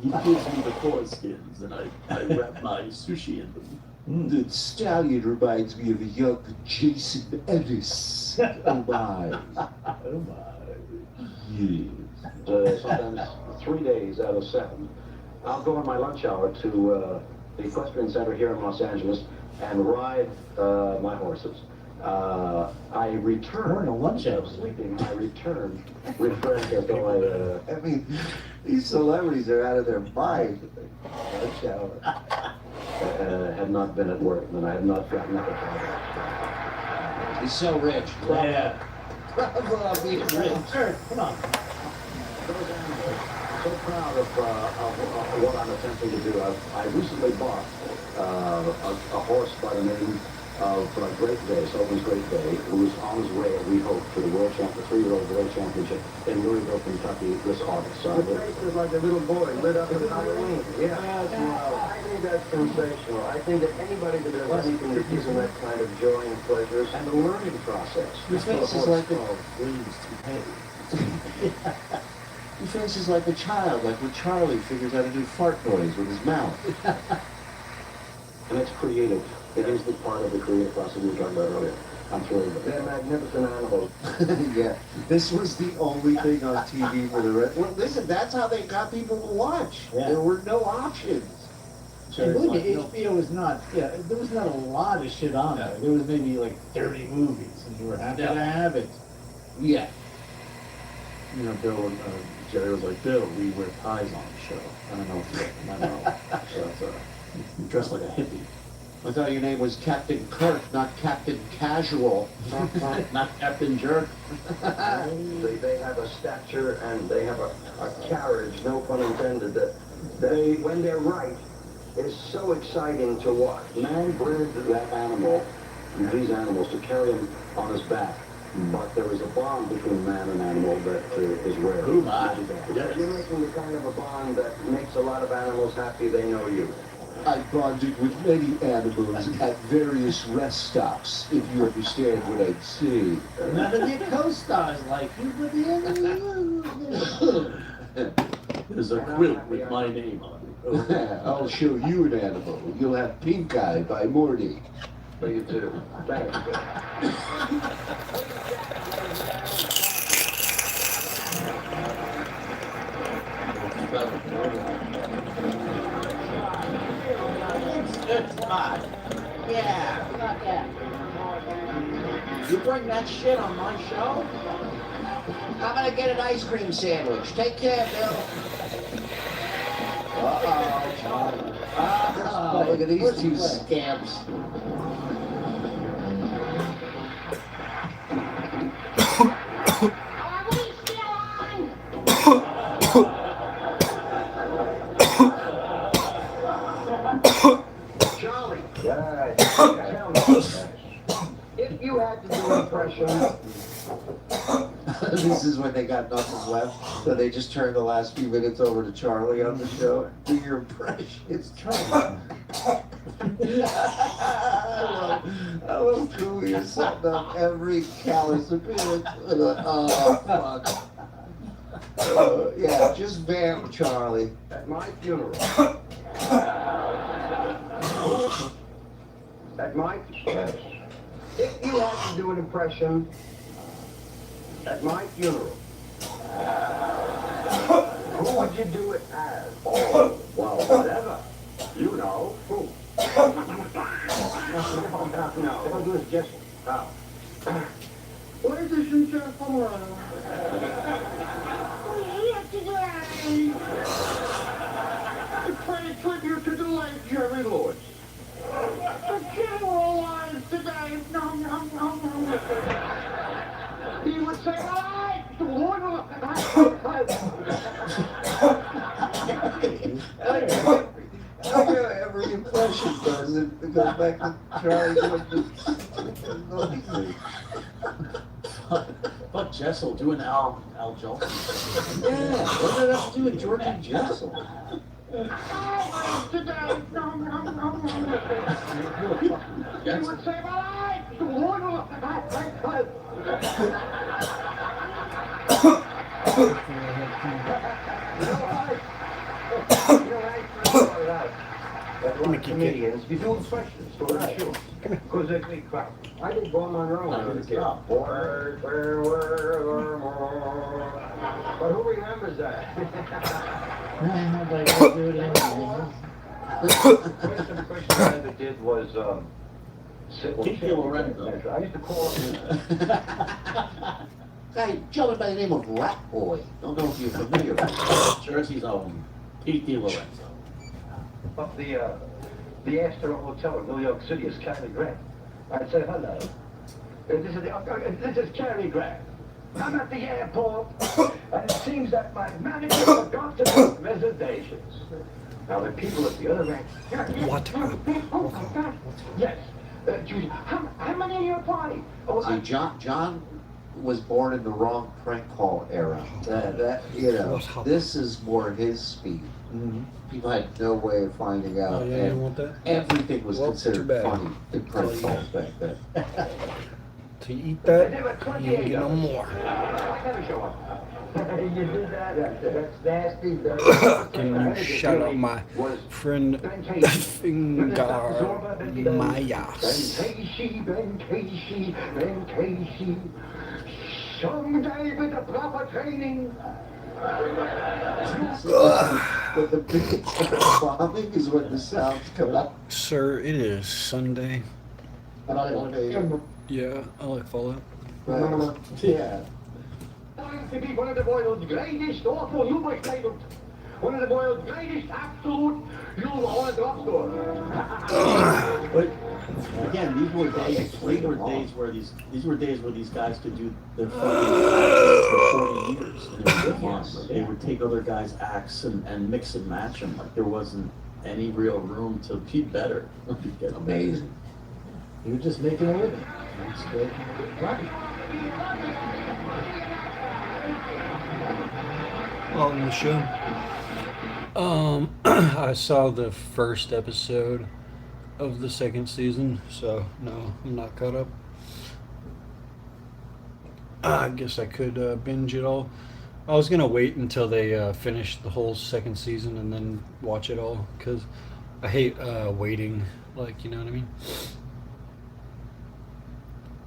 He gives me the foreskins, and I wrap my sushi in them. The stallion reminds me of a young Jason Ellis. Oh my. Oh my. Yes. Sometimes 3 days out of 7, I'll go on my lunch hour to the Equestrian Center here in Los Angeles and ride my horses. I return. We're in a lunch hour. Sleeping. I return refreshed as though I mean, these celebrities are out of their mind. Lunch hour. had not been at work and I had not gotten up at He's so rich. Yeah. Bravo, being rich. Sure, come on. those animals. So proud of what I'm attempting to do. I recently bought a horse by the name of Great Day, Sullivan's Great Day, who is on his way, we hope, to the World Championship, the 3-year-old World Championship in Louisville, Kentucky this August. So the face is like a little boy lit up in Halloween. Yeah, I think that's sensational. I think that anybody that does anything that gives them that kind of joy and pleasure and the learning process. Your face is like a Dreams to pay. Your face is like a child, like when Charlie figures out to do fart noise with his mouth. And it's creative. It is the part of the creative process we were talking about earlier. I'm thrilled. They're magnificent animals. Yeah, this was the only thing on TV for the rest. Well, listen, that's how they got people to watch. Yeah. There were no options. And believe me, HBO was not, there was not a lot of shit on there. There was maybe like 30 movies, and you were happy to have it. Yeah. You know, Bill and Jerry was like, Bill, we wear ties on the show. I don't know if you know. So, you dress like a hippie. I thought your name was Captain Kirk, not Captain Casual. Not Captain Jerk. They have a stature and they have a carriage, no pun intended, that they, when they're right, is so exciting to watch. Man bred that animal, these animals, to carry him on his back. But there is a bond between man and animal that is rare. Who my? Yes. You're making the kind of a bond that makes a lot of animals happy. They know you. I bonded with many animals at various rest stops, if you understand what I'm saying. None of your co-stars like you, but There's a quilt with my name on it. I'll show you an animal. You'll have pink eye by morning. For you too. Thanks. It's hot. Yeah, not that. You bring that shit on my show? I'm gonna get an ice cream sandwich. Take care, Bill. Uh-oh. Look at these two scamps. Charlie. Yeah. If you had to do an impression. This is when they got nothing left, so they just turned the last few minutes over to Charlie on the show. Do your impression. It's Charlie. I love Cooley is setting up every callous appearance with a, oh, fuck. Yeah, just vamp Charlie. At my funeral. At my funeral. If you had to do an impression at my funeral, who would you do it as? Oh, well, whatever. You know. Who? No. I'll do it just now. Ladies and gentlemen. To pay tribute to the late Jerry Lewis. The general lies today. No. He would say, Every impression does it. It goes back to Charlie doing Fuck Jessel doing Al Jolson. Yeah, what did that have to do with George and Jessel? today. He would say, my life. that a lot of comedians, you do impressions to their shows. Because they think, crap. I did Bob Monroe when I was a kid. But who remembers that? Nobody can do it anymore. First impression I ever did was, Kiki Lorenzo. I used to call him. Guy, gentleman by the name of Rat Boy. Don't know if you're familiar with him. Jersey's own Kiki Lorenzo. Up the Astor Hotel in New York City is Cary Grant. I'd say hello. This is Cary Grant. I'm at the airport, and it seems that my manager forgot to make reservations. Now the people at the other end. What? Oh my God! Yes. Judy, how many are your party? Oh, See, John was born in the wrong prank call era. This is more his speed. Mhm. People had no way of finding out. Oh, yeah, you and want that? everything was Well, considered too bad. funny in prank calls back then. To eat that, you don't get no more. I never show up. You did that? That's nasty. Can you shout out my friend Finger Mayas? Ben Casey. Someday with the proper training. But the biggest bombing is when the sounds come up. Sir, it is Sunday. Yeah, I like Fallout. Yeah. To be one of the world's greatest awful human titles. One of the world's greatest absolute you on a drugstore. But again, these were days where these guys could do their fucking for 40 years. And it was fun. They would take other guys' acts and mix and match them. Like there wasn't any real room to be better. Amazing. You were just making a living. That's good. On the show. I saw the first episode of the second season, so no, I'm not caught up. I guess I could binge it all. I was gonna wait until they finished the whole second season and then watch it all, because I hate waiting, like, you know what I mean?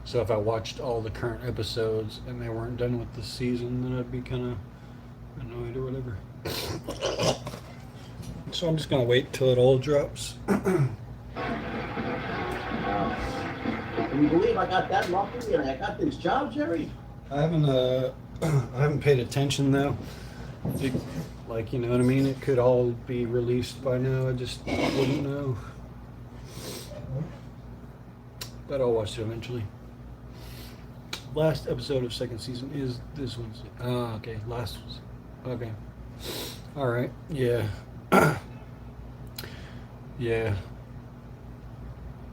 So if I watched all the current episodes and they weren't done with the season, then I'd be kind of annoyed or whatever. So I'm just gonna wait till it all drops. Can you believe I got that lucky and I got this job, Jerry? I haven't paid attention though. Like, you know what I mean? It could all be released by now. I just wouldn't know. But I'll watch it eventually. Last episode of second season is this one's. Okay. Last. Okay. All right. Yeah. Yeah.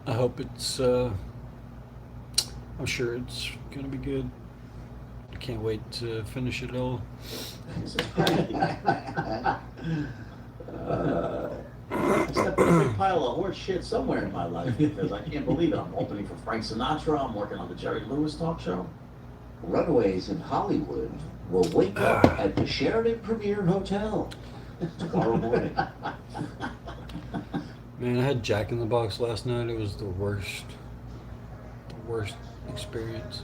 I hope it's. I'm sure it's gonna be good. I can't wait to finish it all. This is crazy. I stepped in a big pile of horse shit somewhere in my life because I can't believe it. I'm opening for Frank Sinatra. I'm working on the Jerry Lewis talk show. Runaways in Hollywood will wake up at the Sheraton Premier Hotel tomorrow morning. Man, I had Jack in the Box last night. It was the worst experience.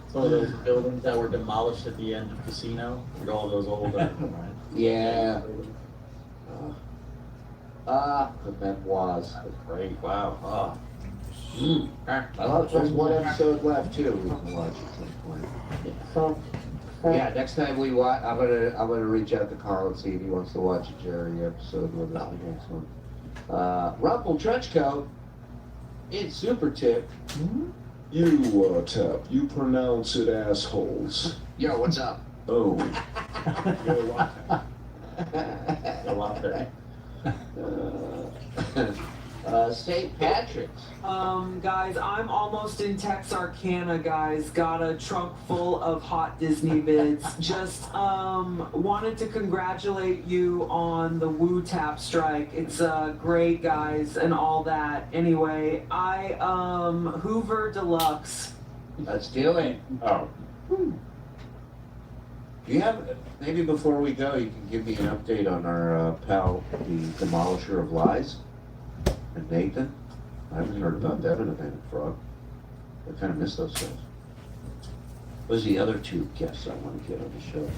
It's one of those buildings that were demolished at the end of Casino with all those old, right? Yeah. The memoirs. Great, wow. There's one episode left too. We can watch at some point. So, Yeah, next time we watch, I'm gonna reach out to Carl and see if he wants to watch a Jerry episode with us. The next one. Rumple Trenchcoat in Super Tip. You, Tap, you pronounce it assholes. Yo, what's up? Oh. A lot there. St. Patrick's. Guys, I'm almost in Texarkana, guys. Got a trunk full of hot Disney vids. Just, wanted to congratulate you on the Woo Tap strike. It's, great, guys, and all that. Anyway, Hoover Deluxe. Let's do it. Oh. Do you have, maybe before we go, you can give me an update on our pal, the Demolisher of Lies, and Nathan? I haven't heard about them in a minute, Frog. I kind of miss those guys. Who's the other two guests I want to get on the show?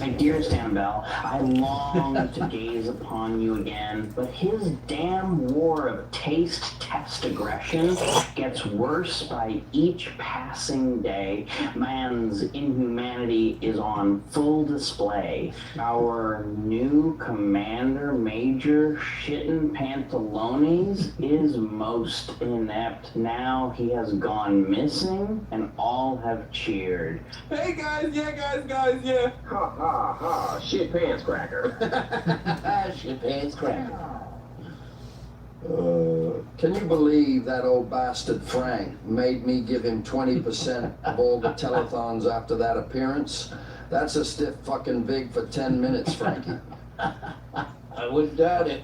My dearest Annabelle, I long to gaze upon you again, but his damn war of taste test aggression gets worse by each passing day. Man's inhumanity is on full display. Our new Commander Major Shittin' Pantalones is most inept. Now he has gone missing and all have cheered. Hey guys, yeah. Ha ha ha, shit pants cracker. Shit pants cracker. Can you believe that old bastard Frank made me give him 20% of all the telethons after that appearance? That's a stiff fucking vig for 10 minutes, Frankie. I wouldn't doubt it.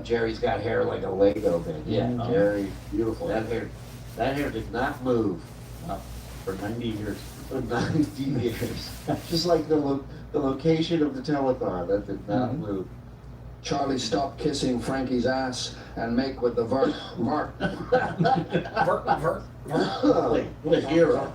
Jerry's got hair like a Lego man. Yeah, Jerry, beautiful. That hair did not move For 90 years. for 90 years. Just like the location of the telethon, that did not move. Charlie, stop kissing Frankie's ass and make with the vert. What a hero.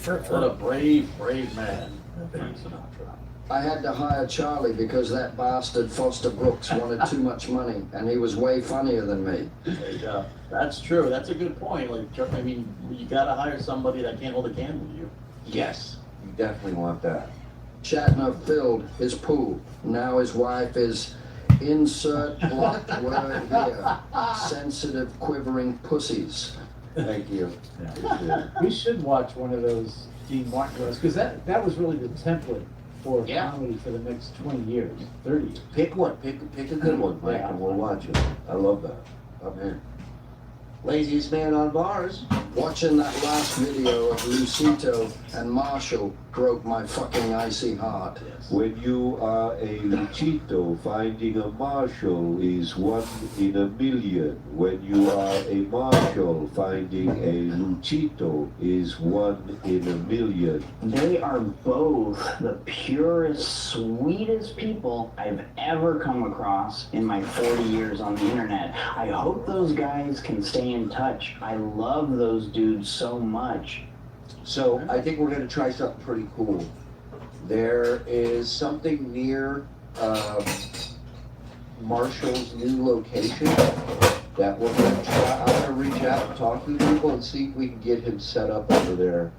What a brave man. Frank Sinatra. I had to hire Charlie because that bastard Foster Brooks wanted too much money, and he was way funnier than me. There you go. That's true. That's a good point. Like, I mean, you gotta hire somebody that can't hold a candle to you. Yes, you definitely want that. Shatner filled his pool. Now his wife is insert blocked word here. Sensitive, quivering pussies. Thank you. We should watch one of those Dean Martin ones, because that was really the template for Yeah. comedy for the next 20 years, 30 years. Pick one. Pick a good one, Mike, and we'll watch it. I love that. I'm in. Laziest man on bars. Watching that last video of Lucito and Marshall broke my fucking icy heart. When you are a Luchito, finding a Marshall is 1 in a million. When you are a Marshall, finding a Luchito is 1 in a million. They are both the purest, sweetest people I've ever come across in my 40 years on the internet. I hope those guys can stay in touch. I love those dudes so much. So I think we're gonna try something pretty cool. There is something near Marshall's new location that we're gonna try. I'm gonna reach out and talk to the people and see if we can get him set up over there.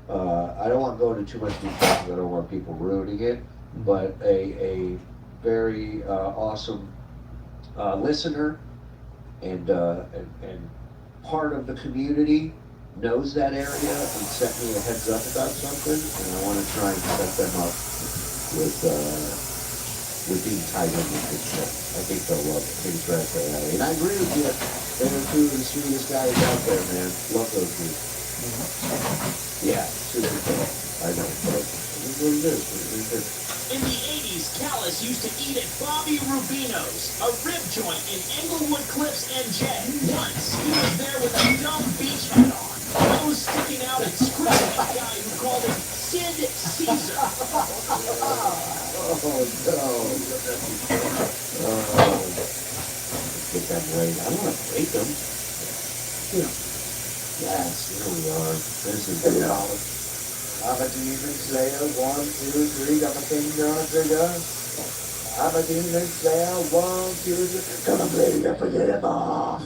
I don't want to go into too much detail because I don't want people ruining it, but a very awesome listener and part of the community knows that area and sent me a heads up about something, and I want to try and set them up with being tied in with this show. I think they'll love it. I think it's right up their alley. And I agree with you. They're two of the sweetest guys out there, man. Love those dudes. Yeah, super cool. I know. But it is what it is. What it is. In the 80s, Callis used to eat at Bobby Rubino's, a rib joint in Englewood Cliffs, NJ. Once, he was there with a dumb beach hat on, nose sticking out and screaming at a guy who called him Sid Caesar. Oh, no. Let's get them right. I don't want to break them. Yes, here we are. This is good. I'm a demon slayer, 1, 2, 3, got my finger on a trigger. I'm a demon slayer, 1, 2, 3, gonna bleed you, forget him off.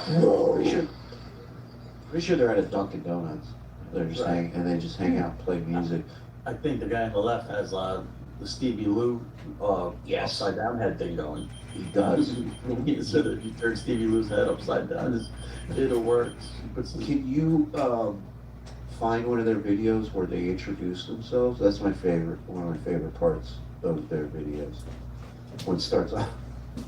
Whoa. Pretty sure they're at a Dunkin' Donuts. They're just they just hang out and play music. I think the guy on the left has the Stevie Lou upside down head thing going. He does. So that you turn Stevie Lou's head upside down, it works. Can you find one of their videos where they introduce themselves? That's my favorite, one of my favorite parts of their videos. When it starts off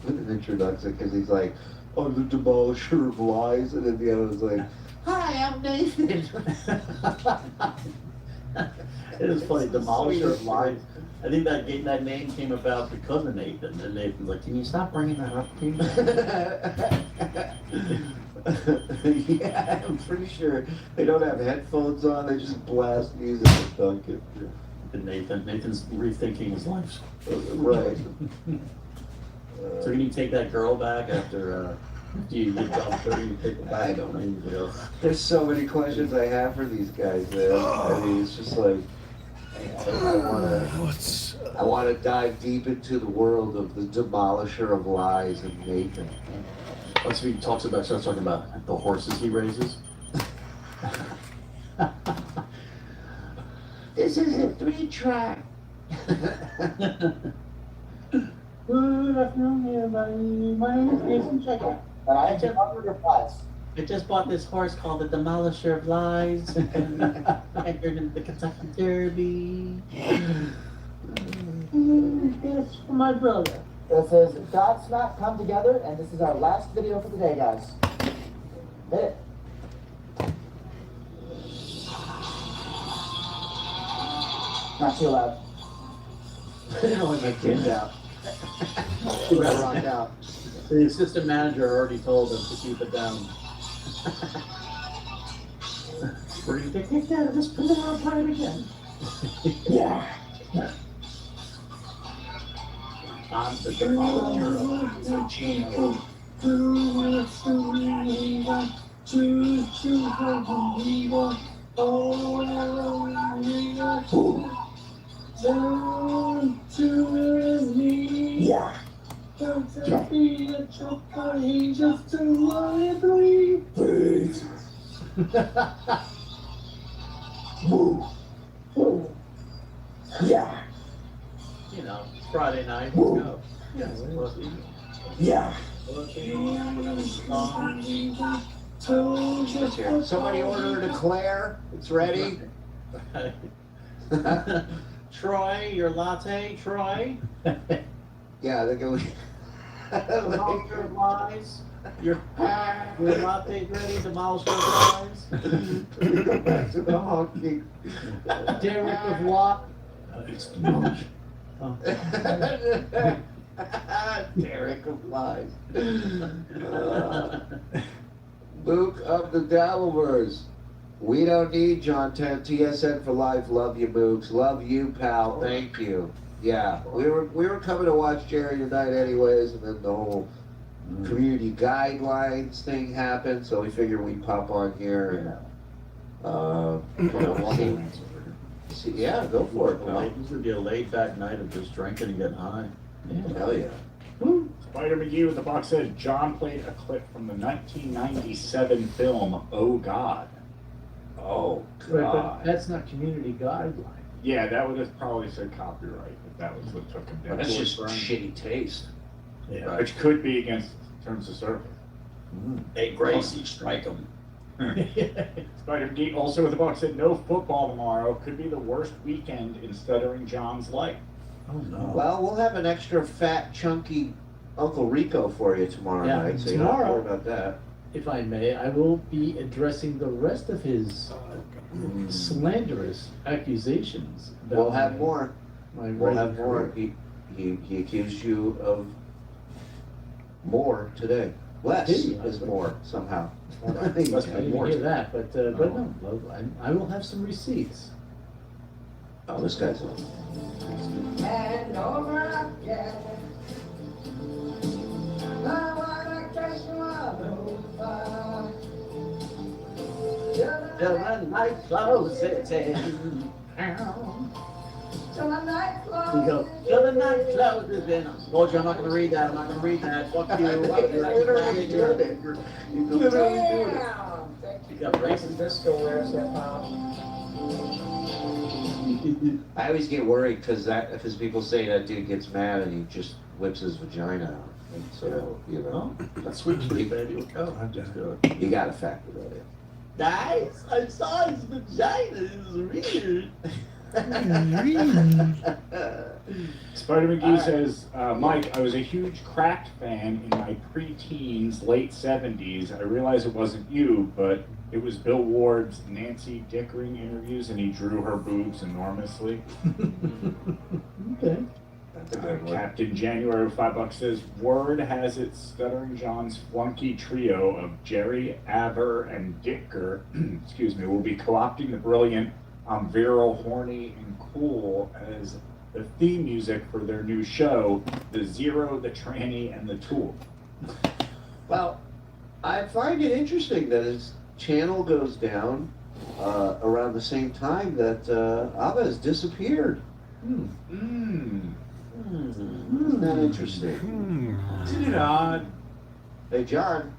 with an introduction, because he's like, "I'm the Demolisher of Lies," and then the other was like, "Hi, I'm Nathan." It is funny, Demolisher of Lies. I think that name came about because of Nathan. And Nathan's like, "Can you stop bringing that up, please?" Yeah, I'm pretty sure they don't have headphones on. They just blast music at Duncan. And Nathan's rethinking his life. Right. So can you take that girl back after you get job 30, you take it back? I don't know. You know? There's so many questions I have for these guys, man. I mean, it's just like I want to dive deep into the world of the demolisher of lies and Nathan. Once he starts talking about the horses he raises. This is a 3-track. Good afternoon, everybody. My name is Jason Checker, and I just bought your prize. I just bought this horse called the Demolisher of Lies, and entered into the Kentucky Derby. It's for my brother. It says, Godsmack, come together, and this is our last video for the day, guys. Hit it. Not too loud. I don't want my kids out. Too bad rocked out. The assistant manager already told him to keep it down. We're gonna get kicked out of this, put it on time again. Yeah. I'm the demolisher of Gino. Yeah. Yeah. You know, it's Friday night, let's go. Yeah. Somebody order a Eclair. It's ready. Troy, your latte, Troy. Yeah, they're going. Demolisher of Lies. Your latte's ready, Demolisher of Lies. Go back to the honking. Derek of Watt. It's demolished. Derek of Lies. Luke of the Dabbleverse. We don't need John 10. TSN for life. Love you, Mooks. Love you, pal. Thank you. Yeah, we were coming to watch Jerry tonight anyways, and then the whole community guidelines thing happened, so we figured we'd pop on here and see, yeah, go for it, pal. This would be a laid back night of just drinking and getting high. Hell yeah. Spider McGee with the box says John played a clip from the 1997 film Oh God. Oh Right, God. but that's not community guideline. Yeah, that would have probably said copyright, but that was what took him down. That's just shitty taste. Yeah. Which could be against terms of service. Hey, Gracie, strike him. Spider McGee also with the box said no football tomorrow. Could be the worst weekend in Stuttering John's life. Oh no. Well, we'll have an extra fat, chunky Uncle Rico for you tomorrow Yeah, night, so you don't have to tomorrow. worry about that. If I may, I will be addressing the rest of his slanderous accusations. about We'll have my- more. my We'll have writing more. career. He accused you of more today. Less Did he? is more somehow. I didn't hear that, but no, I will have some receipts. Oh, this guy's on. And over again. I wanna catch Till the night closes in. Till the night You go, till the night closes in. Told you I'm not gonna read that, I'm not gonna read that. Fuck you. Literally doing it. You literally doing it. You got racist. I always get worried because people say that dude gets mad and he just whips his vagina out. And so, you know, That's sweet, sweet baby. Oh, I'm just good. you gotta factor that in. Guys, I saw his vagina. It was weird. Spider McGee says, Mike, I was a huge Cracked fan in my pre-teens, late 70s. I realize it wasn't you, but it was Bill Ward's Nancy Dickering interviews, and he drew her boobs enormously. Okay. Captain January with $5 says, word has it Stuttering John's flunky trio of Jerry, Aver, and Dicker, excuse me, will be co-opting the brilliant I'm Virile, Horny, and Cool as the theme music for their new show, The Zero, The Tranny, and The Tool. Well, I find it interesting that his channel goes down around the same time that Abba has disappeared. Isn't that interesting? Isn't it odd? Hey, John,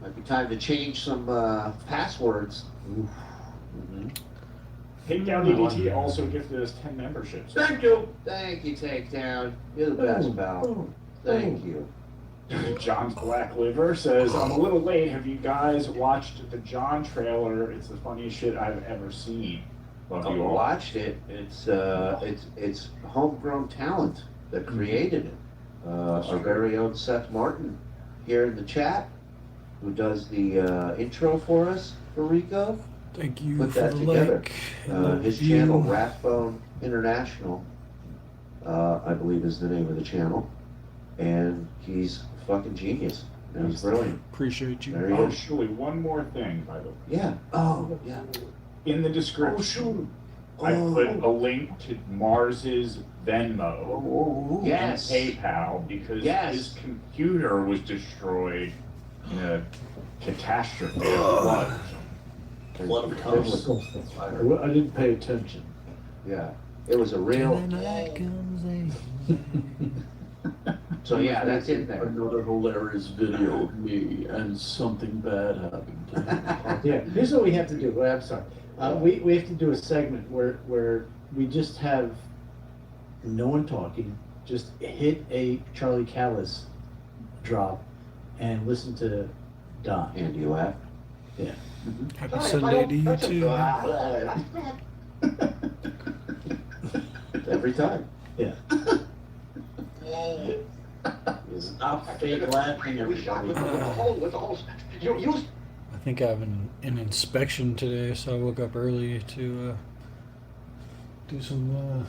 might be time to change some passwords. Takedown DDT also gifted us 10 memberships. Thank you. Thank you, Takedown. You're the best, pal. Thank you. John's Black Liver says, I'm a little late. Have you guys watched the John trailer? It's the funniest shit I've ever seen. Love you all. Watched it. It's homegrown talent that created it. Our very own Seth Martin here in the chat, who does the intro for us for Rico. Thank you Put for that the together. like. His channel, Rathbone International, I believe is the name of the channel, and he's a fucking genius. And he's brilliant. Appreciate you. There he Oh, is. surely one more thing, by the way. Yeah. Oh, yeah. In the description, I put a link to Mars's Venmo Yes. and PayPal because his computer was destroyed in a catastrophe of flood. Flood of cups. I didn't pay attention. Yeah. It was a real. So yeah, that's in there. Another hilarious video of me and something bad happened to me. Yeah, here's what we have to do. Well, I'm sorry. We have to do a segment where we just have no one talking, just hit a Charlie Callis drop and listen to Don. And you laugh. Yeah. Happy Sunday to you too. Every time. Yeah. Stop fake laughing, everybody. I think I have an inspection today, so I woke up early to do some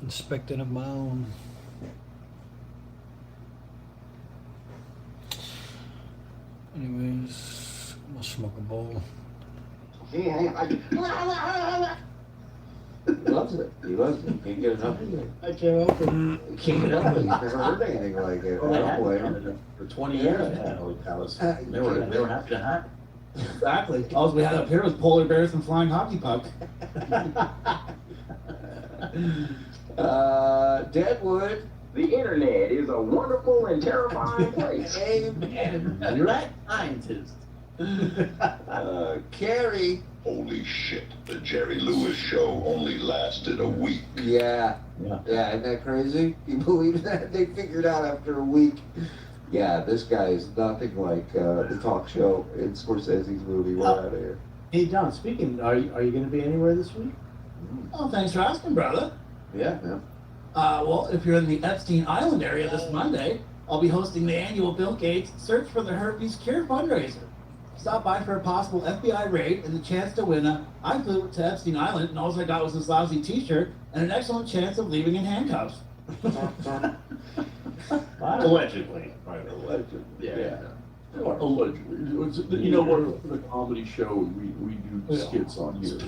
inspecting of my own. Anyways, I'll smoke a bowl. He loves it. He loves it. Can't get enough of it. I can't open. Can't get enough of it. He's never heard anything like it. I don't blame him. For 20 years, Charlie Callis. They were happy to have. Exactly. All we had up here was polar bears and flying hockey pucks. Deadwood. The internet is a wonderful and terrifying place. Amen. Black scientist. Carrie. Holy shit, the Jerry Lewis show only lasted a week. Yeah. Yeah, isn't that crazy? You believe that? They figured out after a week. Yeah, this guy is nothing like the talk show in Scorsese's movie. We're out of here. Hey, Don, speaking, are you going to be anywhere this week? Oh, thanks for asking, brother. Yeah, man. Well, if you're in the Epstein Island area this Monday, I'll be hosting the annual Bill Gates Search for the Herpes Cure fundraiser. Stop by for a possible FBI raid and the chance to win a I flew to Epstein Island and all I got was this lousy t-shirt and an excellent chance of leaving in handcuffs. Allegedly, by the way. Yeah. Allegedly. You know, we're the comedy show, we do skits on here.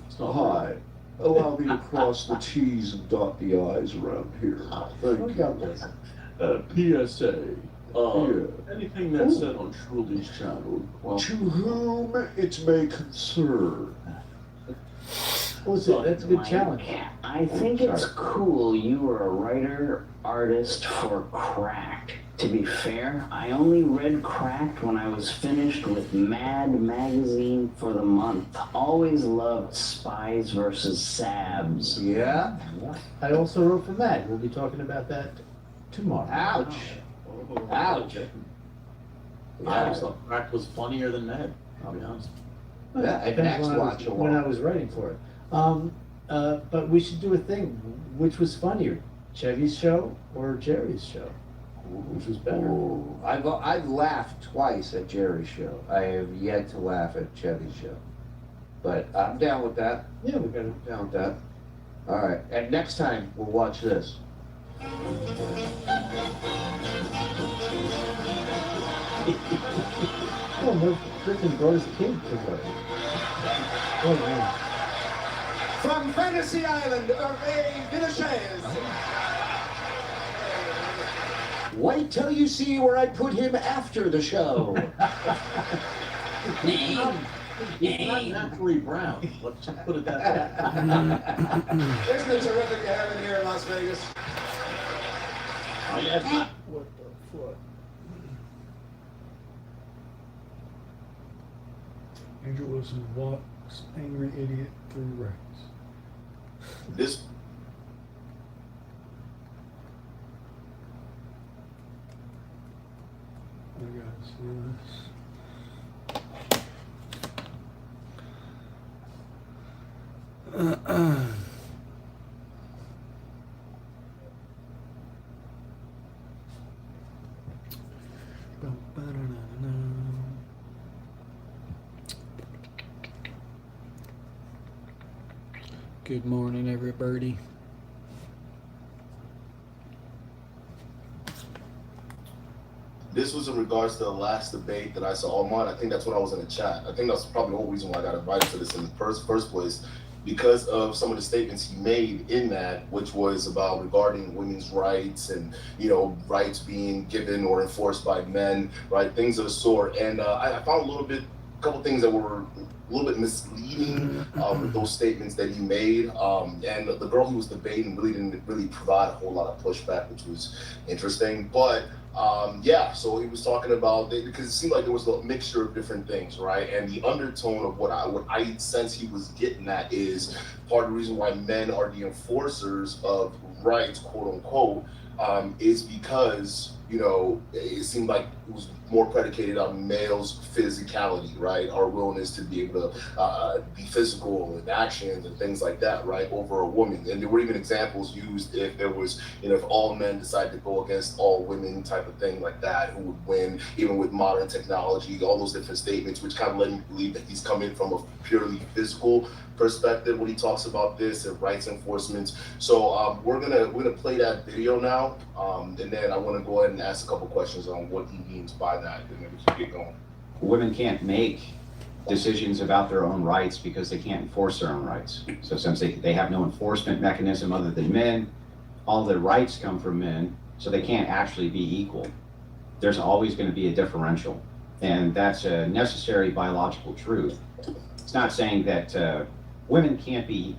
It's not Hi. Allow me to cross the T's and dot the I's around here. Thank you. PSA. Anything that's said on Shirley's channel. Well, To whom it may concern. That's a good challenge. I think it's cool you were a writer, artist for Cracked. To be fair, I only read Cracked when I was finished with Mad magazine for the month. Always loved Spies versus Sabs. Yeah. I also wrote for Mad. We'll be talking about that tomorrow. Ouch. Ouch. I always thought Crack was funnier than Ned, I'll be honest. Yeah, and Depends next watch when I was writing for it. But we should do a thing. Which was funnier, Chevy's show or Jerry's show? Which was better? Ooh, I've laughed twice at Jerry's show. I have yet to laugh at Chevy's show. But I'm down with that. Yeah, we got Down with that. All right, and next time we'll watch this. Oh, no, freaking brought his kid to work. Oh, man. From Fantasy Island, Hervé Villachez. Wait till you see where I put him after the show. He's not naturally brown. Let's just put it that way. Isn't it terrific to have it here in Las Vegas? What the fuck? Andrew Wilson walks angry idiot through ranks. This I gotta see this. Good morning, everybody. This was in regards to the last debate that I saw online. I think that's when I was in the chat. I think that's probably the whole reason why I got invited to this in the first place, because of some of the statements he made in that, which was about regarding women's rights and, you know, rights being given or enforced by men, right? Things of the sort. And I found a couple things that were a little bit misleading with those statements that he made. And the girl he was debating really didn't really provide a whole lot of pushback, which was interesting. But yeah, so he was talking about, because it seemed like there was a mixture of different things, right? And the undertone of what I sense he was getting at is part of the reason why men are the enforcers of rights, quote unquote, is because, you know, it seemed like it was more predicated on males' physicality, right? Our willingness to be able to be physical in actions and things like that, right, over a woman. And there were even examples used if there was, you know, if all men decided to go against all women type of thing like that, who would win, even with modern technology, all those different statements, which kind of led me to believe that he's coming from a purely physical perspective when he talks about this and rights enforcement. So we're gonna play that video now, and then I want to go ahead and ask a couple questions on what he means by that, and then we can get going. Women can't make decisions about their own rights because they can't enforce their own rights. So since they have no enforcement mechanism other than men, all their rights come from men, so they can't actually be equal. There's always going to be a differential, and that's a necessary biological truth. It's not saying that women can't be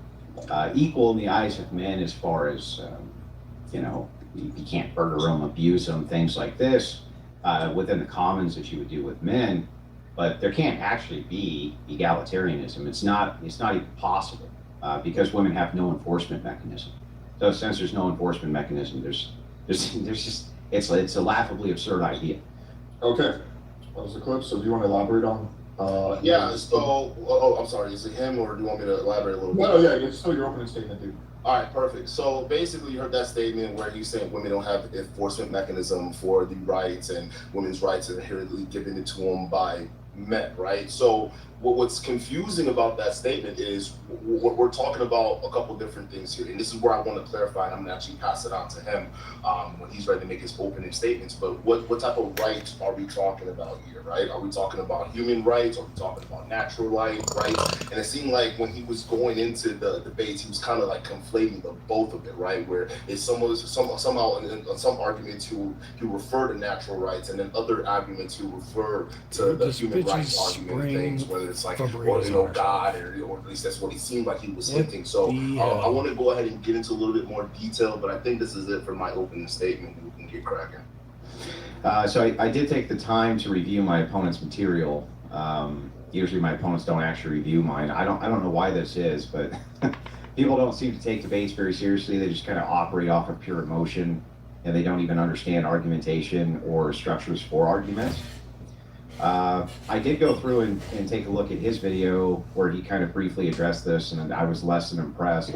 equal in the eyes of men as far as, you know, you can't murder them, abuse them, things like this within the commons that you would do with men, but there can't actually be egalitarianism. It's not even possible because women have no enforcement mechanism. So since there's no enforcement mechanism, there's just, it's a laughably absurd idea. Okay, that was the clip. So do you want to elaborate on? Yeah, so, I'm sorry, is it him or do you want me to elaborate a little bit? No, yeah, it's still your opening statement, dude. All right, perfect. So basically you heard that statement where he's saying women don't have enforcement mechanism for the rights, and women's rights are inherently given to them by men, right? So what's confusing about that statement is we're talking about a couple different things here, and this is where I want to clarify, and I'm going to actually pass it on to him when he's ready to make his opening statements. But what type of rights are we talking about here, right? Are we talking about human rights? Are we talking about natural rights? And it seemed like when he was going into the debates, he was kind of like conflating the both of it, right? Where it's somehow in some arguments he refer to natural rights, and then other arguments he refer to the human rights argument things, whether it's like, well, you know, God, or at least that's what he seemed like he was hinting. So I want to go ahead and get into a little bit more detail, but I think this is it for my opening statement. We can get cracking. So I did take the time to review my opponent's material. Usually my opponents don't actually review mine. I don't know why this is, but people don't seem to take debates very seriously. They just kind of operate off of pure emotion, and they don't even understand argumentation or structures for arguments. I did go through and take a look at his video where he kind of briefly addressed this, and I was less than impressed.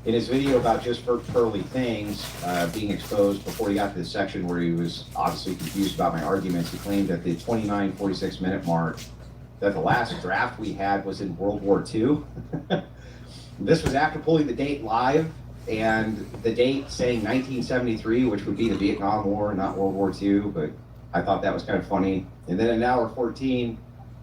In his video about just pearly things being exposed, before he got to the section where he was obviously confused about my arguments, he claimed that the 29-46 minute mark that the last draft we had was in World War II. This was after pulling the date live, and the date saying 1973, which would be the Vietnam War, not World War II, but I thought that was kind of funny. And then in hour 14,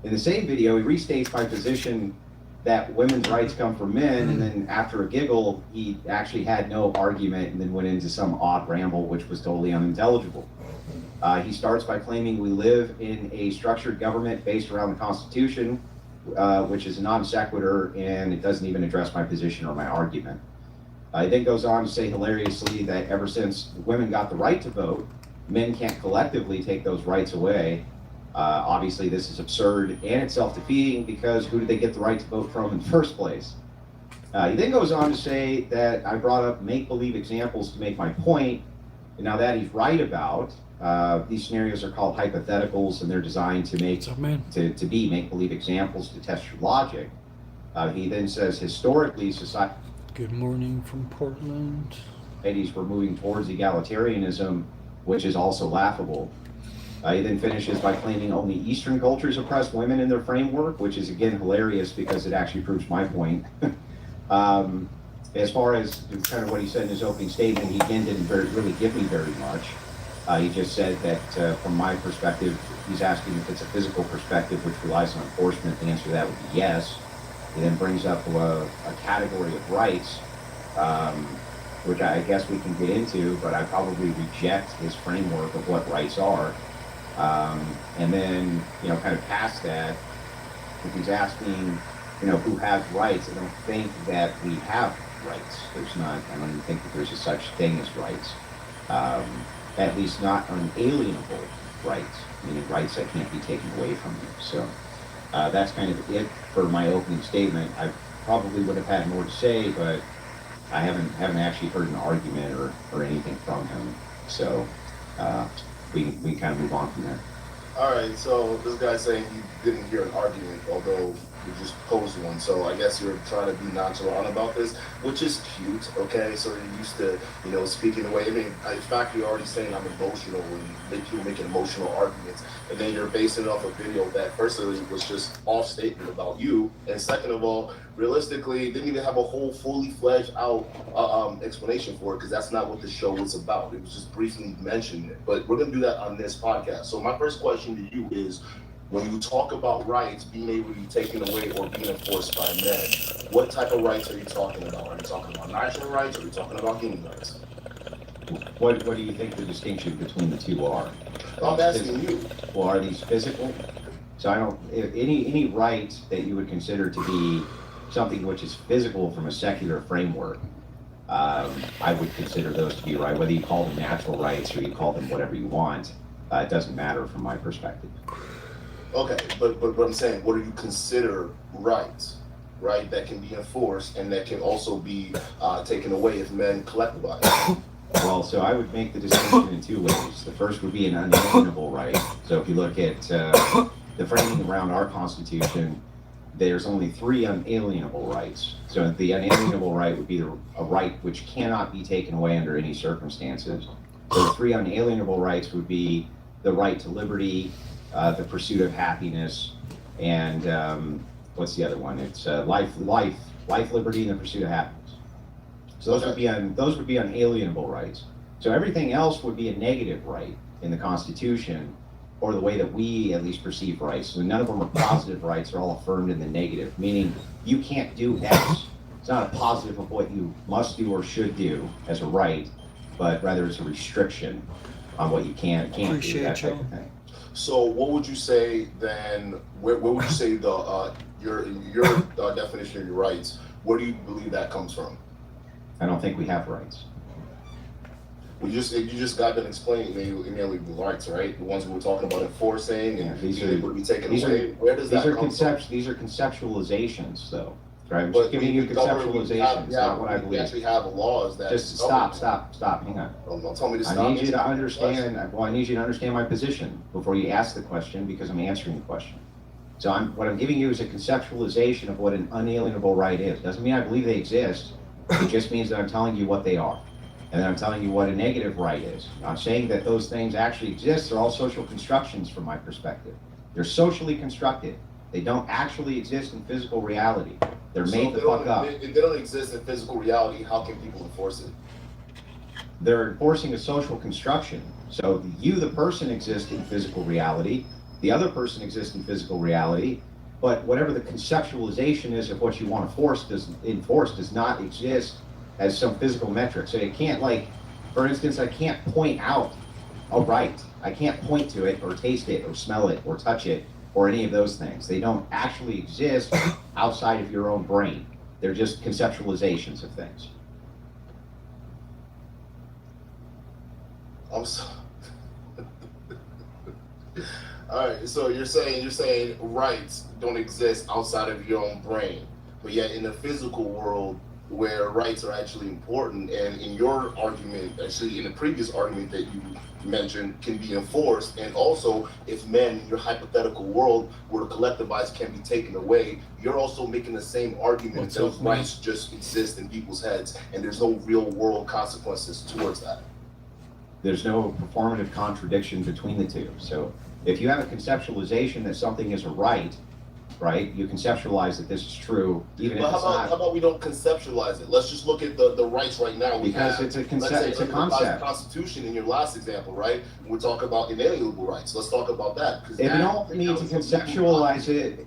in the same video, he restates my position that women's rights come from men, and then after a giggle, he actually had no argument and then went into some odd ramble, which was totally unintelligible. He starts by claiming we live in a structured government based around the Constitution, which is a non sequitur, and it doesn't even address my position or my argument. He then goes on to say hilariously that ever since women got the right to vote, men can't collectively take those rights away. Obviously, this is absurd and it's self-defeating because who did they get the right to vote from in the first place? He then goes on to say that I brought up make-believe examples to make my point, and now that he's right about, these scenarios are called hypotheticals, and they're designed to be make-believe examples to test your logic. He then says historically society. Good morning from Portland. Societies were moving towards egalitarianism, which is also laughable. He then finishes by claiming only Eastern cultures oppress women in their framework, which is again hilarious because it actually proves my point. As far as kind of what he said in his opening statement, he again didn't really give me very much. He just said that from my perspective, he's asking if it's a physical perspective which relies on enforcement. The answer to that would be yes. He then brings up a category of rights, which I guess we can get into, but I probably reject his framework of what rights are. And then, kind of past that, if he's asking, who has rights, I don't think that we have rights. I don't even think that there's a such thing as rights. At least not unalienable rights, meaning rights that can't be taken away from you. So that's kind of it for my opening statement. I probably would have had more to say, but I haven't actually heard an argument or anything from him. So we kind of move on from there. All right, so this guy's saying he didn't hear an argument, although you just posed one. So I guess you're trying to be nonchalant about this, which is cute, okay? So you're used to, speaking the way. I mean, in fact, you're already saying I'm emotional when you're making emotional arguments, and then you're basing it off a video that, firstly, was just off statement about you, and second of all, realistically, didn't even have a whole fully fledged out explanation for it, because that's not what the show was about. It was just briefly mentioning it, but we're gonna do that on this podcast. So my first question to you is, when you talk about rights being able to be taken away or being enforced by men, what type of rights are you talking about? Are you talking about natural rights, or are you talking about human rights? What do you think the distinction between the two are? I'm asking you. Well, are these physical? So any right that you would consider to be something which is physical from a secular framework, I would consider those to be right. Whether you call them natural rights or you call them whatever you want, it doesn't matter from my perspective. Okay, but what I'm saying, what do you consider rights, right, that can be enforced and that can also be taken away if men collectivize? Well, so I would make the distinction in two ways. The first would be an unalienable right. So if you look at the framing around our Constitution, there's only 3 unalienable rights. So the unalienable right would be a right which cannot be taken away under any circumstances. So the 3 unalienable rights would be the right to liberty, the pursuit of happiness, and what's the other one? It's life, liberty, and the pursuit of happiness. So those would be unalienable rights. So everything else would be a negative right in the Constitution, or the way that we at least perceive rights. So none of them are positive rights; they're all affirmed in the negative, meaning you can't do X. It's not a positive of what you must do or should do as a right, but rather it's a restriction on what you can't do, that type of thing. So what would you say then, where would you say your definition of your rights, where do you believe that comes from? I don't think we have rights. Well, you just got done explaining inalienable rights, right? The ones we were talking about enforcing and being able to be taken away. Where does that come from? These are conceptualizations, though. Right? I'm just giving you conceptualizations, not what I believe. We actually have laws that... Just stop, hang on. Don't tell me to stop. I need you to understand my position before you ask the question, because I'm answering the question. So what I'm giving you is a conceptualization of what an unalienable right is. Doesn't mean I believe they exist. It just means that I'm telling you what they are. And then I'm telling you what a negative right is. I'm saying that those things actually exist. They're all social constructions from my perspective. They're socially constructed. They don't actually exist in physical reality. They're So made if the they fuck don't- up. If they don't exist in physical reality, how can people enforce it? They're enforcing a social construction. So you, the person, exist in physical reality. The other person exists in physical reality. But whatever the conceptualization is of what you want to enforce does not exist as some physical metric. So it can't, like, for instance, I can't point out a right. I can't point to it or taste it or smell it or touch it or any of those things. They don't actually exist outside of your own brain. They're just conceptualizations of things. I'm so. All right, so you're saying rights don't exist outside of your own brain, but yet in the physical world where rights are actually important, and in your argument, actually in the previous argument that you mentioned, can be enforced, and also if men in your hypothetical world where the collectivize can be taken away, you're also making the same argument that those rights just exist in people's heads, and there's no real world consequences towards that. There's no performative contradiction between the two. So if you have a conceptualization that something is a right, you conceptualize that this is true, even But if it's not. how about we don't conceptualize it? Let's just look at the rights right now. Because it's a concept. It's a concept. The Constitution in your last example, right? We're talking about inalienable rights. Let's talk about that. If you don't need to conceptualize it,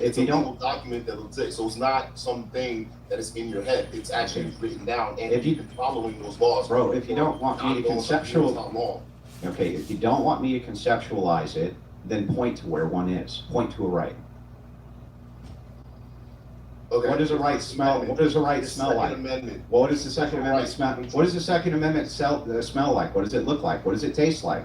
it's a legal document that will exist. So it's not something that is in your head. It's actually written down, and if you've been following those laws. Bro, if you don't want me to conceptualize, okay, if you don't want me to conceptualize it, then point to where one is. Point to a right. Okay. What does a right smell? What does a right smell like? What does the Second Amendment smell? What does the Second Amendment smell like? What does it look like? What does it taste like?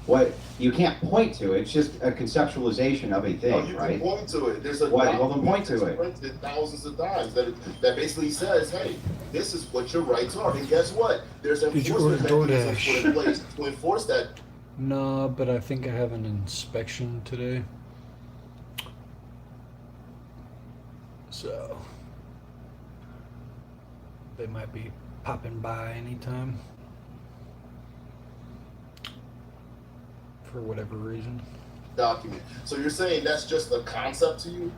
What you can't point to. It's just a conceptualization of a thing, you right? can point to it. There's a well, then point to it. Printed thousands of times that basically says, "Hey, this is what your rights are." And guess what? There's enforcement mechanisms put in place to enforce that. No, but I think I have an inspection today. So they might be popping by anytime for whatever reason. Document. So you're saying that's just a concept to you?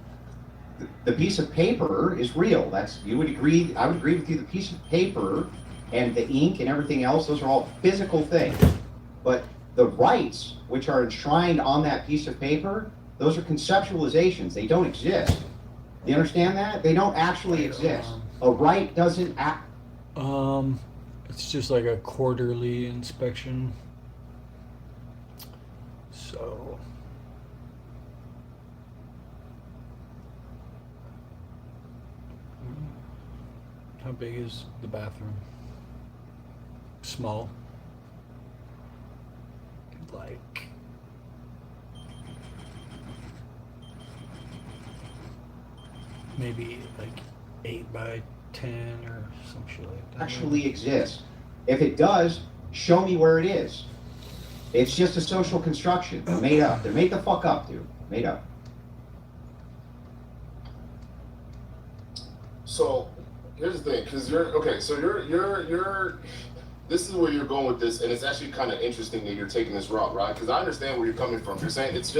The piece of paper is real. You would agree. I would agree with you. The piece of paper and the ink and everything else, those are all physical things. But the rights, which are enshrined on that piece of paper, those are conceptualizations. They don't exist. Do you understand that? They don't actually exist. A right doesn't act. It's just like a quarterly inspection. So how big is the bathroom? Small. Like maybe like 8 by 10 or some shit like that. Actually exist. If it does, show me where it is. It's just a social construction. They're made up. They're made the fuck up, dude. Made up. So here's the thing, because you're this is where you're going with this, and it's actually kind of interesting that you're taking this route, right? Because I understand where you're coming from. You're saying it's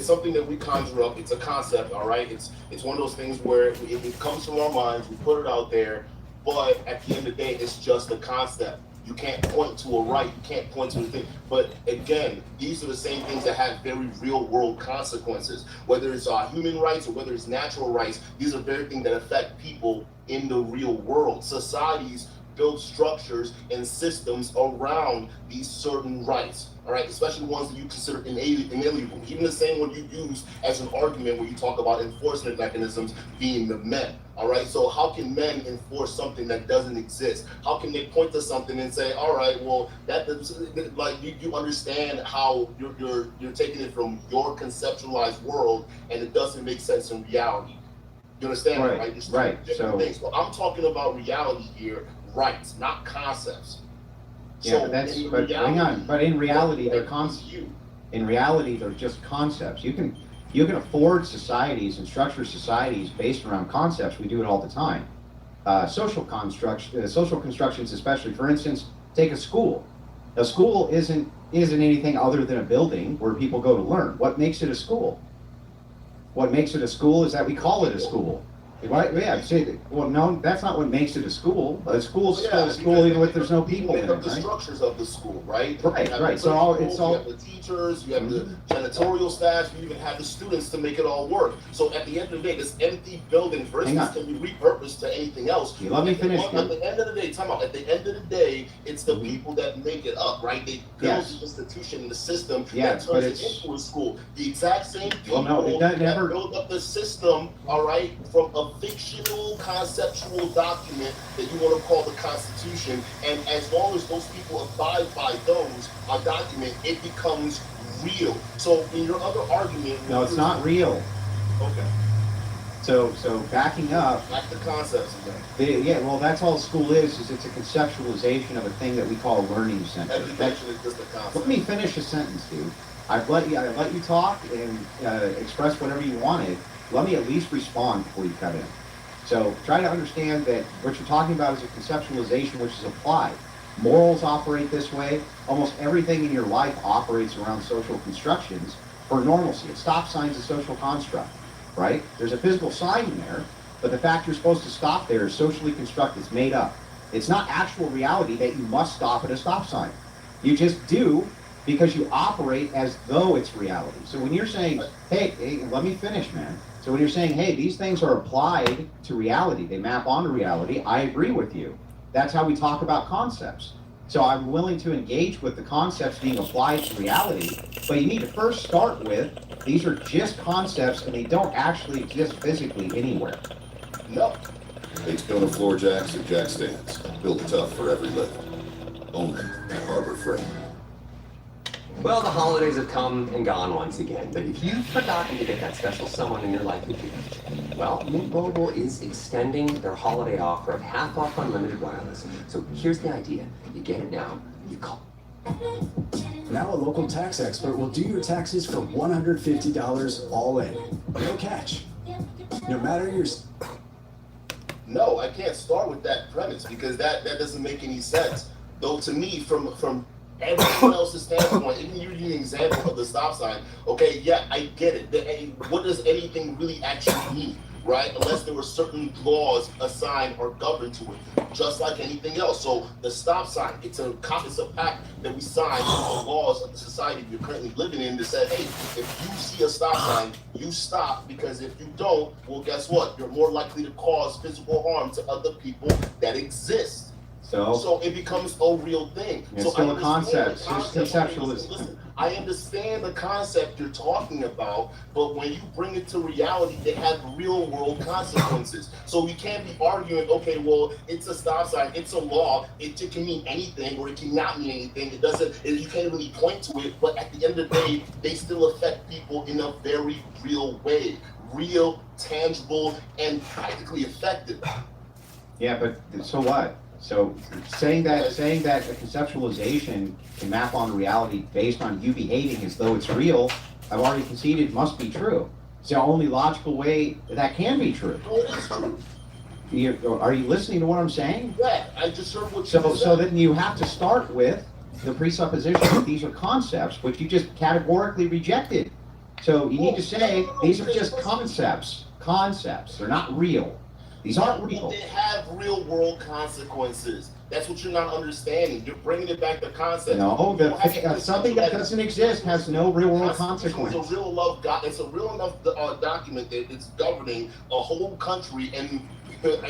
something that we conjure up. It's a concept, all right? It's one of those things where it comes from our minds, we put it out there, but at the end of the day, it's just a concept. You can't point to a right, you can't point to a thing. But again, these are the same things that have very real world consequences. Whether it's human rights or whether it's natural rights, these are very things that affect people in the real world. Societies build structures and systems around these certain rights, all right, especially ones that you consider inalienable. Even the same one you use as an argument when you talk about enforcement mechanisms being the men, all right? So how can men enforce something that doesn't exist? How can they point to something and say, all right, well, like you understand how you're taking it from your conceptualized world and it doesn't make sense in reality. You understand, right? It's right. Different things. But I'm talking about reality here. Rights, not concepts. Yeah, so but hang on. But in reality, they're concepts. In reality, they're just concepts. You can afford societies and structure societies based around concepts. We do it all the time. Social constructions, especially. For instance, take a school. A school isn't anything other than a building where people go to learn. What makes it a school? What makes it a school is that we call it a school. Why, yeah, say, well, no, that's not what makes it a school. A school's still a school even if there's no people in make it, up the right? structures of the school, right? Right, You have right. the So all, principals, it's all. you have the teachers, you have the janitorial staff, you even have the students to make it all work. So at the end of the day, this empty building, for Hang instance, on. can be repurposed to anything else. You let me finish, At dude. the end of the day, time out. At the end of the day, it's the people that make it up, right? They build Yes. the institution, the system Yes, that but turns it it's- into a school. The exact same people Well, no, that never. build up the system, all right, from a fictional, conceptual document that you want to call the Constitution, and as long as those people abide by those document, it becomes real. So in your other argument, No, it's not real. Okay. So backing up. Back to concepts again. Yeah, well, that's all school is it's a conceptualization of a thing that we call a learning center. Education is just a concept. Let me finish a sentence, dude. I've let you talk and express whatever you wanted. Let me at least respond before you cut in. So try to understand that what you're talking about is a conceptualization which is applied. Morals operate this way. Almost everything in your life operates around social constructions for normalcy. A stop sign is a social construct, right? There's a physical sign in there, but the fact you're supposed to stop there is socially constructed. It's made up. It's not actual reality that you must stop at a stop sign. You just do because you operate as though it's reality. So when you're saying, hey, let me finish, man. So when you're saying, hey, these things are applied to reality, they map onto reality, I agree with you. That's how we talk about concepts. So I'm willing to engage with the concepts being applied to reality, but you need to first start with, these are just concepts and they don't actually exist physically anywhere. No. It's built of floor jacks and jack stands, built tough for every lift. Only Harbor Freight. Well, the holidays have come and gone once again, but if you've forgotten to get that special someone in your life a gift, well, Mint Mobile is extending their holiday offer of half off unlimited wireless. So here's the idea. You get it now, you call. Now a local tax expert will do your taxes for $150 all in. No catch. No matter your... No, I can't start with that premise because that doesn't make any sense. Though to me, from everyone else's standpoint, even using the example of the stop sign, okay, yeah, I get it. What does anything really actually mean, right? Unless there were certain laws assigned or governed to it, just like anything else. So the stop sign, it's a pact that we sign with the laws of the society you're currently living in that said, hey, if you see a stop sign, you stop, because if you don't, well, guess what? You're more likely to cause physical harm to other people that exist. So it becomes a real thing. It's so still a concept. It's conceptual. Listen, I understand the concept you're talking about, but when you bring it to reality, they have real world consequences. So we can't be arguing, okay, well, it's a stop sign, it's a law, it can mean anything or it cannot mean anything. It doesn't, you can't really point to it, but at the end of the day, they still affect people in a very real way. Real, tangible, and practically effective. Yeah, but so what? So saying that a conceptualization can map on reality based on you behaving as though it's real, I've already conceded must be true. It's the only logical way that can be true. No, it is true. Are you listening to what I'm saying? Yeah, I just heard what you said. So then you have to start with the presupposition that these are concepts, which you just categorically rejected. So you need to say these are just concepts. Concepts. They're not real. These aren't real. They have real world consequences. That's what you're not understanding. You're bringing it back to concept. No, something that doesn't exist has no real world consequence. It's a real enough document that it's governing a whole country and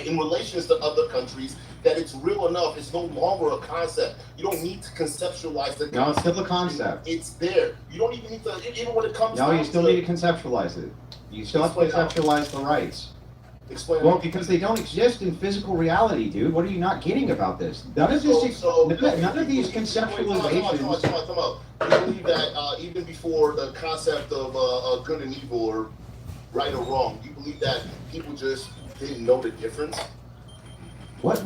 in relations to other countries, that it's real enough. It's no longer a concept. You don't need to conceptualize the concept. No, it's still a concept. It's there. You don't even need to, even when it comes No, you still need to conceptualize it. You still have to conceptualize the rights. Explain. Well, because they don't exist in physical reality, dude. What are you not getting about this? None of this. None of these conceptualizations. You believe that even before the concept of good and evil or right or wrong, you believe that people just didn't know the difference? What?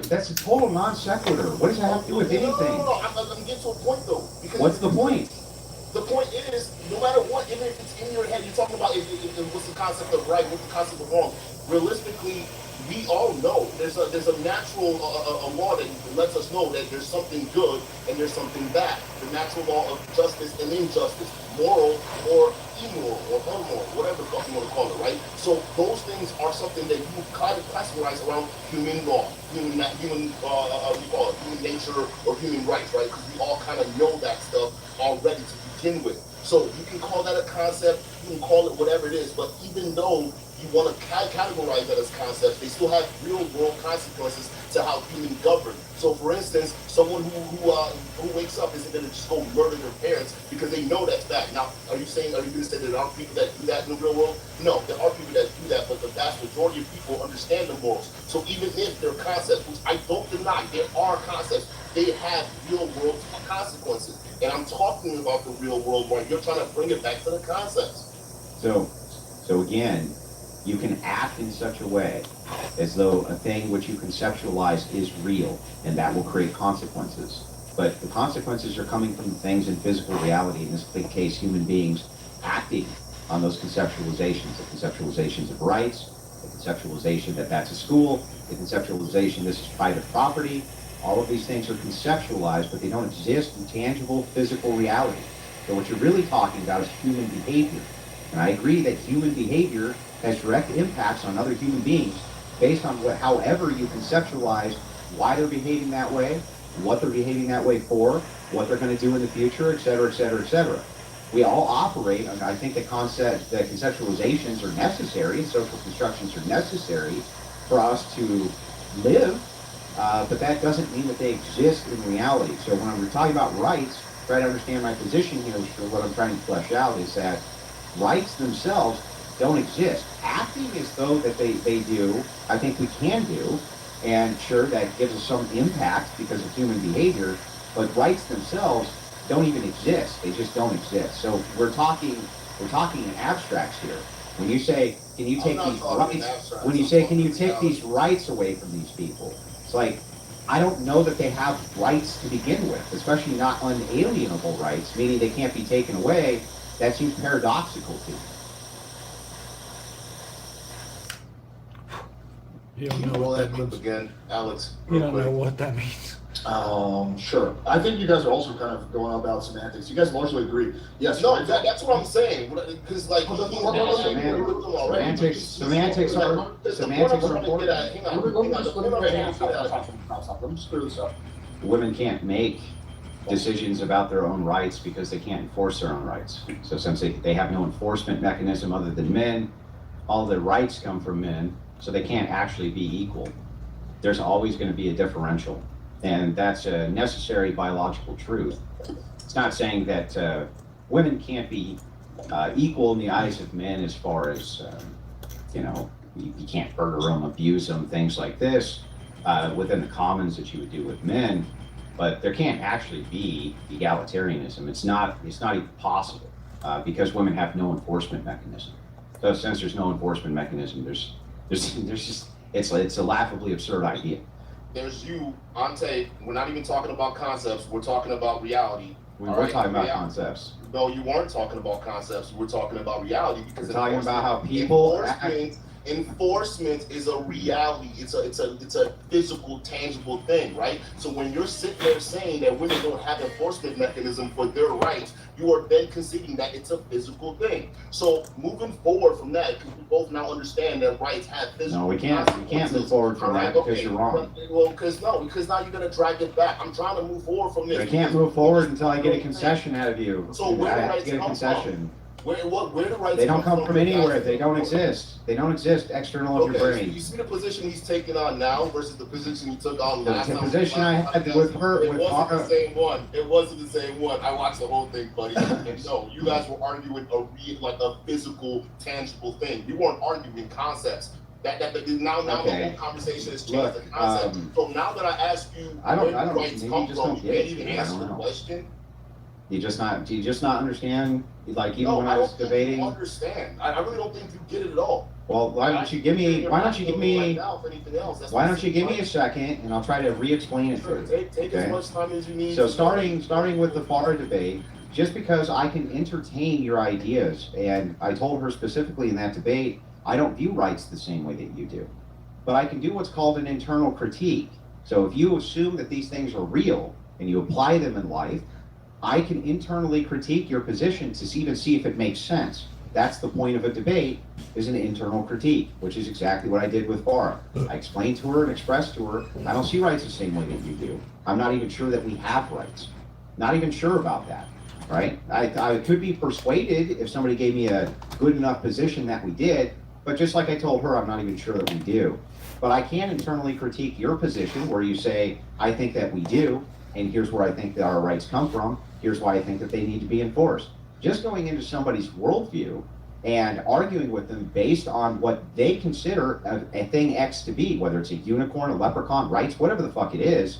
That's a total non sequitur. What does that have to do with anything? No. I'm getting to a point though. What's the point? The point is, no matter what, even if it's in your head, you're talking about what's the concept of right, what's the concept of wrong. Realistically, we all know there's a natural a law that lets us know that there's something good and there's something bad. The natural law of justice and injustice, moral or immoral or unmoral, whatever the fuck you want to call it, right? So those things are something that you kind of classify around human law, human nature or human rights, right? Because we all kind of know that stuff already to begin with. So you can call that a concept, you can call it whatever it is, but even though you want to categorize that as concepts, they still have real world consequences to how humans govern. So for instance, someone who wakes up isn't going to just go murder their parents because they know that's bad. Now, are you going to say that there aren't people that do that in the real world? No, there are people that do that, but the vast majority of people understand the morals. So even if they're concepts, which I don't deny, there are concepts, they have real world consequences. And I'm talking about the real world where you're trying to bring it back to the concepts. So again, you can act in such a way as though a thing which you conceptualize is real, and that will create consequences. But the consequences are coming from things in physical reality, in this case, human beings acting on those conceptualizations, the conceptualizations of rights, the conceptualization that that's a school, the conceptualization this is private property. All of these things are conceptualized, but they don't exist in tangible physical reality. So what you're really talking about is human behavior. And I agree that human behavior has direct impacts on other human beings based on however you conceptualize why they're behaving that way, what they're behaving that way for, what they're going to do in the future, et cetera, et cetera, et cetera. We all operate, and I think the conceptualizations are necessary, and social constructions are necessary for us to live, but that doesn't mean that they exist in reality. So when we're talking about rights, try to understand my position here, for what I'm trying to flesh out is that rights themselves don't exist. Acting as though that they do, I think we can do, and sure, that gives us some impact because of human behavior, but rights themselves don't even exist. They just don't exist. So we're talking in abstracts here. When you say, can you take these rights, when you say, can you take these rights away from these people, it's like, I don't know that they have rights to begin with, especially not unalienable rights, meaning they can't be taken away. That seems paradoxical to me. You don't know what that means. Again, Alex. You don't know what that means. Sure. I think you guys are also kind of going about semantics. You guys largely agree. Yes. No, right? that's what I'm saying. Because like semantics are important. Let me just clear this up. Women can't make decisions about their own rights because they can't enforce their own rights. So since they have no enforcement mechanism other than men, all their rights come from men, so they can't actually be equal. There's always going to be a differential, and that's a necessary biological truth. It's not saying that women can't be equal in the eyes of men as far as, you can't murder them, abuse them, things like this, within the commons that you would do with men, but there can't actually be egalitarianism. It's not even possible because women have no enforcement mechanism. So since there's no enforcement mechanism, there's just, it's a laughably absurd idea. There's you on tape. We're not even talking about concepts. We're talking about reality. We're talking about concepts. No, you weren't talking about concepts. We're talking about reality because we're talking about how people enforcement is a reality. It's a physical, tangible thing, right? So when you're sitting there saying that women don't have enforcement mechanism for their rights, you are then conceding that it's a physical thing. So moving forward from that, because we both now understand that rights have physical. No, we can't move forward from that because you're wrong. Well, because now you're gonna drag it back. I'm trying to move forward from this. I can't move forward until I get a concession out of you. So where I do have to rights get a come concession. from? Where the rights They don't come from anywhere. They don't exist. They don't exist external of your brain. So you see the position he's taking on now versus the position he took on last time. The position I had with her, it wasn't the same one. It wasn't the same one. I watched the whole thing, buddy. And no, you guys were arguing a physical, tangible thing. You weren't arguing concepts. That now okay. The whole conversation has changed the concept. So now that I ask you where the rights come from, you can't even answer the question. Do you just not understand? Like even when I was debating. I don't understand. I really don't think you get it at all. Well, why don't you give me a second, and I'll try to re-explain it Sure, to you. Take as much time as you need. So starting with the FAR debate, just because I can entertain your ideas, and I told her specifically in that debate, I don't view rights the same way that you do. but I can do what's called an internal critique. So if you assume that these things are real and you apply them in life, I can internally critique your position to even see if it makes sense. That's the point of a debate, is an internal critique, which is exactly what I did with Barr. I explained to her and expressed to her, I don't see rights the same way that you do. I'm not even sure that we have rights. Not even sure about that, right? I could be persuaded if somebody gave me a good enough position that we did, but just like I told her, I'm not even sure that we do. But I can internally critique your position where you say, I think that we do, and here's where I think that our rights come from. Here's why I think that they need to be enforced. Just going into somebody's worldview and arguing with them based on what they consider a thing X to be, whether it's a unicorn, a leprechaun, rights, whatever the fuck it is,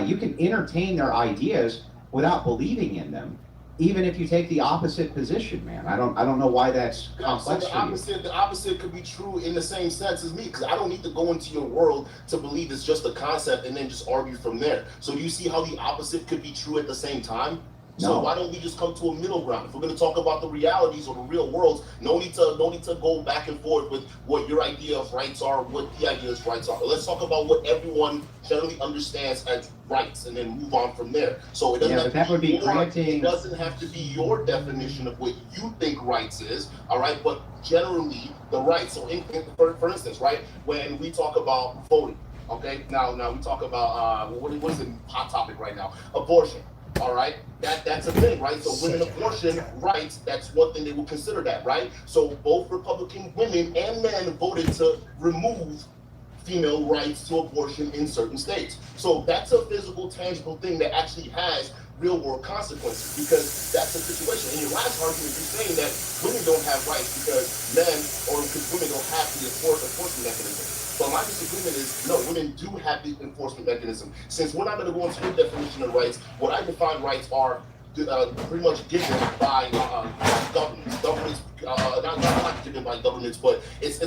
you can entertain their ideas without believing in them, even if you take the opposite position, man. I don't know why that's complex for you. The opposite could be true in the same sense as me, because I don't need to go into your world to believe it's just a concept and then just argue from there. So do you see how the opposite could be true at the same time? So No. why don't we just come to a middle ground? If we're going to talk about the realities or the real worlds, no need to go back and forth with what your idea of rights are, what the idea of rights are. Let's talk about what everyone generally understands as rights, and then move on from there. So it doesn't Yeah, but that would be granting. it doesn't have to be your definition of what you think rights is, all right? But generally, the rights. So, for instance, right, when we talk about voting, okay, now we talk about what is the hot topic right now? Abortion. All right, that's a thing, right? So women abortion rights, that's one thing they will consider that, right? So both Republican women and men voted to remove female rights to abortion in certain states. So that's a physical, tangible thing that actually has real world consequences, because that's the situation. In your last argument, you're saying that women don't have rights because men, or because women don't have the enforcement mechanism. But my disagreement is, no, women do have the enforcement mechanism. Since we're not going to go into your definition of rights, what I define rights are pretty much given by governments. Governments, not given by governments, but it's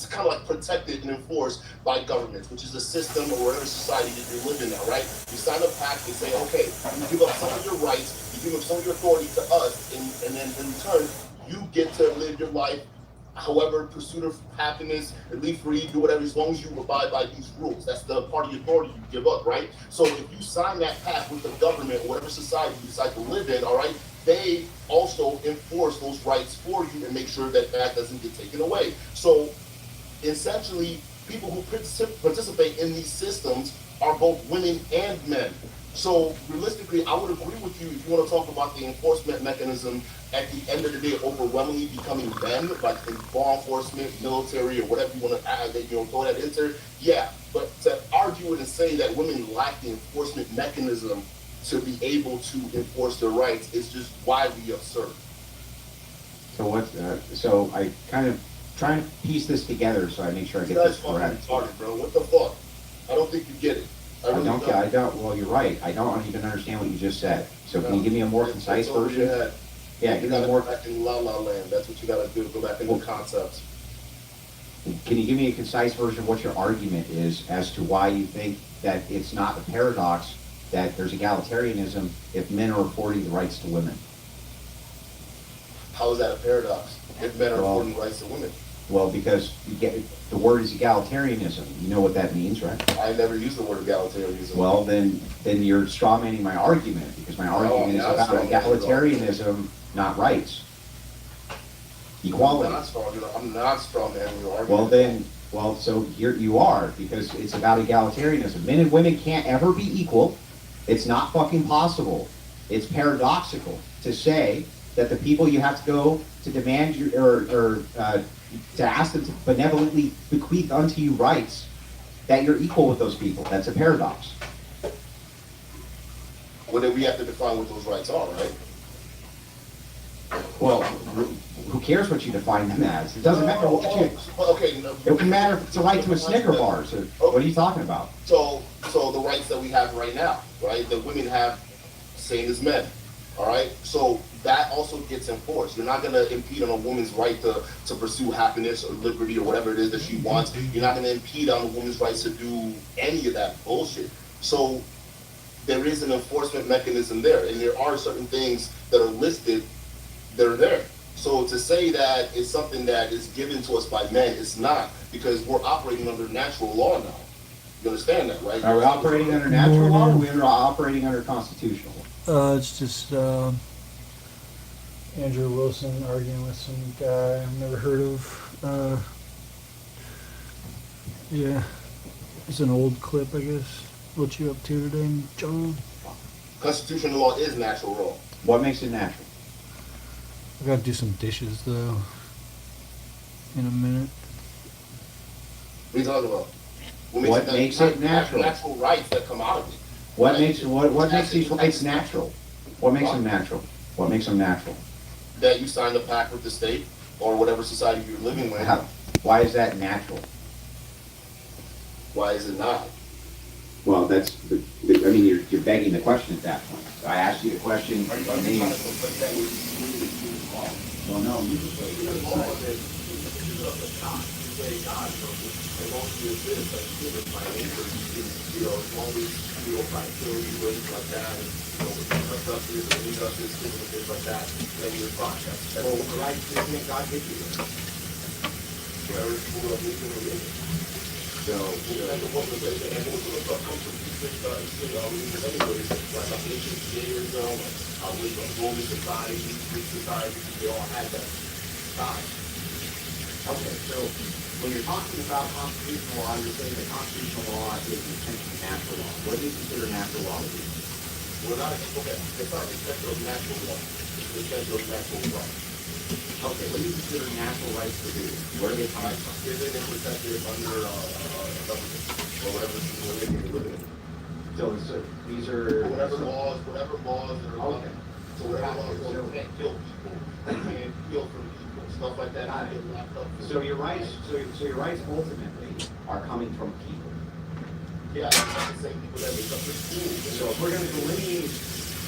kind of like protected and enforced by governments, which is a system or whatever society that you live in now, right? You sign a pact and say, okay, you give up some of your rights, you give up some of your authority to us, and then in return, you get to live your life however, pursuit of happiness, live free, do whatever, as long as you abide by these rules. That's the part of your authority you give up, right? So if you sign that pact with the government or whatever society you decide to live in, all right, they also enforce those rights for you and make sure that that doesn't get taken away. So essentially, people who participate in these systems are both women and men. So realistically, I would agree with you if you want to talk about the enforcement mechanism at the end of the day overwhelmingly becoming men, like in law enforcement, military, or whatever you want to add, that throw that into. Yeah, but to argue it and say that women lack the enforcement mechanism to be able to enforce their rights is just wildly absurd. So I kind of trying to piece this together so I make sure I get this correct. Retarded, bro. What the fuck? I don't think you get it. I don't. Well, you're right. I don't even understand what you just said. So can you give me a more concise version? Yeah, give me more. Back in La La Land. That's what you gotta do. Go back into concepts. Can you give me a concise version of what your argument is as to why you think that it's not a paradox that there's egalitarianism if men are affording the rights to women? How is that a paradox if men are affording rights to women? Well, because the word is egalitarianism. You know what that means, right? I never used the word egalitarianism. Well, then you're strawmanning my argument, because my argument is about egalitarianism, not rights. Equality. I'm not strawmanning your argument. So here you are, because it's about egalitarianism. Men and women can't ever be equal. It's not fucking possible. It's paradoxical to say that the people you have to go to demand to ask them to benevolently bequeath unto you rights, that you're equal with those people. That's a paradox. Well, then we have to define what those rights are, right? Well, who cares what you define them as? It doesn't matter what you... It can matter if it's a right to a Snicker bar. So what are you talking about? So the rights that we have right now, right, that women have, same as men, all right? So that also gets enforced. You're not going to impede on a woman's right to pursue happiness or liberty or whatever it is that she wants. You're not going to impede on a woman's rights to do any of that bullshit. So there is an enforcement mechanism there, and there are certain things that are listed that are there. So to say that it's something that is given to us by men, it's not, because we're operating under natural law now. You understand that, right? Are we operating under natural law, or are we operating under constitutional law? It's just Andrew Wilson arguing with some guy I've never heard of. Yeah, it's an old clip, I guess. What you up to today, John? Constitutional law is natural law. What makes it natural? I gotta do some dishes though. In a minute. What are you talking about? What makes it natural? Natural rights that come out of it. What makes these rights natural? What makes them natural? What makes them natural? That you signed a pact with the state or whatever society you're living with. Why is that natural? Why is it not? Well, that's, I mean, you're begging the question at that point. So I asked you the question. Well, no, you just So, and the woman said, and most of the stuff comes from religions anyways, like ancient Judaism, Roman society, Greek society, they all had that side. Okay, so when you're talking about constitutional law, you're saying that constitutional law is an extension of natural law. What do you consider natural law to be? We're not, okay, it's not an extension of natural law, it's an extension of natural rights. Okay, what do you consider natural rights to be? Where do they come from? Given and protected under government, or whatever you're living in. So these are... Whatever laws that are okay. So whatever laws, you can't kill people, you can't kill from people, stuff like that. So your rights, so your rights ultimately are coming from people. Yeah, it's not the same people that make up the school. So if we're going to delineate,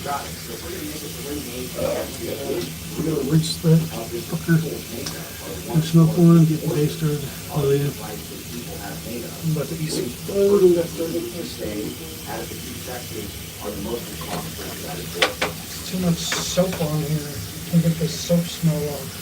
got it. So if we're going to make a delineation, We got a rinse that fucker. Mix up one, get the base started. Oh yeah. I'm about to eat some food. We got started. Too much soap on here. Can't get the soap smell off.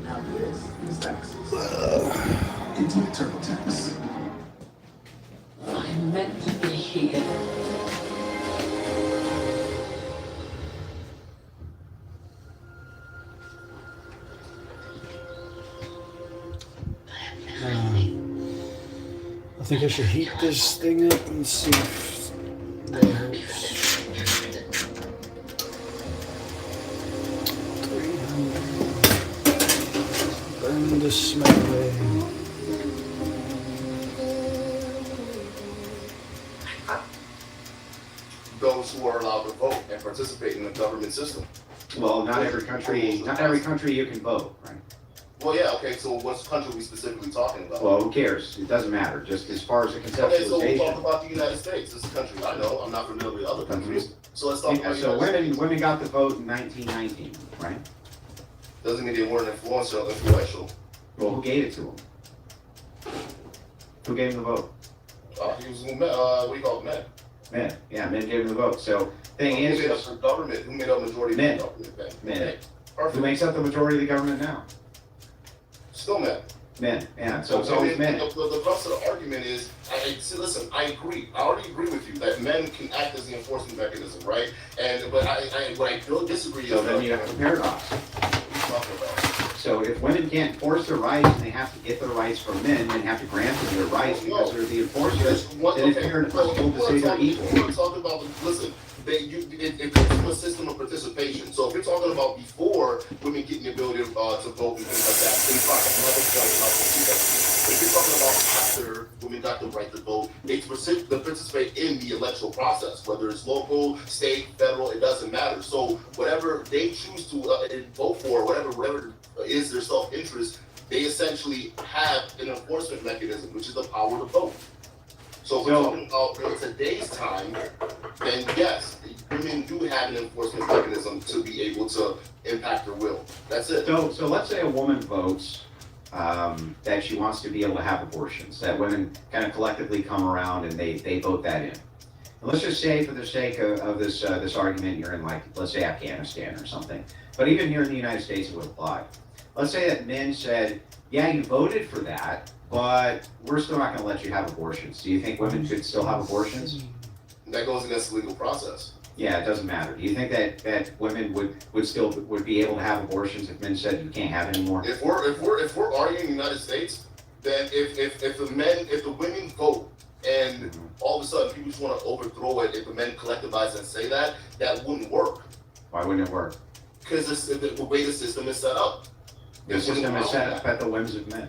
Now this is Texas. Into eternal Texas. I'm meant to be here. I think I should heat this thing up and see if that helps. 300. Burn the smell away. Those who are allowed to vote and participate in the government system. Well, not every country you can vote, right? Well, yeah, okay, so what's country we specifically talking about? Well, who cares? It doesn't matter, just as far as the Okay, so we'll talk conceptualization. about the United States. This is a country I know. I'm not familiar with other countries. So let's talk about the So United States. women got the vote in 1919, right? Doesn't mean they weren't influential. Well, who gave it to them? Who gave them the vote? He was, what do you call it, men? Men. Yeah, men gave them the vote. So thing Who is, made up the government? Who made up majority Men. of the government? men. Perfect. Who makes up the majority of the government now? Still men. Men. Yeah. So it's Okay, always men. The crux of the argument is, see, listen, I agree. I already agree with you that men can act as the enforcement mechanism, right? But what I don't disagree So is then you have a paradox. what are you talking about? So if women can't enforce their rights and they have to get their rights from men and have to grant them their rights because they're the enforcers, then it's fair and possible to say they're equal. We're talking about, listen, it comes from a system of participation. So if you're talking about before women getting the ability to vote and things like that, then fine, another point about that. If you're talking about after women got the right to vote, they participate in the electoral process, whether it's local, state, federal, it doesn't matter. So whatever they choose to vote for, whatever is their self-interest, they essentially have an enforcement mechanism, which is the power to vote. So if we're talking about in today's time, then yes, women do have an enforcement mechanism to be able to impact their will. That's it. So let's say a woman votes that she wants to be able to have abortions, that women kind of collectively come around and they vote that in. And let's just say, for the sake of this argument, you're in, like, let's say Afghanistan or something. But even here in the United States, it would apply. Let's say that men said, yeah, you voted for that, but we're still not going to let you have abortions. Do you think women could still have abortions? That goes against the legal process. Yeah, it doesn't matter. Do you think that women would still be able to have abortions if men said you can't have any more? If we're arguing in the United States, then if the women vote and all of a sudden people just want to overthrow it, if the men collectivize and say that wouldn't work. Why wouldn't it work? Because the way the system is set up. The system is set up at the whims of men.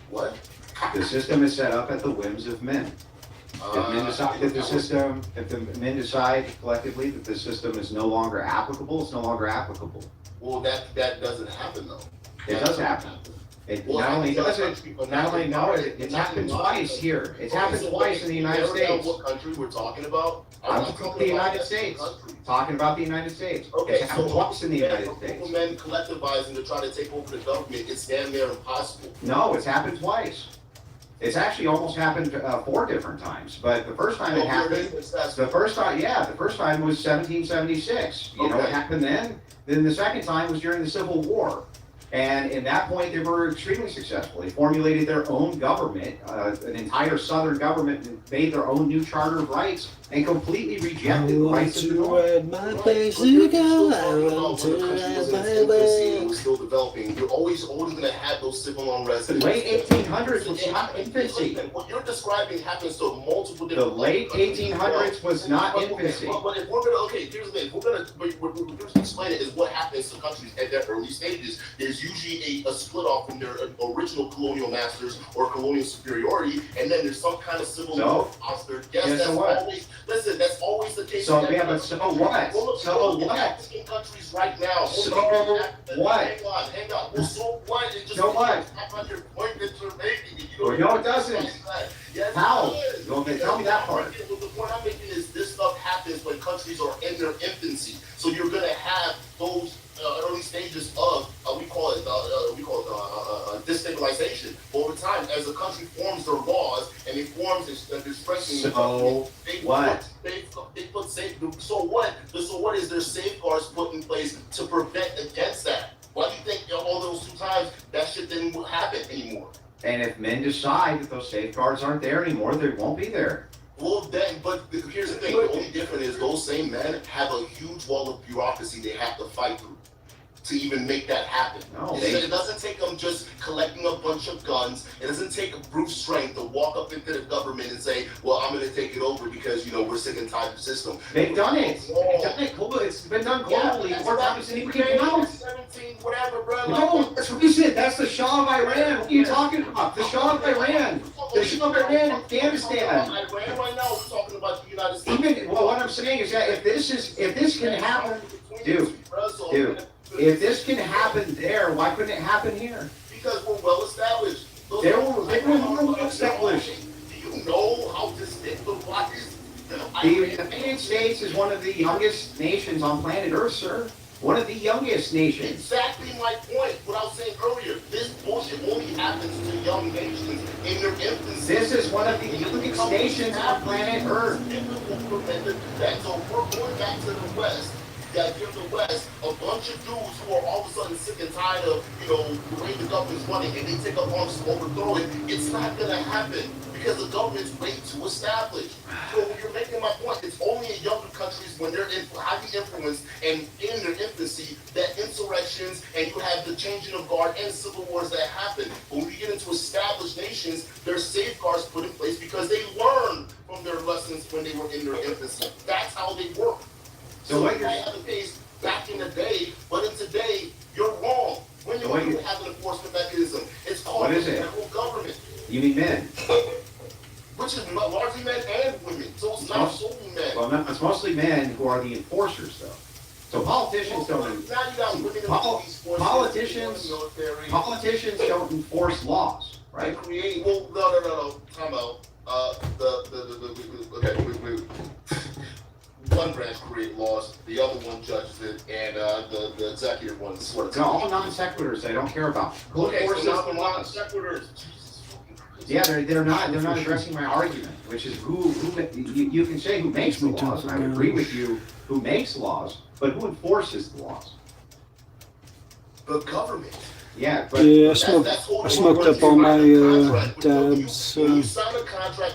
What? The system is set up at the whims of men. If men decide that if the men decide collectively that the system is no longer applicable, it's no longer applicable. Well, that doesn't happen though. It does happen. It not only does it, not only no, it's happened twice here. It's happened twice in the United States. What country we're talking about? I'm talking about the United States. Talking about the United States. Okay, it's happened twice in the United States. Men collectivizing to try to take over the government, it's damn near impossible. No, it's happened twice. It's actually almost happened 4 different times, but the first time it happened, the first time was 1776. You know what happened then? Then the second time was during the Civil War. And in that point, they were extremely successful. They formulated their own government, an entire Southern government, and made their own new Charter of Rights, and completely rejected the rights of the North. My place to go, I want to ride my way. It was still developing. You're always going to have those civil unrest. The late 1800s was not infancy. What you're describing happens to multiple different. The late 1800s was not infancy. But if we're gonna, here's the thing. If we're gonna, what we're gonna explain it is what happens to countries at their early stages. There's usually a split off from their original colonial masters or colonial superiority, and then there's some kind of civil war monster. Yes, that's always. Listen, that's always the case. So yeah, but so what? So what? African countries right now. So what? Hang on. Well, so what? It just so what? On your point that you're making. Well, no, it doesn't. Yes, how? It Okay, tell me that part. The point I'm making is this stuff happens when countries are in their infancy. So you're gonna have those early stages of we call it destabilization. Over time, as a country forms their laws and it forms their strengthening. So what? So what? So what is there safeguards put in place to prevent against that? Why do you think all those 2 times that shit didn't happen anymore? And if men decide that those safeguards aren't there anymore, they won't be there. Well, then, but here's the thing. The only difference is those same men have a huge wall of bureaucracy they have to fight through to even make that happen. No, it doesn't take them just collecting a bunch of guns. It doesn't take a brute strength to walk up into the government and say, well, I'm going to take it over because, we're sick and tired of the system. They've done it. They've done it. It's been done globally. More times than anybody can count. 17, whatever, bro. No, that's recent. That's the Shah of Iran. What are you talking about? The Shah of Iran. The Shah of Iran, Afghanistan. Iran right now, we're talking about the United States. Well, what I'm saying is that if this can happen, dude. If this can happen there, why couldn't it happen here? Because we're well established. They were well established. Do you know how distinct the block is? The United States is one of the youngest nations on planet Earth, sir. One of the youngest nations. Exactly my point. What I was saying earlier. This bullshit only happens to young nations in their infancy. This is one of the youngest nations on planet Earth. So we're going back to the West. That give the West a bunch of dudes who are all of a sudden sick and tired of, the way the government's running, and they take up arms to overthrow it. It's not going to happen because the government's way too established. So you're making my point. It's only in younger countries when they're highly influenced and in their infancy that insurrections and you have the changing of guard and civil wars that happen. But when we get into established nations, there's safeguards put in place because they learned from their lessons when they were in their infancy. That's how they work. So what you're having the case back in the day, but in today, you're wrong. When you have an enforcement mechanism, it's called federal government. You mean men? Which is largely men and women. So it's not solely men. Well, it's mostly men who are the enforcers, though. So politicians don't. Now you got women in the police force, politicians don't enforce laws, right? No. Time out. one branch create laws, the other one judges it, and the executive one sort of. No, all non sequiturs I don't care about. Who Okay, enforces so now the the laws? non-sequiturs. Yeah, they're not addressing my argument, which is you can say who makes the laws, and I would agree with you who makes laws, but who enforces the laws? The government. Yeah, but Yeah, I smoked up all my dabs,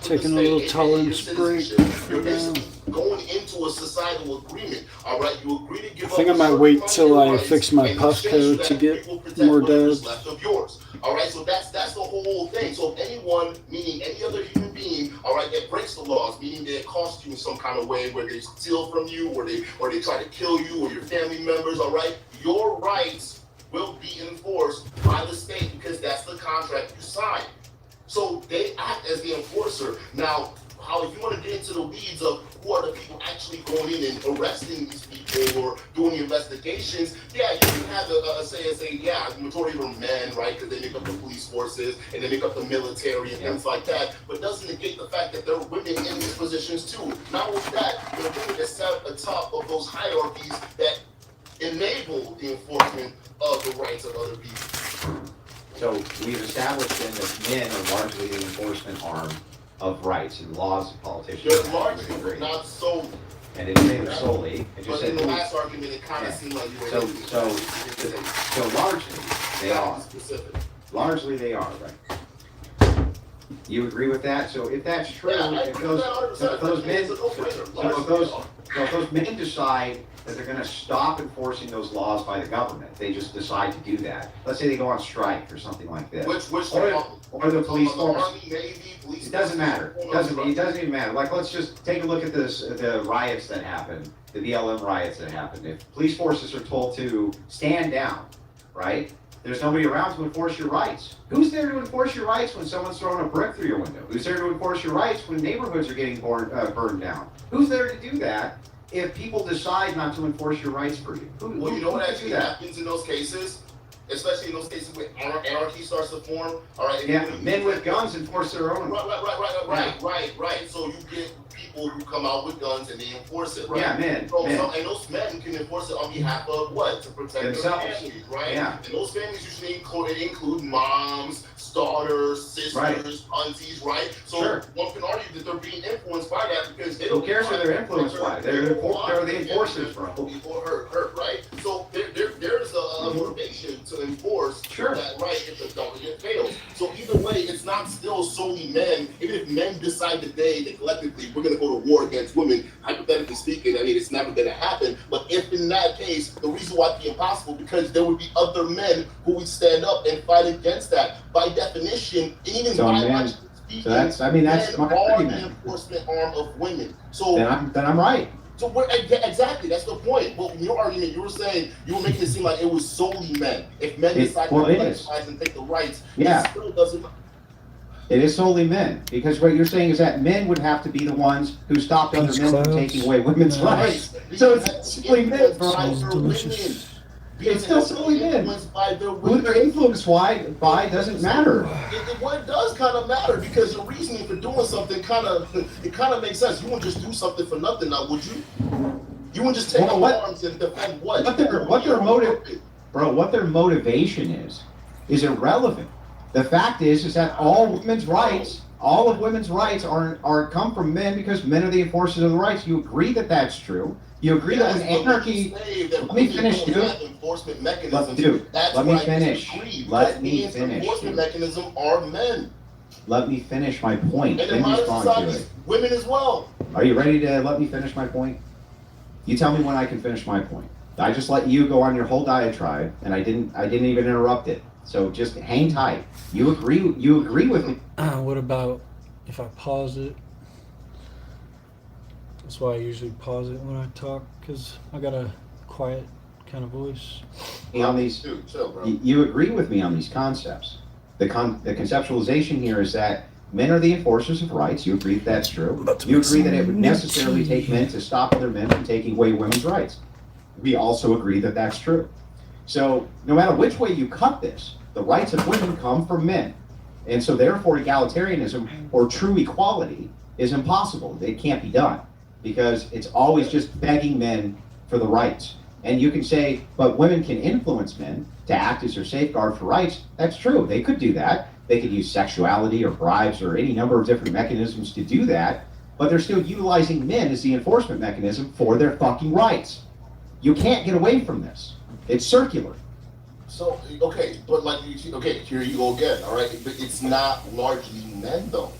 taking a little tolerance break for now. Going into a societal agreement, all right? You agree to give I think I might wait till I fix my puff code to get more dabs. left of yours. All right, so that's the whole thing. So if anyone, meaning any other human being, all right, that breaks the laws, meaning that it costs you in some kind of way, where they steal from you, or they try to kill you or your family members, all right, your rights will be enforced by the state because that's the contract you signed. So they act as the enforcer. Now, if you want to get into the weeds of who are the people actually going in and arresting these people or doing the investigations, yeah, you can have the majority of them men, right? Because they make up the police forces and they make up the military and things like that. But doesn't negate the fact that there are women in these positions too. Not only that, there are women that sit atop of those hierarchies that enable the enforcement of the rights of other people. So we've established then that men are largely the enforcement arm of rights and laws of politicians. They're largely, but not solely. And it didn't say solely. It just But said in the last argument, it kind of seemed like you were so largely they are. Specific. Largely they are, right? You agree with that? So if that's true, if those men decide that they're going to stop enforcing those laws by the government, they just decide to do that. Let's say they go on strike or something like this. Or the police force. It doesn't matter. It doesn't even matter. Like, let's just take a look at the riots that happened, the BLM riots that happened. If police forces are told to stand down, right? There's nobody around to enforce your rights. Who's there to enforce your rights when someone's throwing a brick through your window? Who's there to enforce your rights when neighborhoods are getting burned down? Who's there to do that if people decide not to enforce your rights for you? Well, you know what actually happens in those cases? Especially in those cases where anarchy starts to form, all right? Yeah, men with guns enforce their own. Right. So you get people who come out with guns and they enforce it, right? Yeah, men. And those men can enforce it on behalf of what? To protect themselves. Their families, right? Yeah. And those families usually include moms, daughters, sisters, aunties, right? So one can argue that they're being influenced by that because they don't. Who cares who they're influenced by? They're the enforcers, bro. Or hurt, right? So there's a motivation to enforce that right if the government fails. So either way, it's not still solely men. Even if men decide today that collectively we're going to go to war against women, hypothetically speaking, I mean, it's never going to happen. But if in that case, the reason why it'd be impossible because there would be other men who would stand up and fight against that. By definition, even biologically speaking, that's my men argument. are the enforcement arm of women. So then I'm right. So exactly, that's the point. Well, in your argument, you were saying you were making it seem like it was solely men. If men decide to exercise and take the rights, it still doesn't. It is solely men, because what you're saying is that men would have to be the ones who stopped other men from taking away women's rights. So it's solely men, bro. It's still solely men. Who they're influenced by doesn't matter. It does kind of matter because the reasoning for doing something it kind of makes sense. You wouldn't just do something for nothing now, would you? You wouldn't just take up arms and defend what? What their motivation is irrelevant. The fact is that all of women's rights are come from men because men are the enforcers of the rights. You agree that that's true. You agree that when anarchy... Let me finish, dude. Enforcement mechanisms. Let me finish. Let me finish. Enforcement mechanism are men. Let me finish my point. And in modern societies, women as well. Are you ready to let me finish my point? You tell me when I can finish my point. I just let you go on your whole diatribe, and I didn't even interrupt it. So just hang tight. You agree with me? What about if I pause it? That's why I usually pause it when I talk, because I got a quiet kind of voice. On these, you agree with me on these concepts. The conceptualization here is that men are the enforcers of rights. You agree that that's true. You agree that it would necessarily take men to stop other men from taking away women's rights. We also agree that that's true. So no matter which way you cut this, the rights of women come from men. And so therefore egalitarianism or true equality is impossible. It can't be done because it's always just begging men for the rights. And you can say, but women can influence men to act as their safeguard for rights. That's true. They could do that. They could use sexuality or bribes or any number of different mechanisms to do that, but they're still utilizing men as the enforcement mechanism for their fucking rights. You can't get away from this. It's circular. So, okay, but like, okay, here you go again, all right? But it's not largely men, though.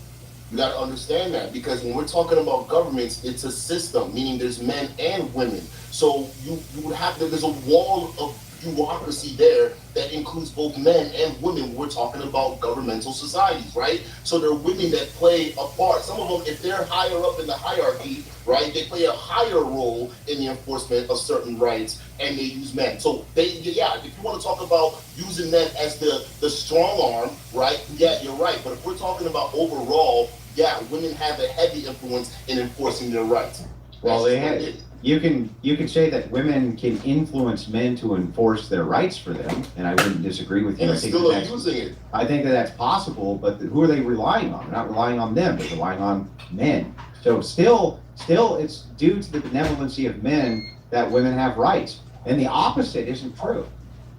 You got to understand that, because when we're talking about governments, it's a system, meaning there's men and women. So you would have to, there's a wall of bureaucracy there that includes both men and women when we're talking about governmental societies, right? So there are women that play a part. Some of them, if they're higher up in the hierarchy, right, they play a higher role in the enforcement of certain rights, and they use men. So they, yeah, if you want to talk about using men as the strong arm, right, yeah, you're right. But if we're talking about overall, yeah, women have a heavy influence in enforcing their rights. Well, they had, you can say that women can influence men to enforce their rights for them, and I wouldn't disagree with you. And I think still that's, using it. I think that that's possible, but who are they relying on? They're not relying on them, they're relying on men. So still it's due to the benevolency of men that women have rights. And the opposite isn't true.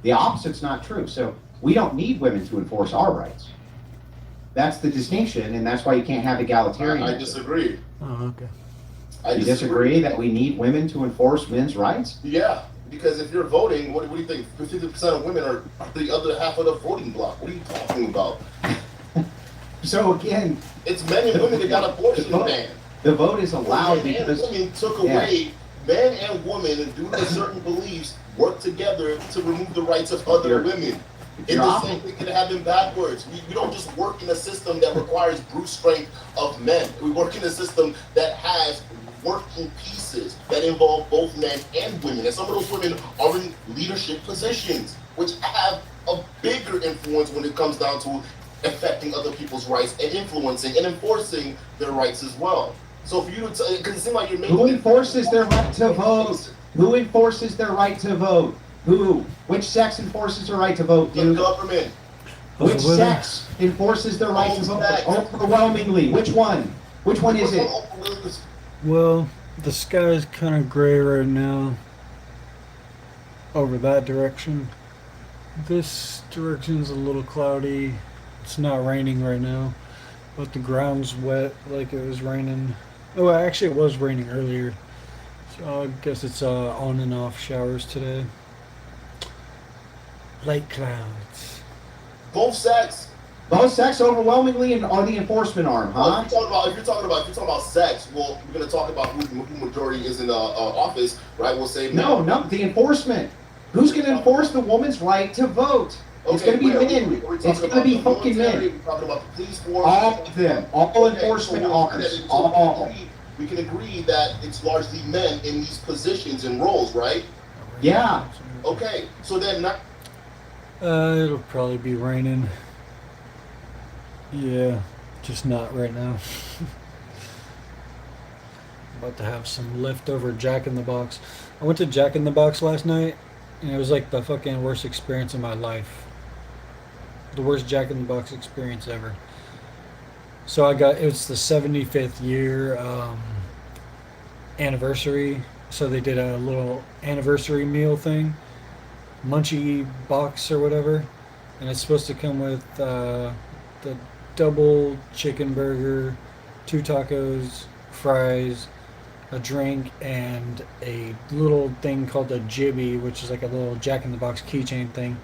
The opposite's not true. So we don't need women to enforce our rights. That's the distinction, and that's why you can't have egalitarianism. I disagree. Oh, okay. You disagree that we need women to enforce men's rights? Yeah, because if you're voting, what do you think? 50% of women are the other half of the voting bloc. What are you talking about? So again, it's men and women that got abortion banned. The vote is allowed Men because and women took away men and women, and due to certain beliefs, work together to remove the rights of other women. And the same thing can happen backwards. We don't just work in a system that requires brute strength of men. We work in a system that has working pieces that involve both men and women. And some of those women are in leadership positions, which have a bigger influence when it comes down to affecting other people's rights and influencing and enforcing their rights as well. So for you to, because it seems like you're making... Who enforces their right to vote? Who enforces their right to vote? Who? Which sex enforces their right to vote, dude? The government. Which sex enforces their right to vote? Overwhelmingly. Which one? Which one is it? Well, the sky's kind of gray right now over that direction. This direction's a little cloudy. It's not raining right now, but the ground's wet like it was raining. Oh, actually it was raining earlier. So I guess it's on and off showers today. Light clouds. Both sex. Both sex overwhelmingly are the enforcement arm, huh? Well, if you're talking about sex, well, we're gonna talk about who majority is in the office, right? We'll say no, the enforcement. Who's gonna enforce the woman's right to vote? It's gonna be men. It's gonna be fucking men. We're talking about the police force. All of them. All enforcement arms. All. We can agree that it's largely men in these positions and roles, right? Yeah. Okay, so then not. It'll probably be raining. Yeah, just not right now. About to have some leftover Jack in the Box. I went to Jack in the Box last night, and it was like the fucking worst experience of my life. The worst Jack in the Box experience ever. So it's the 75th year anniversary. So they did a little anniversary meal thing. Munchie box or whatever. And it's supposed to come with the double chicken burger, 2 tacos, fries, a drink, and a little thing called a jibby, which is like a little Jack in the Box keychain thing.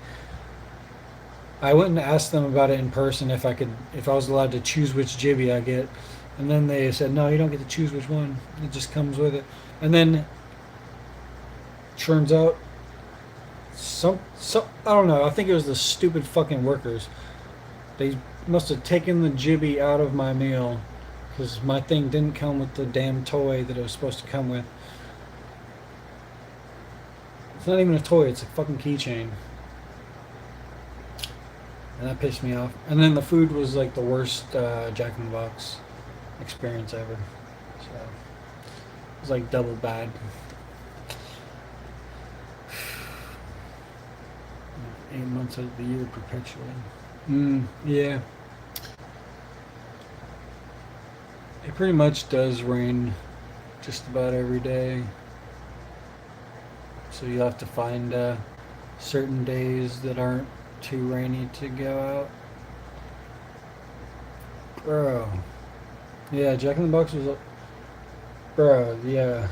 I went and asked them about it in person if I was allowed to choose which jibby I get, and then they said no, you don't get to choose which one. It just comes with it. And then turns out I don't know. I think it was the stupid fucking workers. They must have taken the jibby out of my meal because my thing didn't come with the damn toy that it was supposed to come with. It's not even a toy. It's a fucking keychain. And that pissed me off. And then the food was like the worst Jack in the Box experience ever. So it was like double bad. 8 months of the year perpetually. Yeah. pretty much does rain just about every day. So you have to find certain days that aren't too rainy to go out. Bro. Yeah, Jack in the Box was. Bro, yeah.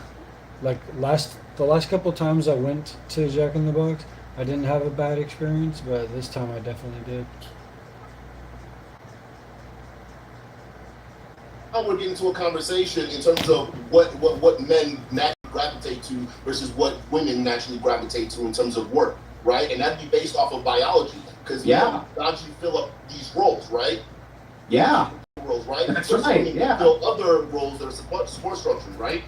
Like the last couple times I went to Jack in the Box, I didn't have a bad experience, but this time I definitely did. Now we're getting to a conversation in terms of what men naturally gravitate to versus what women naturally gravitate to in terms of work, right? And that'd be based off of biology, because biology fill up these roles, right? Yeah. Roles, right? That's so right. Yeah. Fill other roles that are support structures, right?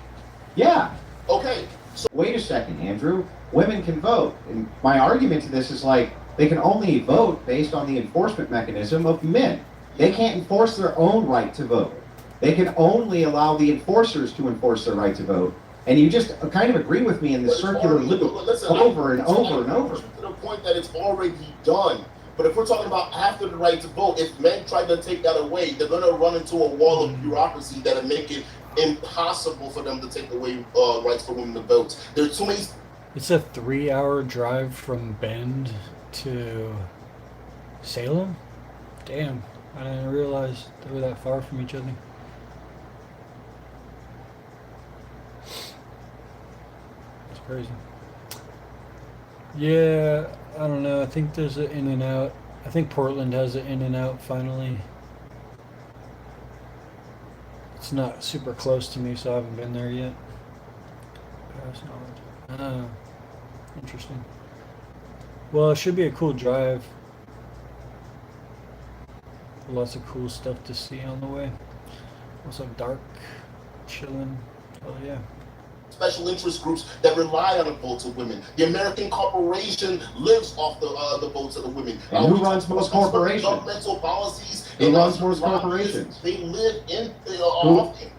Yeah. Okay. So wait a second, Andrew. Women can vote, and my argument to this is like they can only vote based on the enforcement mechanism of men. They can't enforce their own right to vote. They can only allow the enforcers to enforce their right to vote. And you just kind of agree with me in this circular loop over and over and over. To the point that it's already done. But if we're talking about after the right to vote, if men try to take that away, they're going to run into a wall of bureaucracy that'll make it impossible for them to take away rights for women to vote. There's too many. It's a 3-hour drive from Bend to Salem? Damn, I didn't realize they were that far from each other. It's crazy. Yeah, I don't know. I think there's an in and out. I think Portland has an in and out finally. It's not super close to me, so I haven't been there yet. Past knowledge. Ah, interesting. Well, it should be a cool drive. Lots of cool stuff to see on the way. Also dark, chilling. Oh yeah. Special interest groups that rely on the votes of women. The American corporation lives off the votes of the women. And who runs most corporations? Governmental policies. Who runs most corporations? They live in often.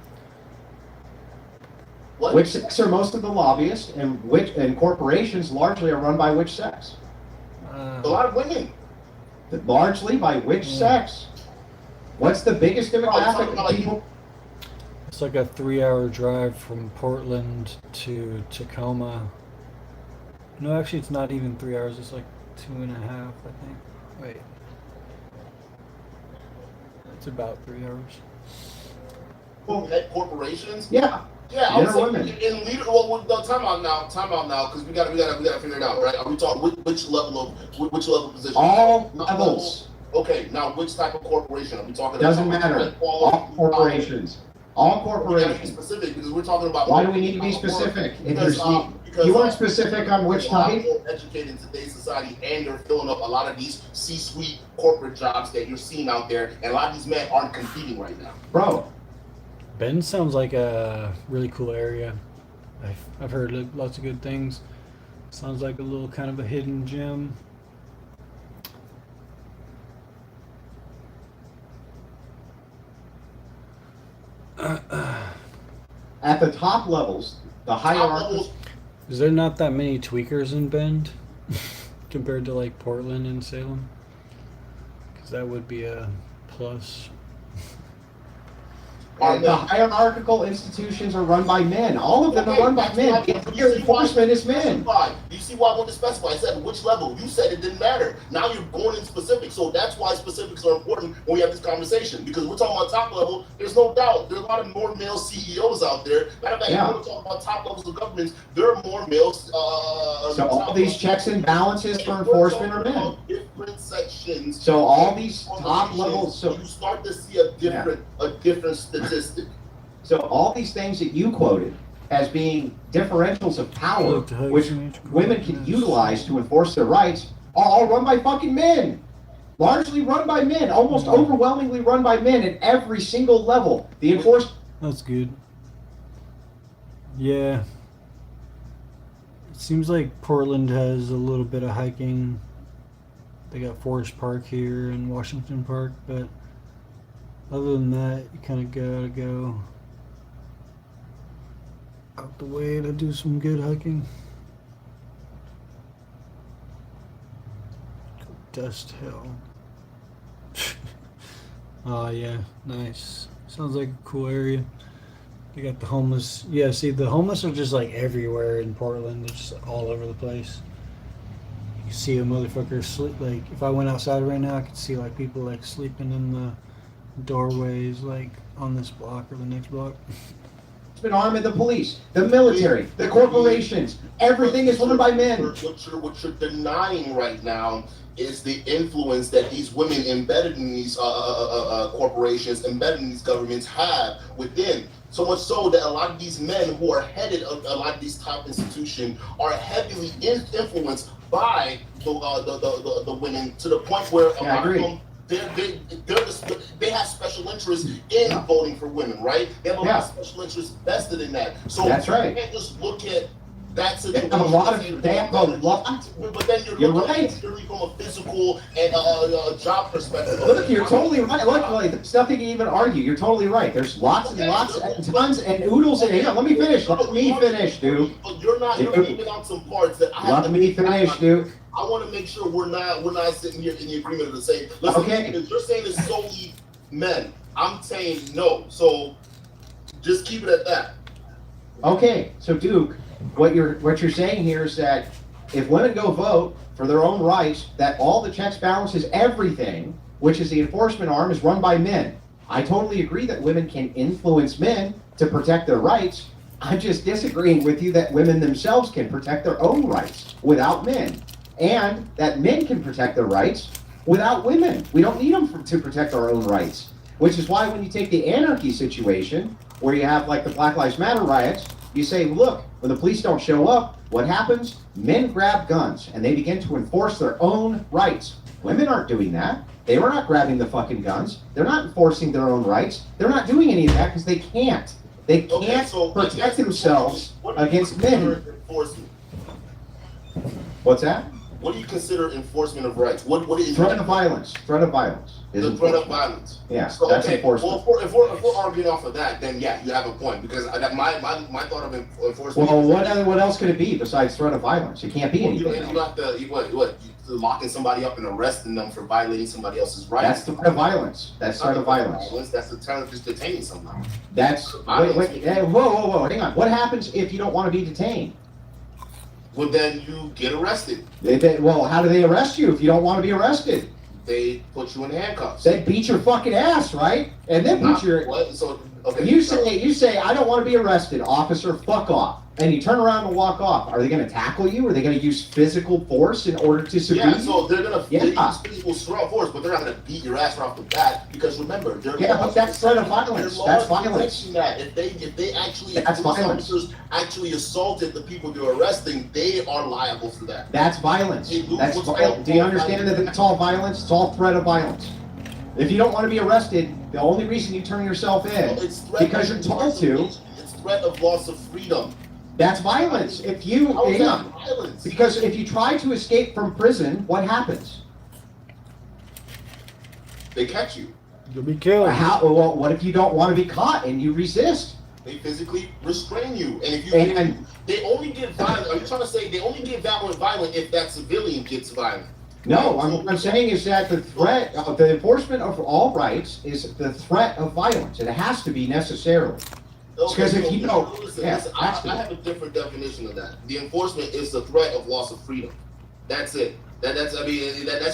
What? Which sex are most of the lobbyists, and corporations largely are run by which sex? A lot of women. Largely by which sex? What's the biggest demographic of people? It's like a 3-hour drive from Portland to Tacoma. No, actually, it's not even 3 hours. It's like 2.5, I think. Wait. It's about 3 hours. Who head corporations? Yeah. Yeah, I would say in leader. Well, no, time out now, because we gotta figure it out, right? Are we talking which level position? All levels. Okay, now which type of corporation are we talking? Doesn't matter. All corporations. All corporations. We gotta be specific because we're talking about. Why do we need to be specific? Because you weren't specific on which type. Educated in today's society, and they're filling up a lot of these C-suite corporate jobs that you're seeing out there, and a lot of these men aren't competing right now. Bro. Bend sounds like a really cool area. I've heard lots of good things. Sounds like a little kind of a hidden gem. At the top levels, the hierarchy. Is there not that many tweakers in Bend compared to like Portland and Salem? Because that would be a plus. The hierarchical institutions are run by men. All of them are run by men. Your enforcement is men. Do you see why I want to specify? I said which level. You said it didn't matter. Now you're going in specifics. So that's why specifics are important when we have this conversation. Because we're talking about top level. There's no doubt. There's a lot of more male CEOs out there. Matter of fact, when we're talking about top levels of governments, there are more males. So all these checks and balances for enforcement are men. Different sections. So all these top levels. So you start to see a different statistic. So all these things that you quoted as being differentials of power, which women can utilize to enforce their rights, are all run by fucking men. Largely run by men, almost overwhelmingly run by men at every single level. The enforcement. That's good. Yeah. It seems like Portland has a little bit of hiking. They got Forest Park here and Washington Park, but other than that, you kind of gotta go out the way to do some good hiking. Dust Hill. Oh yeah, nice. Sounds like a cool area. They got the homeless. Yeah, see, the homeless are just like everywhere in Portland. They're just all over the place. You see a motherfucker sleep. Like, if I went outside right now, I could see like people like sleeping in the doorways, like on this block or the next block. Been arming the police, the military, the corporations. Everything is run by men. What you're denying right now is the influence that these women embedded in these corporations, embedded in these governments have within. So much so that a lot of these men who are headed of a lot of these top institutions are heavily influenced by the women, to the point where a lot of them, they have special interest in voting for women, right? They have a lot of special interest vested in that. So that's right. You can't just look at that situation. They have a lot of. But then you're looking at purely from a physical and a job perspective. Look, you're totally right. Look, like, there's nothing to even argue. You're totally right. There's lots and lots and tons and oodles. And hang on, let me finish. Let me finish, dude. You're leaving out some parts that I have Let me finish, dude. I want to make sure we're not sitting here in the agreement of the same. Listen, you're saying it's solely men. I'm saying no. So just keep it at that. Okay, so Duke, what you're saying here is that if women go vote for their own rights, that all the checks, balances, everything, which is the enforcement arm, is run by men. I totally agree that women can influence men to protect their rights. I'm just disagreeing with you that women themselves can protect their own rights without men, and that men can protect their rights without women. We don't need them to protect our own rights, which is why when you take the anarchy situation, where you have like the Black Lives Matter riots, you say, look, when the police don't show up, what happens? Men grab guns and they begin to enforce their own rights. Women aren't doing that. They were not grabbing the fucking guns. They're not enforcing their own rights. They're not doing any of that because they can't. They can't protect themselves against men. What's that? What do you consider enforcement of rights? What is threat of violence? Threat of violence. The threat of violence. Yeah, so, that's okay. enforcement. Well, if we're arguing off of that, then yeah, you have a point, because my thought of enforcement. Well, what else could it be besides threat of violence? It can't be anything. You have to what locking somebody up and arresting them for violating somebody else's rights. That's threat of violence. That's threat of violence. That's the term of just detaining somebody. That's wait, hey, whoa, hang on. What happens if you don't want to be detained? Well, then you get arrested. Well, how do they arrest you if you don't want to be arrested? They put you in handcuffs. They beat your fucking ass, right? And then beat your. What? So okay. You say, I don't want to be arrested, officer. Fuck off. And you turn around and walk off. Are they going to tackle you? Are they going to use physical force in order to subdue you? Yeah, so they're going to use physical strong force, but they're not going to beat your ass right off the bat, because remember, but that's threat of violence. That's violence. That. If they actually, that's violence. Officers actually assaulted the people they're arresting, they are liable for that. That's violence. That's violence. Do you understand that that's all violence? It's all threat of violence. If you don't want to be arrested, the only reason you turn yourself in is because you're told to. It's threat of loss of freedom. That's violence. If you, violence? Because if you try to escape from prison, what happens? They catch you. You'll be killed. Well, what if you don't want to be caught and you resist? They physically restrain you, and if you they only get violent. Are you trying to say they only get violent if that civilian gets violent? No, what I'm saying is that the threat, the enforcement of all rights is the threat of violence. It has to be necessarily. Because if you don't, listen, I have a different definition of that. The enforcement is the threat of loss of freedom. That's it. That's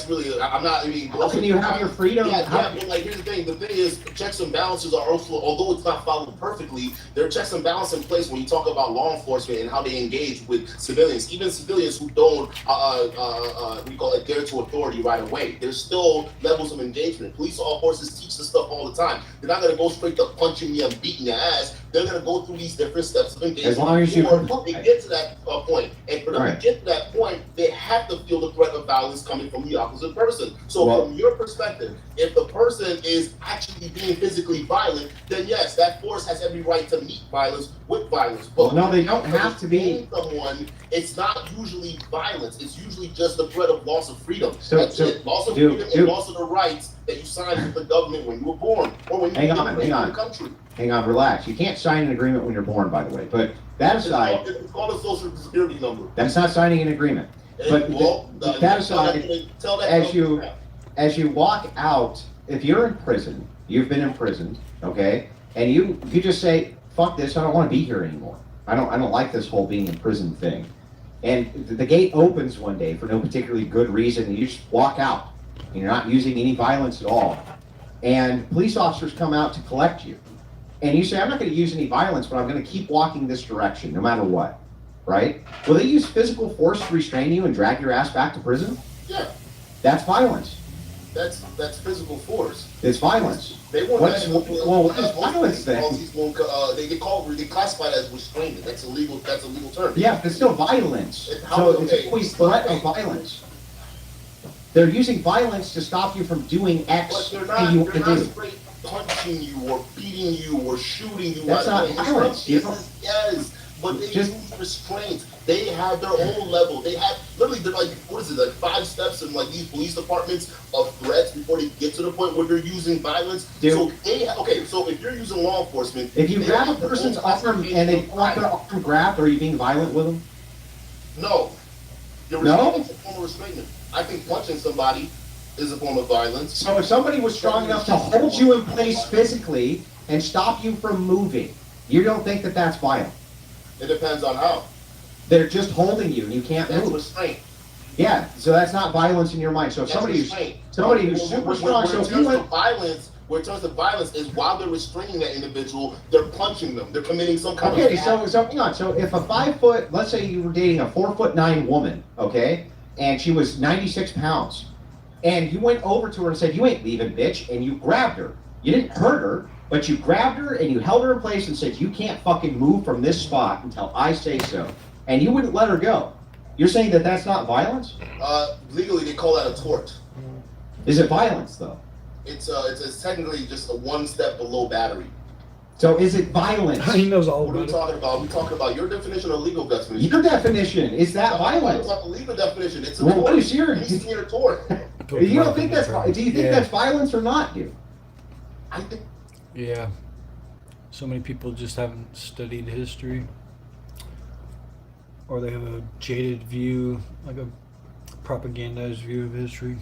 really. I'm not. I mean, how can you have your freedom? Yeah, but like here's the thing. The thing is, checks and balances are also, although it's not followed perfectly, there are checks and balances in place when you talk about law enforcement and how they engage with civilians. Even civilians who don't, we call it, adhere to authority right away. There's still levels of engagement. Police forces teach this stuff all the time. They're not gonna go straight to punching you and beating your ass. They're gonna go through these different steps of engagement. As long as you they get to that point, and for them to get to that point, they have to feel the threat of violence coming from the opposite person. So from your perspective, if the person is actually being physically violent, then yes, that force has every right to meet violence with violence. But no, they don't have to be. Someone, it's not usually violence. It's usually just the threat of loss of freedom. That's it. Loss of freedom and loss of the rights that you signed with the government when you were born, or when you came into the country. Hang on, relax. You can't sign an agreement when you're born, by the way. But that aside, it's called a social security number. That's not signing an agreement. But that aside, as you walk out, if you're in prison You've been imprisoned, okay? And you just say, fuck this, I don't want to be here anymore. I don't like this whole being in prison thing. And the gate opens one day for no particularly good reason, and you just walk out. And you're not using any violence at all. And police officers come out to collect you. And you say, I'm not going to use any violence, but I'm going to keep walking this direction, no matter what. Right? Will they use physical force to restrain you and drag your ass back to prison? Yeah. That's violence. That's physical force. It's violence. They won't. What is violence then? They get called. They classify it as restraining. That's a legal. That's a legal term. Yeah, but it's still violence. It's always threat of violence. They're using violence to stop you from doing X But thing you want to do. straight punching you or beating you or shooting you. That's not violence. Yes, but they use restraints. They have their own level. They have literally, they're like, what is it, like 5 steps in like these police departments of threats before they get to the point where they're using violence. Dude. So so if you're using law enforcement, If you they grab a have their person's own arm and they want their arm grabbed, are you being violent with them? No. You're No? restraining is a form of restraint. I think punching somebody is a form of violence. So if somebody was strong enough to hold you in place physically and stop you from moving, you don't think that that's violent? It depends on how. They're just holding you and you can't That's move. restraint. Yeah, so that's not violence in your mind. So if That's somebody restraint. who's super strong, so if you went, Where it turns to violence is while they're restraining that individual, they're punching them. They're committing some kind okay, of so hang on. So if a 5 foot, let's say you were dating a 4'9" woman, okay, and she was 96 pounds, and you went over to her and said, "You ain't leaving, bitch," and you grabbed her. You didn't hurt her, but you grabbed her and you held her in place and said, "You can't fucking move from this spot until I say so," and you wouldn't let her go. You're saying that that's not violence? Legally, they call that a tort. Is it violence though? It's technically just a 1 step below battery. So is it violence? He knows all What are we about it. talking about? We're talking about your definition or legal definition. Your definition, is that I'm talking violence? about the legal definition. It's a Well, tort. what is your- It's a tort. You don't think that's, do you think Yeah. that's violence or not, dude? I think Yeah. So many people just haven't studied history. Or they have a jaded view, like a propagandized view of history.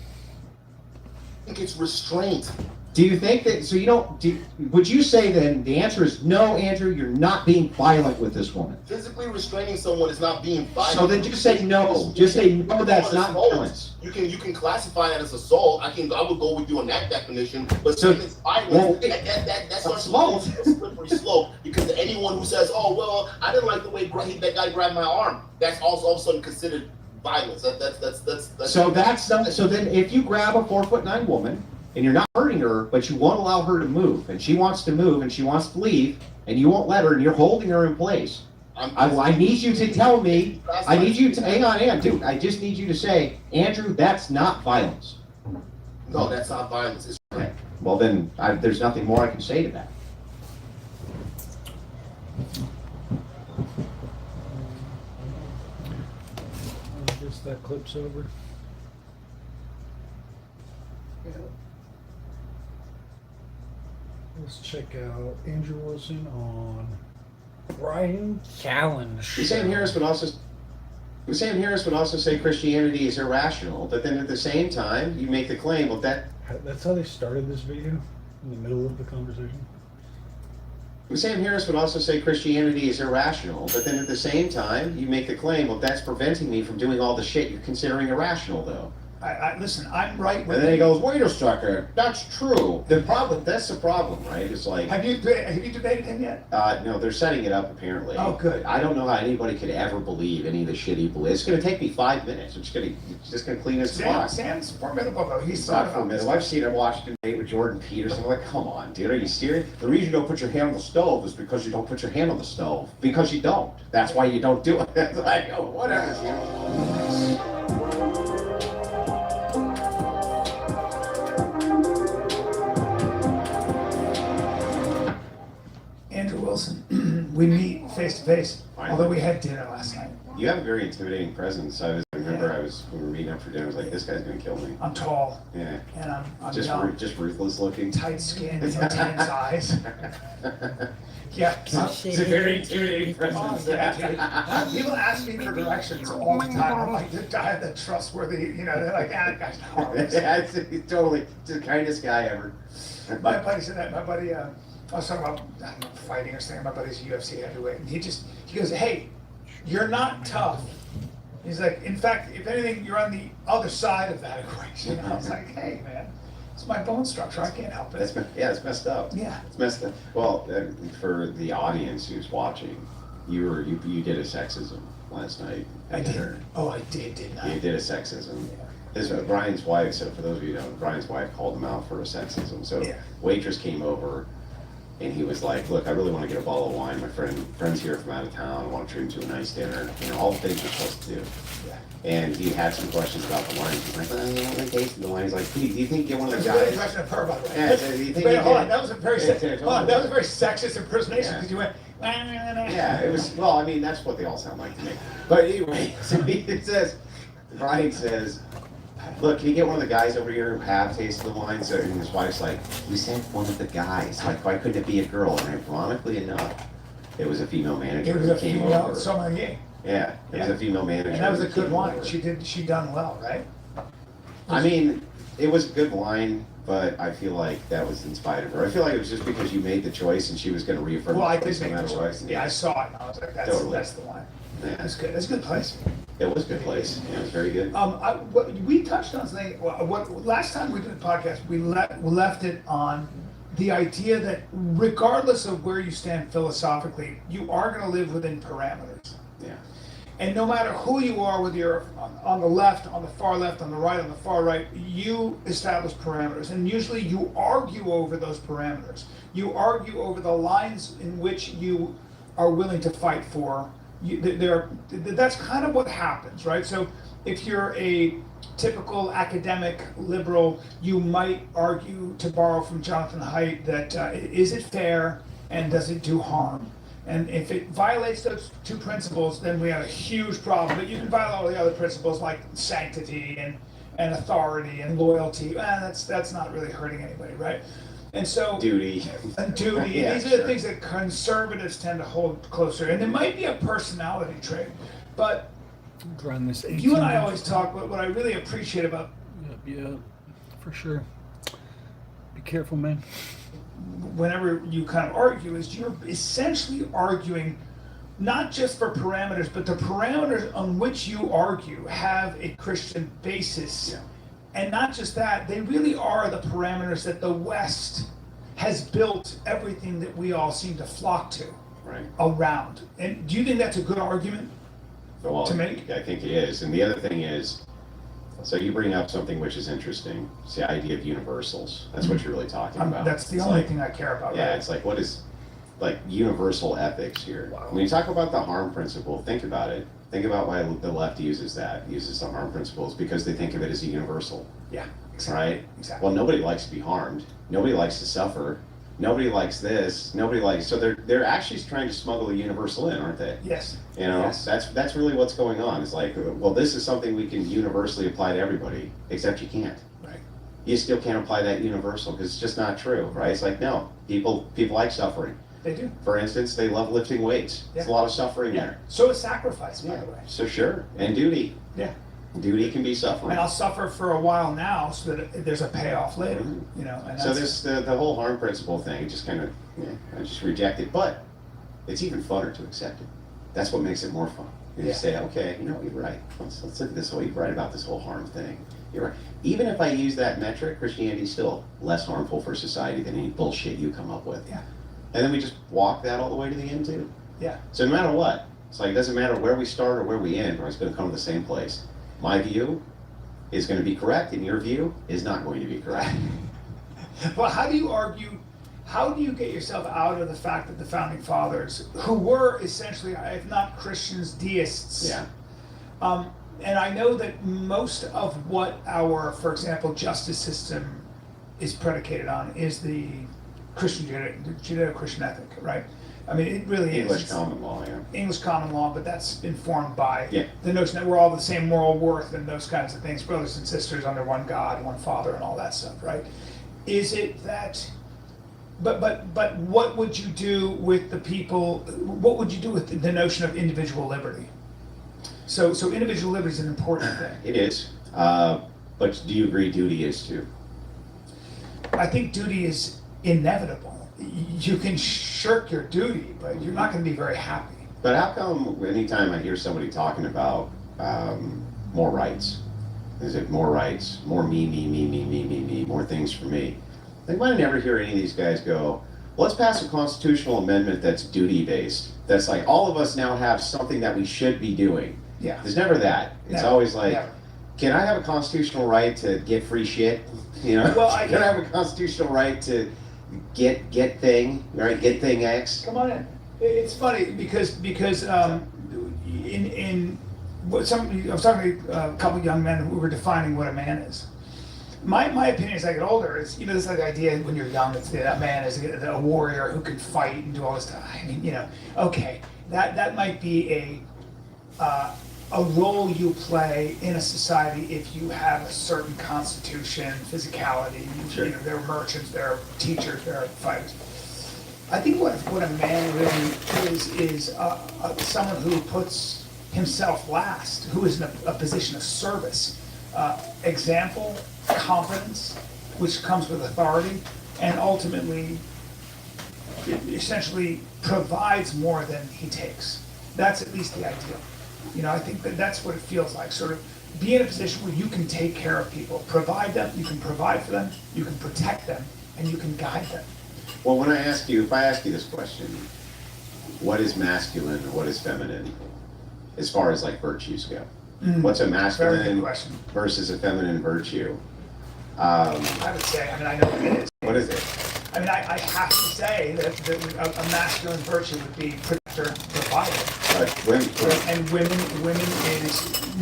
I think it's restraint. Do you think that, so you don't, would you say then, the answer is no, Andrew, you're not being violent with this woman? Physically restraining someone is not being violent. So then just say no, just say no, that's not violence. You can classify that as assault. I would go with you on that definition. But So- saying it's violence, well, that's assault. a slippery slope. Because anyone who says, "Oh well, I didn't like the way that guy grabbed my arm," that's also all of a sudden considered violence. So then if you grab a 4'9" woman and you're not hurting her, but you won't allow her to move, and she wants to move and she wants to leave, and you won't let her, and you're holding her in place, I need you to tell me, I need you to, hang on, dude, I just need you to say, Andrew, that's not violence. No, that's not violence. It's Okay, well then, there's nothing more I can say to that. I guess that clip's over. Let's check out Andrew Wilson on Brian Callen. Sam Harris would also say Christianity is irrational, but then at the same time, you make the claim, well, That's how they started this video, in the middle of the conversation. Sam Harris would also say Christianity is irrational, but then at the same time, you make the claim, well, that's preventing me from doing all the shit you're considering irrational, though. Listen, I'm right And with then he you. goes, wait a second, that's true. That's the problem, right? It's like, Have you debated him yet? no, they're setting it up apparently. Oh, good. I don't know how anybody could ever believe any of the shit he believes. It's gonna take me 5 minutes. It's just gonna clean his clock. Sam's formidable though. He's It's not formidable. I've seen him watch debate with Jordan Peterson. I'm like, come on, dude, are you serious? The reason you don't put your hand on the stove is because you don't put your hand on the stove. Because you don't. That's why you don't do it. It's like, oh, whatever, dude. Andrew Wilson. We meet face to face, although we had dinner last night. You have a very intimidating presence. I remember we were meeting up for dinner. I was like, this guy's gonna kill me. I'm tall. Yeah. And I'm Just young. just ruthless looking. Tight skin, intense eyes. Yeah. It's a very intimidating presence. People ask me for directions all the time. I'm like, the guy that's trustworthy, you know, they're like, that guy's horrible. Yeah, he's totally the kindest guy ever. My buddy said that. My buddy, I was talking about, I don't know, fighting or something. My buddy's a UFC heavyweight, and he goes, hey, you're not tough. He's like, in fact, if anything, you're on the other side of that equation. I was like, hey, man, it's my bone structure. I can't help it. It's messed up. Yeah. It's messed up. Well, for the audience who's watching, you did a sexism last night. I did. Oh, I did, didn't I? You did a sexism. Brian's wife, so for those of you who don't, Brian's wife called him out for a sexism. So waitress came over and he was like, look, I really want to get a bottle of wine. My friend's here from out of town. I want to treat him to a nice dinner. You know, all the things you're supposed to do. Yeah. And he had some questions about the wine. He's like, well, you want to taste the wine? He's like, do you think you're one of the guys? That's a good impression of her, by the way. Yeah, so do you think Wait, hold on, that was a very sexist impersonation, because you went, yeah, it was, well, I mean, that's what they all sound like to me. But anyway, so Brian says, look, can you get one of the guys over here who have tasted the wine? So and his wife's like, you said one of the guys. Like, why couldn't it be a girl? And ironically enough, it was a female manager. It was a who came female over. sommelier. Yeah, it was a female manager. And that was a who good came wine. over. She done well, right? I mean, it was good wine, but I feel like that was in spite of her. I feel like it was just because you made the choice and she was going to reaffirm Well, I the choice did no make the matter choice. what. Yeah, I saw it, and I was like, that's the wine. Yeah. That's good. That's a good place. It was a good place. Yeah, it was very good. We touched on something. Last time we did a podcast, we left it on the idea that regardless of where you stand philosophically, you are going to live within parameters. Yeah. And no matter who you are, whether you're on the left, on the far left, on the right, on the far right, you establish parameters. And usually you argue over those parameters. You argue over the lines in which you are willing to fight for. That's kind of what happens, right? So if you're a typical academic liberal, you might argue, to borrow from Jonathan Haidt, that is it fair and does it do harm? And if it violates those two principles, then we have a huge problem. But you can violate all the other principles like sanctity and authority and loyalty. That's not really hurting anybody, right? And so duty. And duty. Yeah, these are the things that conservatives tend to hold closer. And it might be a personality trait, but you and I always talk. What I really appreciate about yeah, for sure. Be careful, man. Whenever you kind of argue, is you're essentially arguing not just for parameters, but the parameters on which you argue have a Christian basis. Yeah. And not just that, they really are the parameters that the West has built everything that we all seem to flock to around. And do you think that's a good argument to make? I think it is. And the other thing is, so you bring up something which is interesting. It's the idea of universals. That's what you're really talking about. That's the It's only like, thing I care about. yeah, right? it's like, what is like universal ethics here? When you talk about the harm principle, think about it. Think about why the left uses the harm principles, because they think of it as a universal. Yeah, exactly. Right? Exactly. Well, nobody likes to be harmed. Nobody likes to suffer. Nobody likes this. Nobody likes. So they're actually trying to smuggle a universal in, aren't they? Yes. You know, Yes. that's really what's going on. It's like, well, this is something we can universally apply to everybody, except you can't. Right. You still can't apply that universal because it's just not true, right? It's like, no, people like suffering. They do. For instance, they love lifting weights. There's a lot of suffering there. So is sacrifice, by the way. So sure, and duty. Yeah. Duty can be suffering. And I'll suffer for a while now so that there's a payoff later, you know. And So that's, the whole harm principle thing, it just kind of, I just reject it. But it's even funner to accept it. That's what makes it more fun. You just say, okay, you know, you're right. Let's look at this whole, you're right about this whole harm thing. You're right. Even if I use that metric, Christianity is still less harmful for society than any bullshit you come up with. Yeah. And then we just walk that all the way to the end too. Yeah. So no matter what, it's like, it doesn't matter where we start or where we end, or it's going to come to the same place. My view is going to be correct, and your view is not going to be correct. Well, how do you argue? How do you get yourself out of the fact that the founding fathers, who were essentially, if not Christians, deists, and I know that most of what our, for example, justice system is predicated on is the Christian Judeo-Christian ethic, right? I mean, it really is. English common law, yeah. English common law, but that's informed by Yeah. the notion that we're all the same moral worth and those kinds of things, brothers and sisters under one God, one Father, and all that stuff, right? Is it that? But what would you do with the people? What would you do with the notion of individual liberty? So individual liberty is an important thing. It is. But do you agree duty is too? I think duty is inevitable. You can shirk your duty, but you're not going to be very happy. But how come anytime I hear somebody talking about more rights, is it more rights, more me, more things for me? I might never hear any of these guys go, let's pass a constitutional amendment that's duty-based. That's like, all of us now have something that we should be doing. Yeah. There's never that. It's Never. always like, Never. can I have a constitutional right to get free shit? You know, Well, I can I have a constitutional right to get thing, right? Get thing X. Come on in. It's funny because in what I was talking to a couple of young men who were defining what a man is. My opinion as I get older is, this like idea when you're young, it's that man is a warrior who can fight and do all this stuff. I mean, okay, that might be a role you play in a society if you have a certain constitution, physicality. Sure. There are merchants, there are teachers, there are fighters. I think what a man really is someone who puts himself last, who is in a position of service, example, competence, which comes with authority, and ultimately, essentially provides more than he takes. That's at least the ideal. I think that's what it feels like, sort of be in a position where you can take care of people, provide them, you can provide for them, you can protect them, and you can guide them. Well, if I ask you this question, what is masculine and what is feminine, as far as like virtues go? What's a masculine versus a feminine virtue? I would say, I know what it is. What is it? I have to say that a masculine virtue would be protector, provider. And women is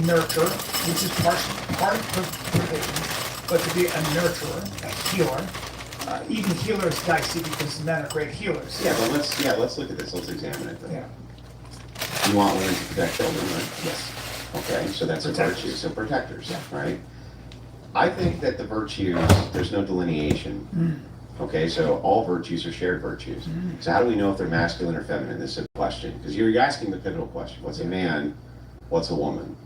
nurture, which is part of provision, but to be a nurturer, a healer. Even healer is dicey because men are great healers. Yeah, but let's look at this. Let's examine it then. Yeah. You want women to protect children, right? Yes. Okay, so that's a virtue. So protectors, right? I think that the virtues, there's no delineation. Okay, so all virtues are shared virtues. So how do we know if they're masculine or feminine? This is a question. Because you're asking the pivotal question. What's a man? What's a woman?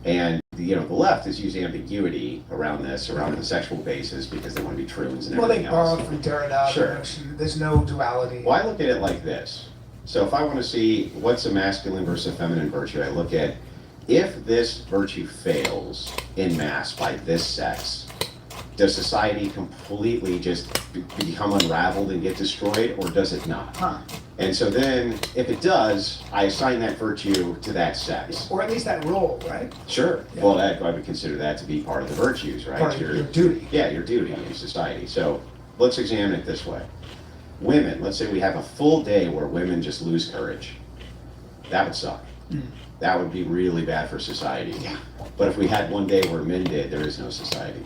And the left has used ambiguity around this, around the sexual basis, because they want to be truants and everything else. Well, they borrowed from Derrida. Sure. There's no duality. Well, I look at it like this. So if I want to see what's a masculine versus a feminine virtue, I look at if this virtue fails in mass by this sex, does society completely just become unraveled and get destroyed, or does it not? And so then, if it does, I assign that virtue to that sex. Or at least that role, right? Sure. Yeah. Well, I would consider that to be part of the virtues, right? Part of your duty. Yeah, your duty in society. So let's examine it this way. Women, let's say we have a full day where women just lose courage. That would suck. That would be really bad for society. Yeah. But if we had one day where men did, there is no society.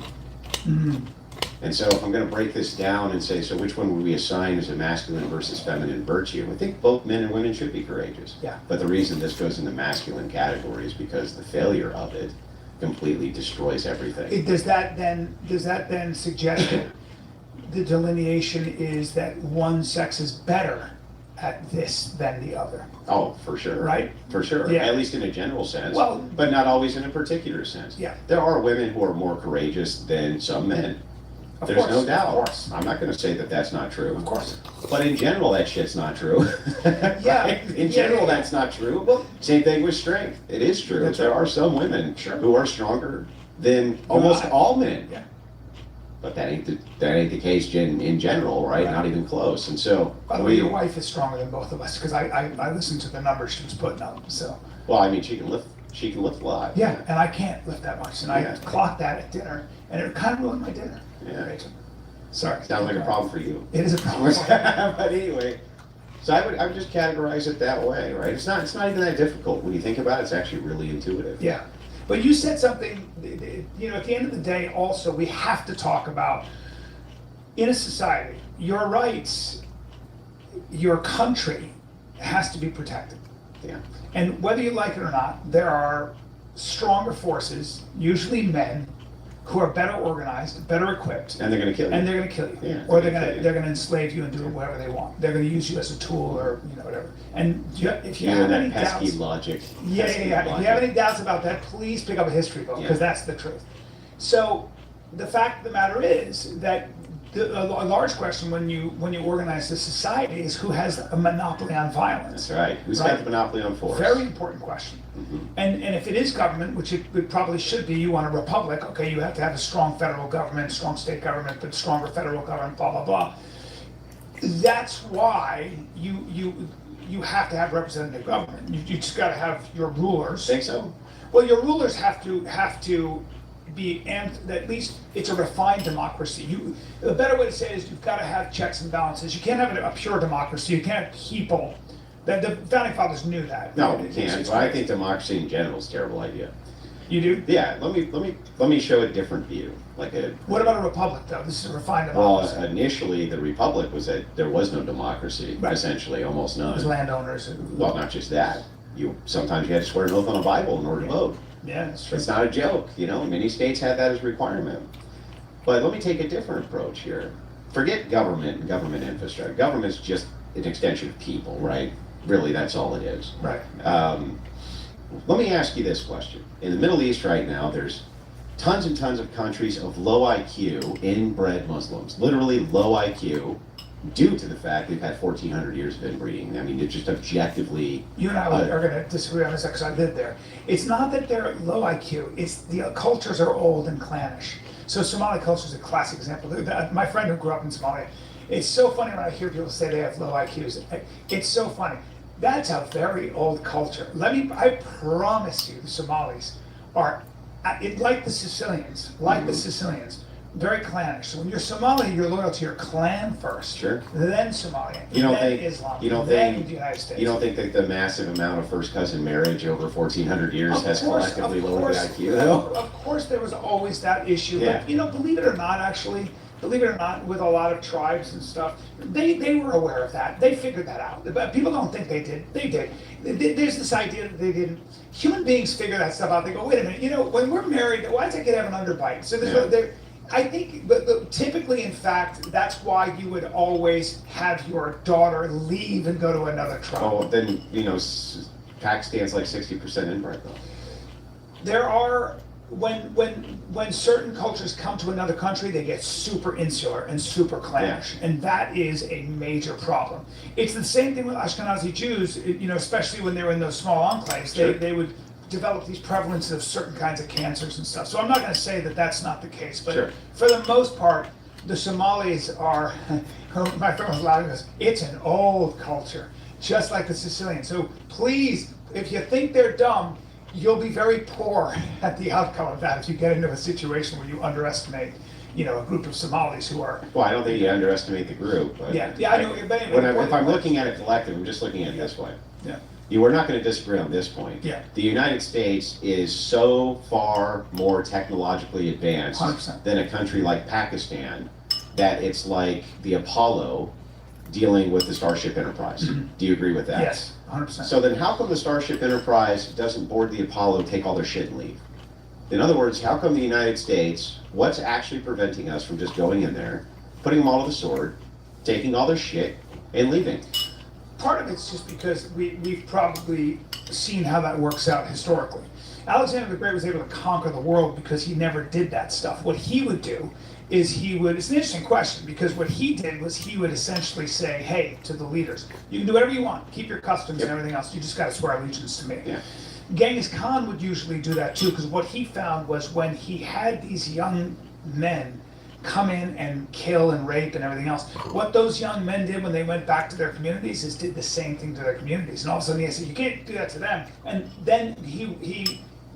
And so if I'm going to break this down and say, so which one would we assign as a masculine versus feminine virtue? I think both men and women should be courageous. Yeah. But the reason this goes in the masculine category is because the failure of it completely destroys everything. Does that then suggest that the delineation is that one sex is better at this than the other? Oh, for sure. Right? For sure. Yeah. At least in a general sense. Well, but not always in a particular sense. Yeah. There are women who are more courageous than some men. Of There's course, no doubt. of course. I'm not going to say that that's not true. Of course. But in general, that shit's not true. Yeah. Right? In general, that's not true. Well, same thing with strength. It is true. That's There right. are some women Sure. who are stronger than almost all men. Yeah. But that ain't the case in general, right? Not even close. And so, By the way, your wife is stronger than both of us because I listened to the numbers she was putting up. So. well, I mean, she can lift a lot. Yeah, and I can't lift that much, and Yeah. I clocked that at dinner, and it kind of ruined my dinner. Yeah. Rachel. Sorry. Sounds like a problem for you. It is a problem. But anyway, so I would just categorize it that way, right? It's not even that difficult. When you think about it, it's actually really intuitive. Yeah. But you said something, at the end of the day, also, we have to talk about, in a society, your rights, your country has to be protected. Yeah. And whether you like it or not, there are stronger forces, usually men, who are better organized, better equipped. And they're going to kill you. And they're going to kill you. Yeah, Or they're they're gonna going kill to they're going to enslave you and do whatever they want. They're going to use you as a tool or whatever. And if you have that any pesky doubts, logic. yeah. pesky If you logic. have any doubts about that, please pick up a history book because that's the truth. So the fact of the matter is that a large question when you organize a society is who has a monopoly on violence. That's right. Who's got the monopoly on force? Very important question. And if it is government, which it probably should be, you want a republic, okay, you have to have a strong federal government, strong state government, but stronger federal government, blah, blah, blah. That's why you have to have representative government. You just gotta have your rulers. Think so? Well, your rulers have to be, and at least it's a refined democracy. The better way to say it is you've got to have checks and balances. You can't have a pure democracy. You can't have people. The founding fathers knew that. No, you can't. But I think democracy in general is a terrible idea. You do? Yeah. Let me show a different view. What about a republic, though? This is a refined Well, democracy. initially the republic was that there was no democracy, essentially, almost none. It was landowners. Well, not just that. Sometimes you had to swear an oath on a Bible in order to vote. Yeah, that's true. It's not a joke, Many states had that as a requirement. But let me take a different approach here. Forget government and government infrastructure. Government's just an extension of people, right? Really, that's all it is. Right. Let me ask you this question. In the Middle East right now, there's tons and tons of countries of low IQ, inbred Muslims, literally low IQ, due to the fact they've had 1,400 years of inbreeding. I mean, it's just objectively... You and I are going to disagree on this because I lived there. It's not that they're low IQ, it's the cultures are old and clannish. So Somali culture is a classic example. My friend who grew up in Somalia, it's so funny when I hear people say they have low IQs. It's so funny. That's a very old culture. I promise you, the Somalis are, like the Sicilians, very clannish. So when you're Somali, you're loyal to your clan first. Sure. Then Somalia. Then Islam. Then the United States. You don't think that the massive amount of first cousin marriage over 1,400 years has collectively lowered the IQ, though? Of course there was always that issue. Yeah. But, believe it or not, with a lot of tribes and stuff, they were aware of that. They figured that out. But people don't think they did. They did. There's this idea that they didn't. Human beings figure that stuff out. They go, wait a minute, when we're married, why does I get to have an underbite? So I think, but typically, in fact, that's why you would always have your daughter leave and go to another tribe. Oh, then, Pakistan's like 60% inbred, though. There are, when certain cultures come to another country, they get super insular and super clannish, and that is a major problem. It's the same thing with Ashkenazi Jews, especially when they're in those small enclaves, they would develop these prevalences of certain kinds of cancers and stuff. So I'm not going to say that that's not the case, but for the most part, the Somalis are, my friend was laughing at this, it's an old culture, just like the Sicilians. So please, if you think they're dumb, you'll be very poor at the outcome of that if you get into a situation where you underestimate, a group of Somalis who are... Well, I don't think you underestimate the group. But I know. But anyway, if I'm looking at it collective, I'm just looking at it this way. Yeah. You are not going to disagree on this point. Yeah. The United States is so far more technologically advanced 100%. than a country like Pakistan that it's like the Apollo dealing with the Starship Enterprise. Do you agree with that? Yes, 100%. So then how come the Starship Enterprise doesn't board the Apollo, take all their shit and leave? In other words, how come the United States, what's actually preventing us from just going in there, putting them all to the sword, taking all their shit, and leaving? Part of it's just because we've probably seen how that works out historically. Alexander the Great was able to conquer the world because he never did that stuff. What he would do is it's an interesting question, because what he did was he would essentially say, hey, to the leaders, you can do whatever you want, keep your customs and everything else, you just got to swear allegiance to me. Yeah. Genghis Khan would usually do that too, because what he found was when he had these young men come in and kill and rape and everything else, what those young men did when they went back to their communities is did the same thing to their communities. And all of a sudden he said, you can't do that to them. And then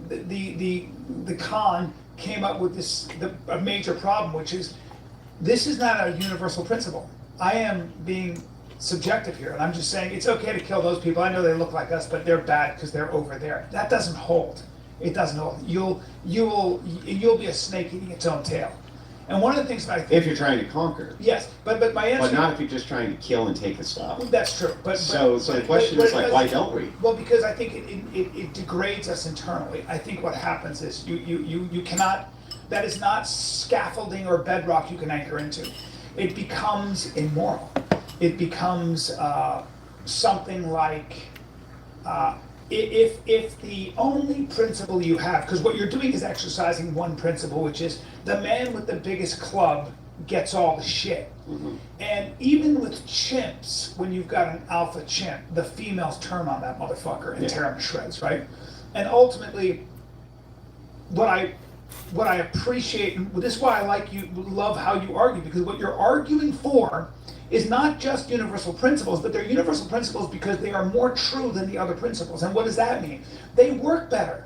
the Khan came up with a major problem, which is, this is not a universal principle. I am being subjective here, and I'm just saying it's okay to kill those people. I know they look like us, but they're bad because they're over there. That doesn't hold. It doesn't hold. You'll be a snake eating its own tail. And one of the things that I think, If you're trying to conquer. yes, but my answer, But not if you're just trying to kill and take the stuff. that's true. So the question is like, why don't we? Well, because I think it degrades us internally. I think what happens is you cannot, that is not scaffolding or bedrock you can anchor into. It becomes immoral. It becomes something like, if the only principle you have, because what you're doing is exercising one principle, which is the man with the biggest club gets all the shit. And even with chimps, when you've got an alpha chimp, the females turn on that motherfucker and tear him to shreds, right? And ultimately, what I appreciate, and this is why I love how you argue, because what you're arguing for is not just universal principles, but they're universal principles because they are more true than the other principles. And what does that mean? They work better.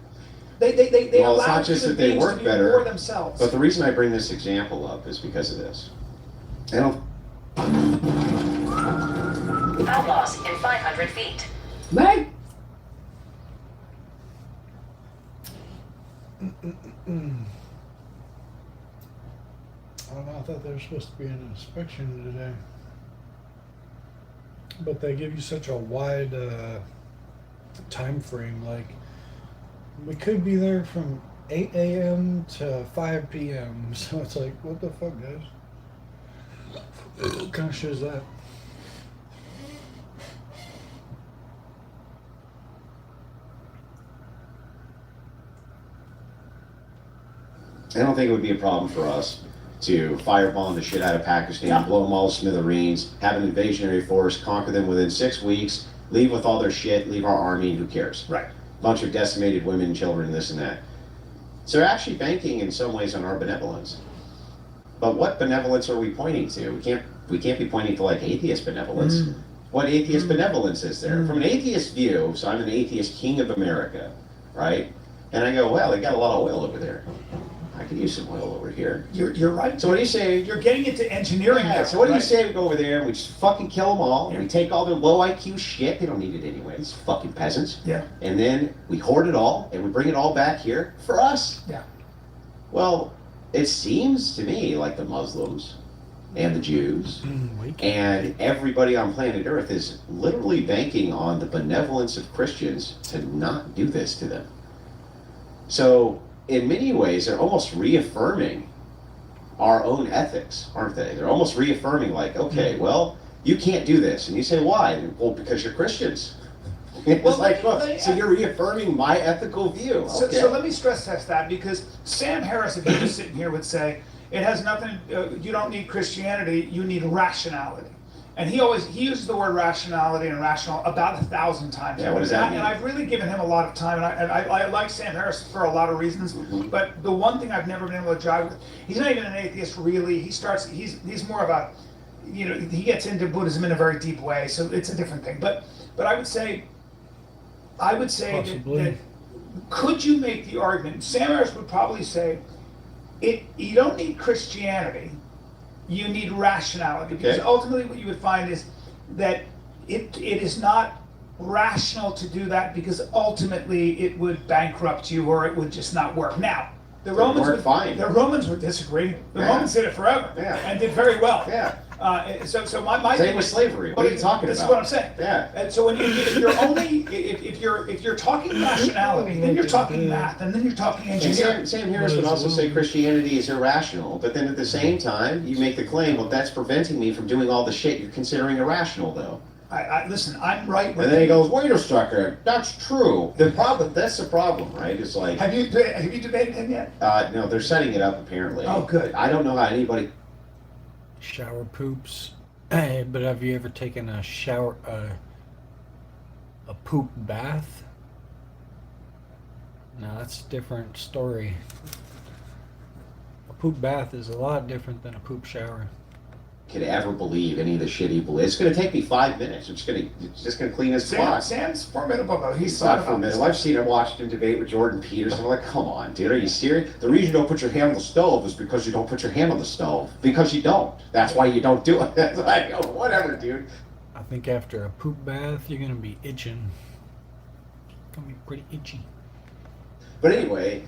They Well, it's allow not just human that they beings work to be better, more themselves. but the reason I bring this example up is because of this. I don't. Outlaws in 500 feet. Meg? I don't know, I thought there was supposed to be an inspection today. But they give you such a wide time frame, like we could be there from 8 a.m. to 5 p.m. So it's like, what the fuck, guys? What kind of shit is that? I don't think it would be a problem for us to firebomb the shit out of Pakistan, blow them all to smithereens, have an invasionary force, conquer them within 6 weeks, leave with all their shit, leave our army, and who cares? Right. Bunch of decimated women, children, this and that. So they're actually banking in some ways on our benevolence. But what benevolence are we pointing to? We can't be pointing to like atheist benevolence. What atheist benevolence is there? From an atheist view, so I'm an atheist king of America, right? And I go, well, they got a lot of oil over there. I could use some oil over here. You're right. So what do you say? You're getting into engineering now. So what do you right? say we go over there and we just fucking kill them all, and we take all their low IQ shit, they don't need it anyway, these fucking peasants. Yeah. And then we hoard it all, and we bring it all back here for us. Yeah. Well, it seems to me like the Muslims and the Jews and everybody on planet Earth is literally banking on the benevolence of Christians to not do this to them. So in many ways, they're almost reaffirming our own ethics, aren't they? They're almost reaffirming like, okay, well, you can't do this. And you say, why? Well, because you're Christians. It's Well, like, let me- well, so you're reaffirming my ethical view. Okay. So let me stress test that, because Sam Harris, if he was sitting here, would say, it has nothing, you don't need Christianity, you need rationality. And he uses the word rationality and rational about 1,000 times. Yeah, what does that mean? And I've really given him a lot of time, and I like Sam Harris for a lot of reasons, but the one thing I've never been able to jive with, he's not even an atheist really, he's more of a, you know, he gets into Buddhism in a very deep way, so it's a different thing. But I would say that could you make the argument, Sam Harris would probably say, you don't need Christianity, you need rationality, because ultimately what you would find is that it is not rational to do that, because ultimately it would bankrupt you or it would just not work. Now, the Romans would disagree. The Romans did it forever and did very well. Yeah. So my Same with slavery. What are you talking this about? is what I'm saying. Yeah. And so if you're talking rationality, then you're talking math, and then you're talking engineering. And Sam Harris would also say Christianity is irrational, but then at the same time, you make the claim, well, that's preventing me from doing all the shit you're considering irrational, though. Listen, I'm right. And then he goes, wait a second, that's true. That's the problem, right? It's like, have you debated him yet? No, they're setting it up apparently. Oh, good. I don't know how anybody. Shower poops. But have you ever taken a shower, a poop bath? No, that's a different story. A poop bath is a lot different than a poop shower. Could ever believe any of the shit he believes. It's going to take me 5 minutes. It's just going to clean his block. Sam's formidable though. He's not formidable. I've seen him watched him debate with Jordan Peterson. I'm like, come on, dude, are you serious? The reason you don't put your hand on the stove is because you don't put your hand on the stove. Because you don't. That's why you don't do it. It's like, oh, whatever, dude. I think after a poop bath, you're gonna be itching. It's gonna be pretty itchy. But anyway,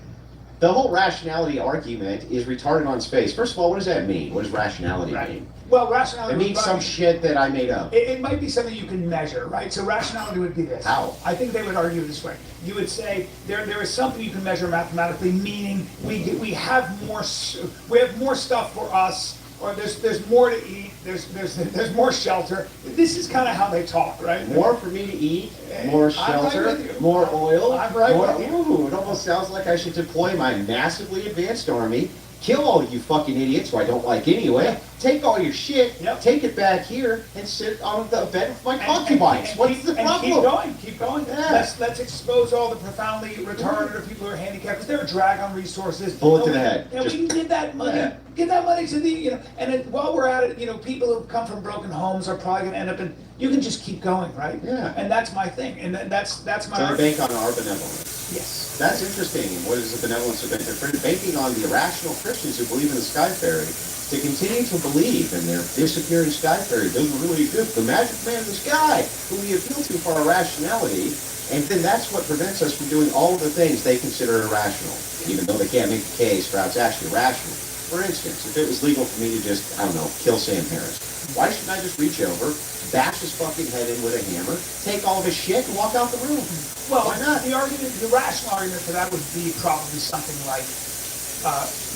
The whole rationality argument is retarded on its face. First of all, what does that mean? What does rationality mean? Well, rationality. It means some shit that I made up. It might be something you can measure, right? So rationality would be this. How? I think they would argue this way. You would say there is something you can measure mathematically, meaning we have more stuff for us, or there's more to eat. There's more shelter. This is kind of how they talk, right? More for me to eat, more shelter, more oil. I'm right more, with you. ooh, it almost sounds like I should deploy my massively advanced army, kill all you fucking idiots who I don't like anyway, take all your shit, take it back here, and sit on the bed with my concubines. What's the problem? Keep going. Yeah. Let's expose all the profoundly retarded or people who are handicapped, because they're a drag on resources. Bullet to the head. And we can give that money. Yeah. Give that money to the, and then while we're at it, people who come from broken homes are probably gonna end up in, you can just keep going, right? Yeah. And that's my thing, and that's my So they're banking on our benevolence. Yes. That's interesting. What is the benevolence of banking? They're banking on the irrational Christians who believe in the sky fairy to continue to believe in their disappearing sky fairy. Those are really good. The magic man in the sky, who we appeal to for our rationality, and then that's what prevents us from doing all of the things they consider irrational, even though they can't make the case for how it's actually rational. For instance, if it was legal for me to just, I don't know, kill Sam Harris, why shouldn't I just reach over, bash his fucking head in with a hammer, take all of his shit, and walk out the room? Well, why not? The rational argument for that would be probably something like,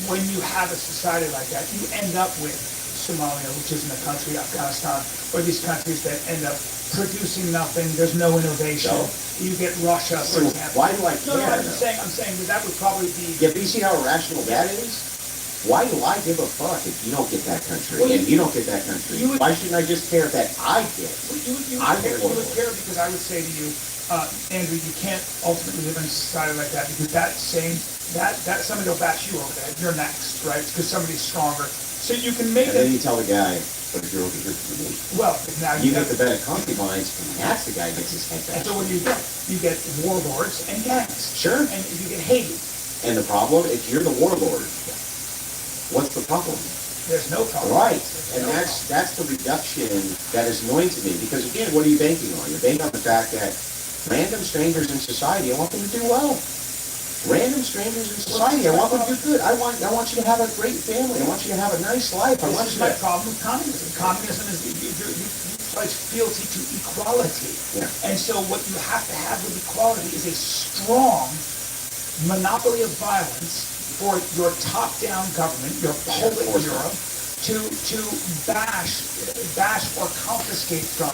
when you have a society like that, you end up with Somalia, which isn't a country, Afghanistan, or these countries that end up producing nothing. There's no innovation. No. You get Russia, for example. Why do I care? No, I'm saying that would probably be. Yeah, but you see how irrational that is? Why do I give a fuck if you don't get that country Well, and you don't get that country? Why shouldn't I just care that I get? You would care because I would say to you, Andrew, you can't ultimately live in a society like that, because that somebody will bash you over the head. You're next, right? Because somebody's stronger. So you can make And then you tell the guy, but if you're over here for me. Well, now you get the better concubines, and that's the guy who gets his head And back. so what do you get? You get warlords and gangs. Sure. And you get hated. And the problem, if you're the warlord, what's the problem? There's no problem. Right. And that's the reduction that is annoying to me. Because again, what are you banking on? You're banking on the fact that random strangers in society, I want them to do well. Random strangers in society, I want them to do good. I want you to have a great family. I want you to have a nice life. This is my problem with communism. Communism is you place fealty to equality. Yeah. And so what you have to have with equality is a strong monopoly of violence for your top-down government, your Polish Europe, to bash or confiscate from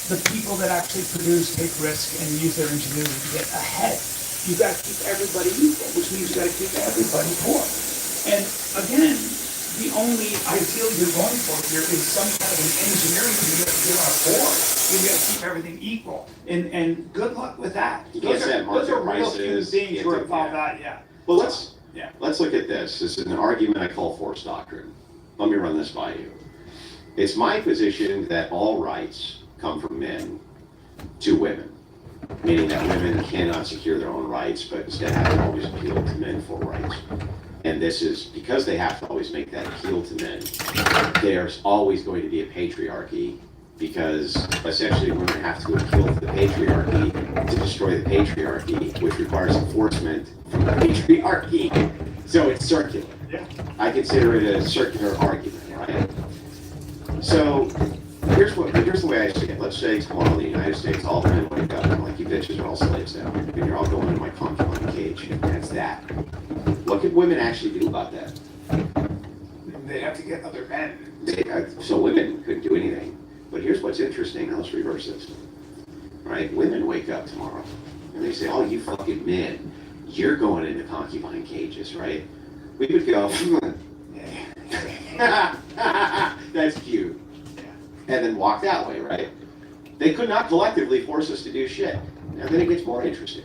the people that actually produce, take risk, and use their ingenuity to get ahead. You've got to keep everybody equal, which means you've got to keep everybody poor. And again, the only ideal you're going for here is some kind of an engineering deal that you're on board. You've got to keep everything equal. And good luck with that. You can't set market Those are real human prices. beings who are involved that, yeah. Well, let's look at this. This is an argument I call force doctrine. Let me run this by you. It's my position that all rights come from men to women, meaning that women cannot secure their own rights, but instead have to always appeal to men for rights. And this is because they have to always make that appeal to men. There's always going to be a patriarchy, because essentially women have to appeal to the patriarchy to destroy the patriarchy, which requires enforcement from the patriarchy. So it's circular. Yeah. I consider it a circular argument, right? So here's the way I see it. Let's say tomorrow in the United States, all the men wake up and like, you bitches are all slaves now, and you're all going into my concubine cage, and that's that. What could women actually do about that? They have to get other men. So women couldn't do anything. But here's what's interesting. Now let's reverse this. Right? Women wake up tomorrow and they say, "Oh, you fucking men, you're going into concubine cages," right? We would go, "That's cute," and then walk that way, right? They could not collectively force us to do shit. Now then it gets more interesting.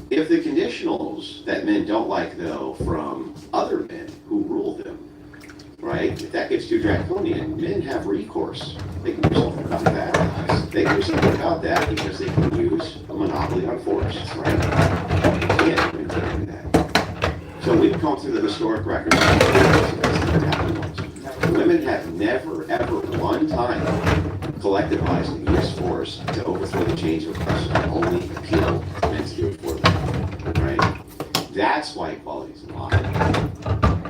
If the conditionals that men don't like, though, from other men who rule them, right? If that gets too draconian, men have recourse. They can do something about that. They can do something about that because they can use a monopoly on force, right? They can't do that. So we've gone through the historic record. Women have never, ever, one time collectivized and used force to overthrow the chains of oppression. Only appeal to men to do it for them, right? That's why equality is a lie.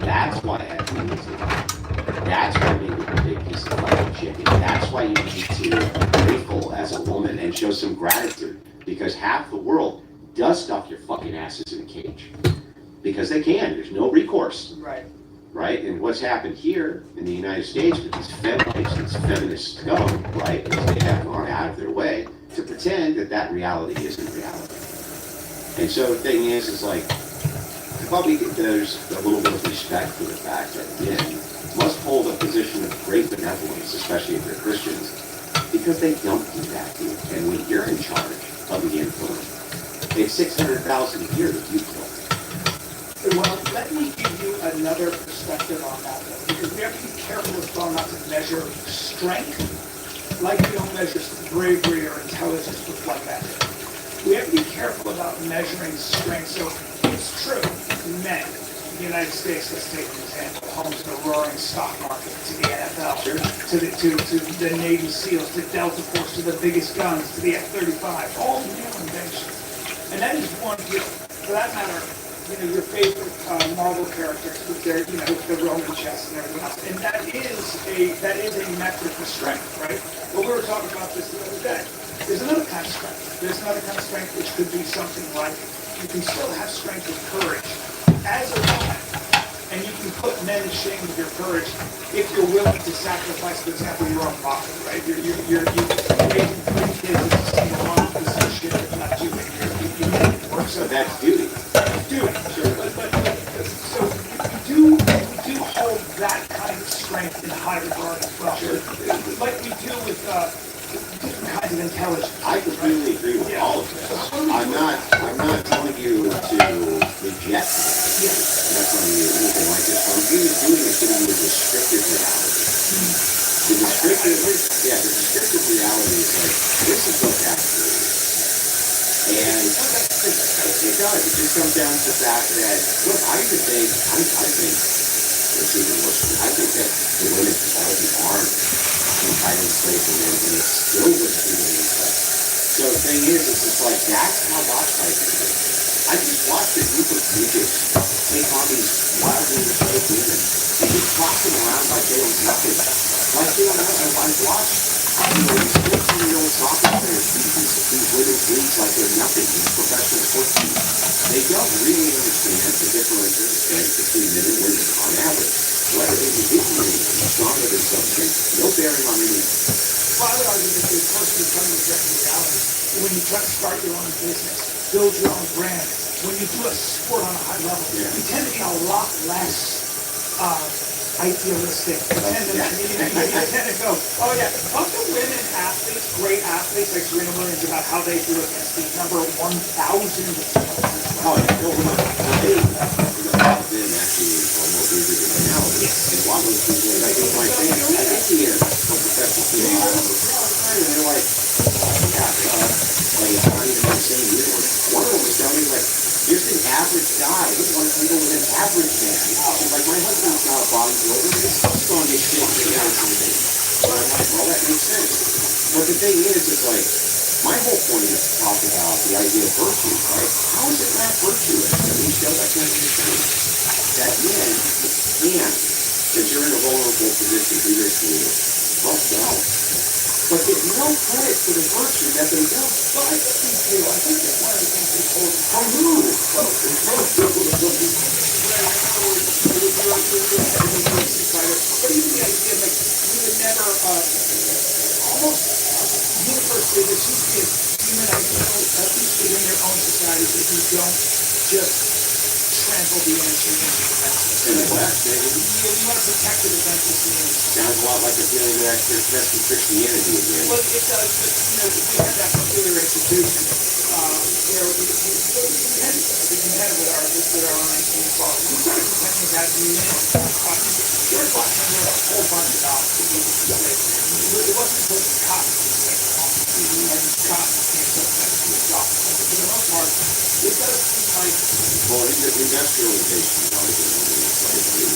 That's why equity is a lie. That's why maybe a big piece of fucking chicken. That's why you need to be grateful as a woman and show some gratitude, because half the world does stuff your fucking asses in a cage. Because they can. There's no recourse. Right. Right? And what's happened here in the United States with these feminists, these feminists go, right, is they have gone out of their way to pretend that that reality isn't reality. And so the thing is like, probably there's a little bit of respect for the fact that men must hold a position of great benevolence, especially if they're Christians, because they don't do that to you. And when you're in charge of the influence, it's 600,000 a year that you kill. Well, let me give you another perspective on that, though, because we have to be careful as well not to measure strength like we don't measure bravery or intelligence with one method. We have to be careful about measuring strength. So it's true, men in the United States, let's take an example, home to the roaring stock market, to the NFL, to the Navy SEALs, to Delta Force, to the biggest guns, to the F-35, all new inventions. And that is one deal. For that matter, your favorite Marvel characters with their, the Roman chess and everything else. And that is a metric for strength, right? Well, we were talking about this the other day. There's another kind of strength. There's another kind of strength which could be something like, you can still have strength and courage as a woman, and you can put men to shame with your courage if you're willing to sacrifice, for example, your own body, right? You're raising 3 kids as a single mom, this is shit that's not doing. You make it work. So that's duty. Duty, sure. But so we do hold that kind of strength in high regard as well. Sure. Like we do with different kinds of intelligence. I completely agree with all of this. I'm not telling you to reject it. I'm not telling you anything like this. What I'm really doing is giving you a descriptive reality. The descriptive reality is like, this is what happened. And it does. It just comes down to the fact that, look, I think it's even worse. I think that the women should all be armed and tied in slaves and men, and it's still was treated in place. So the thing is, it's just like, that's how watch fighting is. I just watched a group of midgets take on these wildly enslaved women and just toss them around like they were nothing. Like they were nothing. I've watched, these 14-year-old soccer players beat these women's leagues like they're nothing, these professional sports teams. They don't really understand the differential strength between men and women on average. Whether they individually be stronger than some strength, no bearing on anything. Well, I would argue that the closer you come to objective reality, when you try to start your own business, build your own brand, when you do a sport on a high level, you tend to be a lot less idealistic. You tend to go, oh yeah, talk to women athletes, great athletes like Serena Williams about how they do against the number 1,000. Oh, yeah, no, we're not. Then actually are more rigid than reality. And a lot of those people, like with my fans, I get the professional team and they're like, like it's not even the same year. One of them was telling me, like, here's an average guy. I just want to go with an average man. And like, my husband's not a bodybuilder, but he's still strong as shit for the outside. So I'm like, well, that makes sense. But the thing is, it's like, my whole point is to talk about the idea of virtue, right? How is it not virtuous that we show that kind of strength? That men can, because you're in a vulnerable position, do this to you. Well, no. But get no credit for the virtue that they do. Well, I think we do. I think that one of the things we hold from who? But even the idea, like, we would never, almost universally, there seems to be a human ideal, at least within your own society, that you don't just trample the innocent into the defenseless. In the West, maybe. You want to protect the defenseless and the innocent. Sounds a lot like a feeling that there's Western Christianity again. Well, it does, but, we have that peculiar institution, where we contend with our own inequality. We started contending with that in George Washington wrote a whole bunch about the issue of slavery. It wasn't supposed to cotton to slavery, and cotton became so expensive to adopt. But for the most part, it does seem like... Well, industrialization is arguing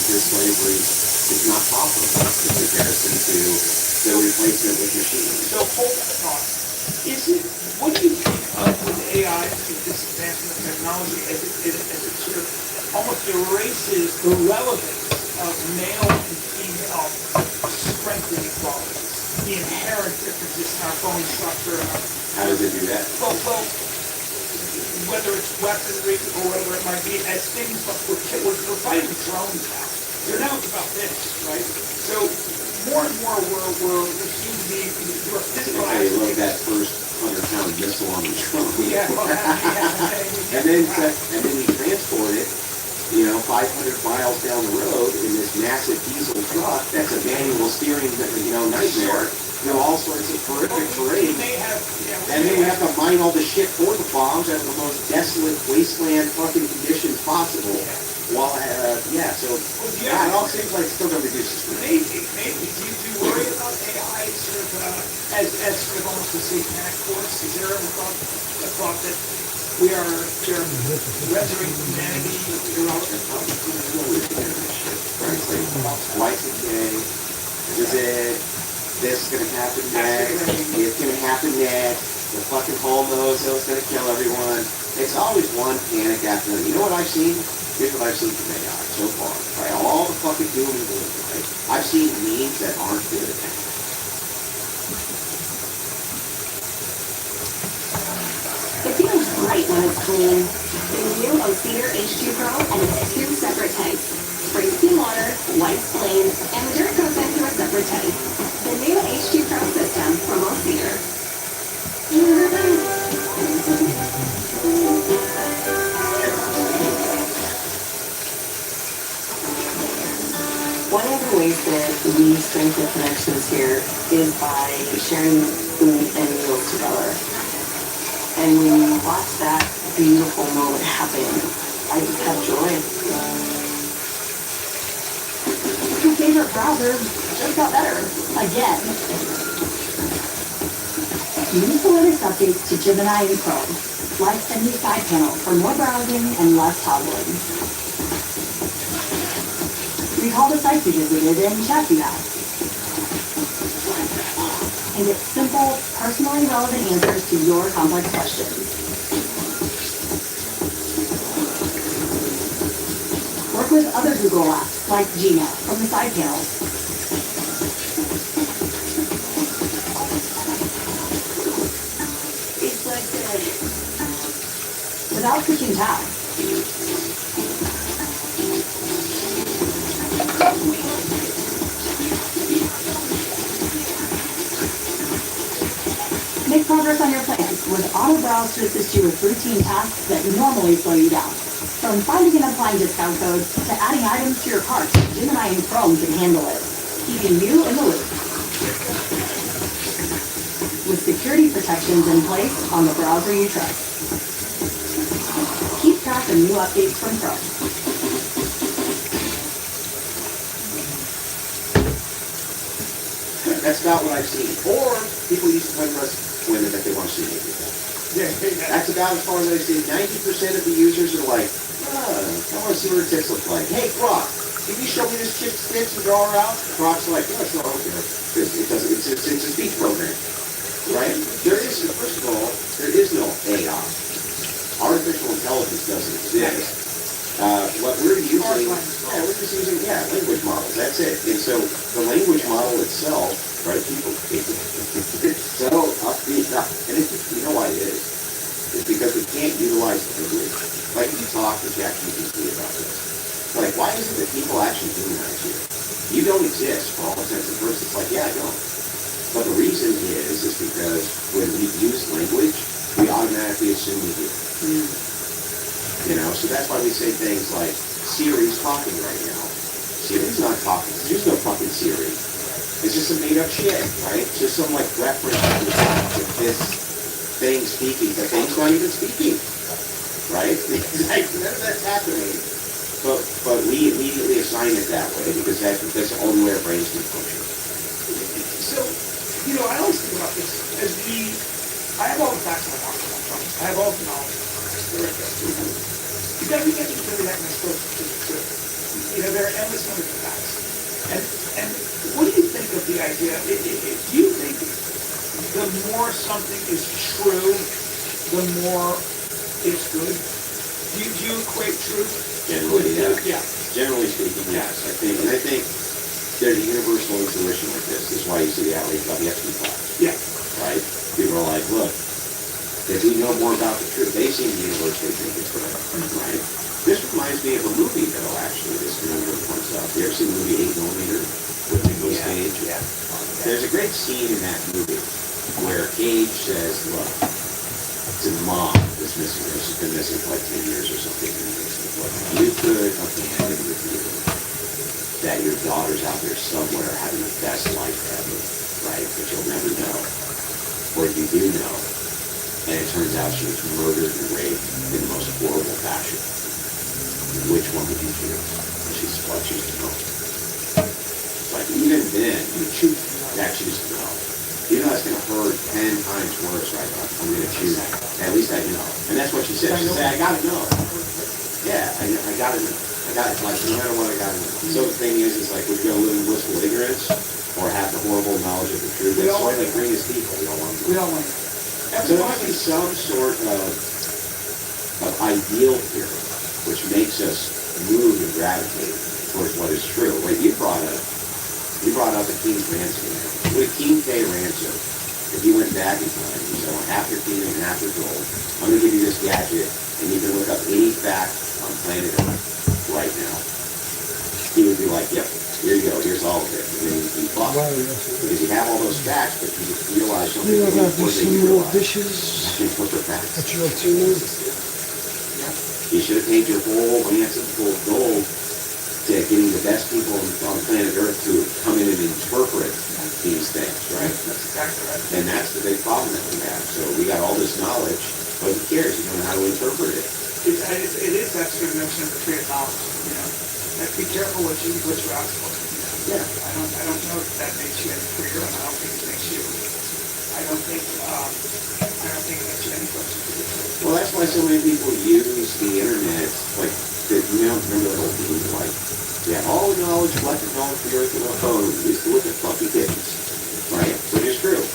because slavery is not profitable in comparison to the replacement with machines. So hold that thought. What do you think of AI, this advancement of technology, as it sort of almost erases the relevance of male and female strength inequalities, the inherent differences in our bone structure. How does it do that? Well, whether it's weaponry or whatever it might be, as things, we're fighting drones now. So now it's about this, right? So more and more we seem to be, we're physical I love activity. that first 100-pound missile on the trunk. Yeah, well, and then you transport it, 500 miles down the road in this massive diesel truck. That's a manual steering, nightmare. All sorts of horrific terrain. And then we have to mine all the shit for the bombs out of the most desolate wasteland fucking conditions possible. While, so it all seems like it's still going to reduce the Maybe. Do you worry about AI sort of as sort of almost a satanic force? Is there a thought that we are rendering humanity irrelevant? White today. Is it this going to happen next? It's going to happen next. The fucking homozo is going to kill everyone. It's always one panic after another. You know what I've seen? Here's what I've seen from AI so far. Right? All the fucking doom and gloom. Right? I've seen memes that aren't good. It feels great when it's clean. The new O'Cedar H2 Pro and its 2 separate tanks. Springs clean water, wipes clean, and the dirt goes into a separate tank. The new H2 Pro system from O'Cedar. One of the ways that we strengthen connections here is by sharing food and meals together. And when you watch that beautiful moment happen, I just have joy. Your favorite browser just got better, again. Use the latest updates to Gemini and Chrome, like the new side panel for more browsing and less toggling. Recall the sites you visited and chat you have. And get simple, personally relevant answers to your complex questions. Work with other Google apps like Gmail from the side panels. It's like without switching tabs. Make progress on your plans with Auto Browse to assist you with routine tasks that normally slow you down. From finding and applying discount codes to adding items to your cart, Gemini and Chrome can handle it, keeping you in the loop. With security protections in place on the browser you trust. Keep track of new updates from Chrome. That's not what I've seen. Or people used to play women that they want to see naked. That's about as far as I've seen. 90% of the users are like, I want to see what her tits look like. Hey, Brock, can you show me this chick's tits and draw her out? Brock's like, no, it's not okay. It's a speech program. Right? First of all, there is no AI. Artificial intelligence doesn't exist. What we're using, we're just using, language models. That's it. And so the language model itself, right, people, it's so upbeat. And you know why it is? It's because we can't utilize language. Like you talk to ChatGPT about this. Like, why is it that people actually humanize you? You don't exist for all intents and purposes. It's like, yeah, I don't. But the reason is because when we use language, we automatically assume we do. So that's why we say things like, Siri's talking right now. Siri's not talking. There's no fucking Siri. It's just some made-up shit, right? It's just some, reference to this thing speaking. The thing's not even speaking, right? None of that's happening. But we immediately assign it that way because that's the only way our brains can function. So, I always think about this as I have all the facts I want. I have all the knowledge. You got to get into that and supposed to be true. There are endless numbers of facts. And what do you think of the idea? Do you think the more something is true, the more it's good. Do you equate truth? Generally, with yeah. Generally speaking, yes. I think there's a universal intuition with this. This is why you see the outrage about the Epstein files. Yeah. Right? People are like, look, if we know more about the truth, they seem to universally think it's correct. Right? This reminds me of a movie, though, actually, this conundrum comes up. You ever seen the movie 8mm with Nicolas Cage? Yeah. There's a great scene in that movie where Cage says, look, to the mom that's missing her, she's been missing for like 10 years or something, and he says, look, you could abandon with you that your daughter's out there somewhere having the best life ever, right? But you'll never know. Or you do know, and it turns out she was murdered and raped in the most horrible fashion. Which one would you choose? And she's what choose to know. Like even then, you choose that choose to know. You know that's gonna hurt 10 times worse, right? I'm gonna choose. At least I know. And that's what she said. She said, I gotta know. Yeah, I gotta know. I gotta, like, no matter what, I gotta know. So the thing is like, we're gonna live in blissful ignorance or have the horrible knowledge of the truth. That's why the greenest people, we don't want to. We don't want to. So there must be some sort of ideal here, which makes us move and gravitate towards what is true. Like you brought up the King's ransom. With King K ransom, if you went back in time, you said, well, half your kingdom and half your gold, I'm gonna give you this gadget, and you can look up any fact on planet Earth right now. He would be like, yep, here you go, here's all of it. And then you fuck. Because you have all those facts, but you realize something. You know about these some little dishes facts. that you like to use? You should have paid your whole ransom full of gold to getting the best people on planet Earth to come in and interpret these things, right? That's exactly right. And that's the big problem that we have. So we got all this knowledge, but who cares? You don't know how to interpret it. It is that sort of notion of the tree of knowledge, you know. Like, be careful what you ask for. You know? Yeah. I don't know if that makes you any freer, and I don't think it makes you. I don't think it makes you any closer to the truth. Well, that's why so many people use the internet, like, remember the whole thing, like, yeah, all the knowledge, collective knowledge of the earth and our phone is to look at fluffy kittens, right? Which is true.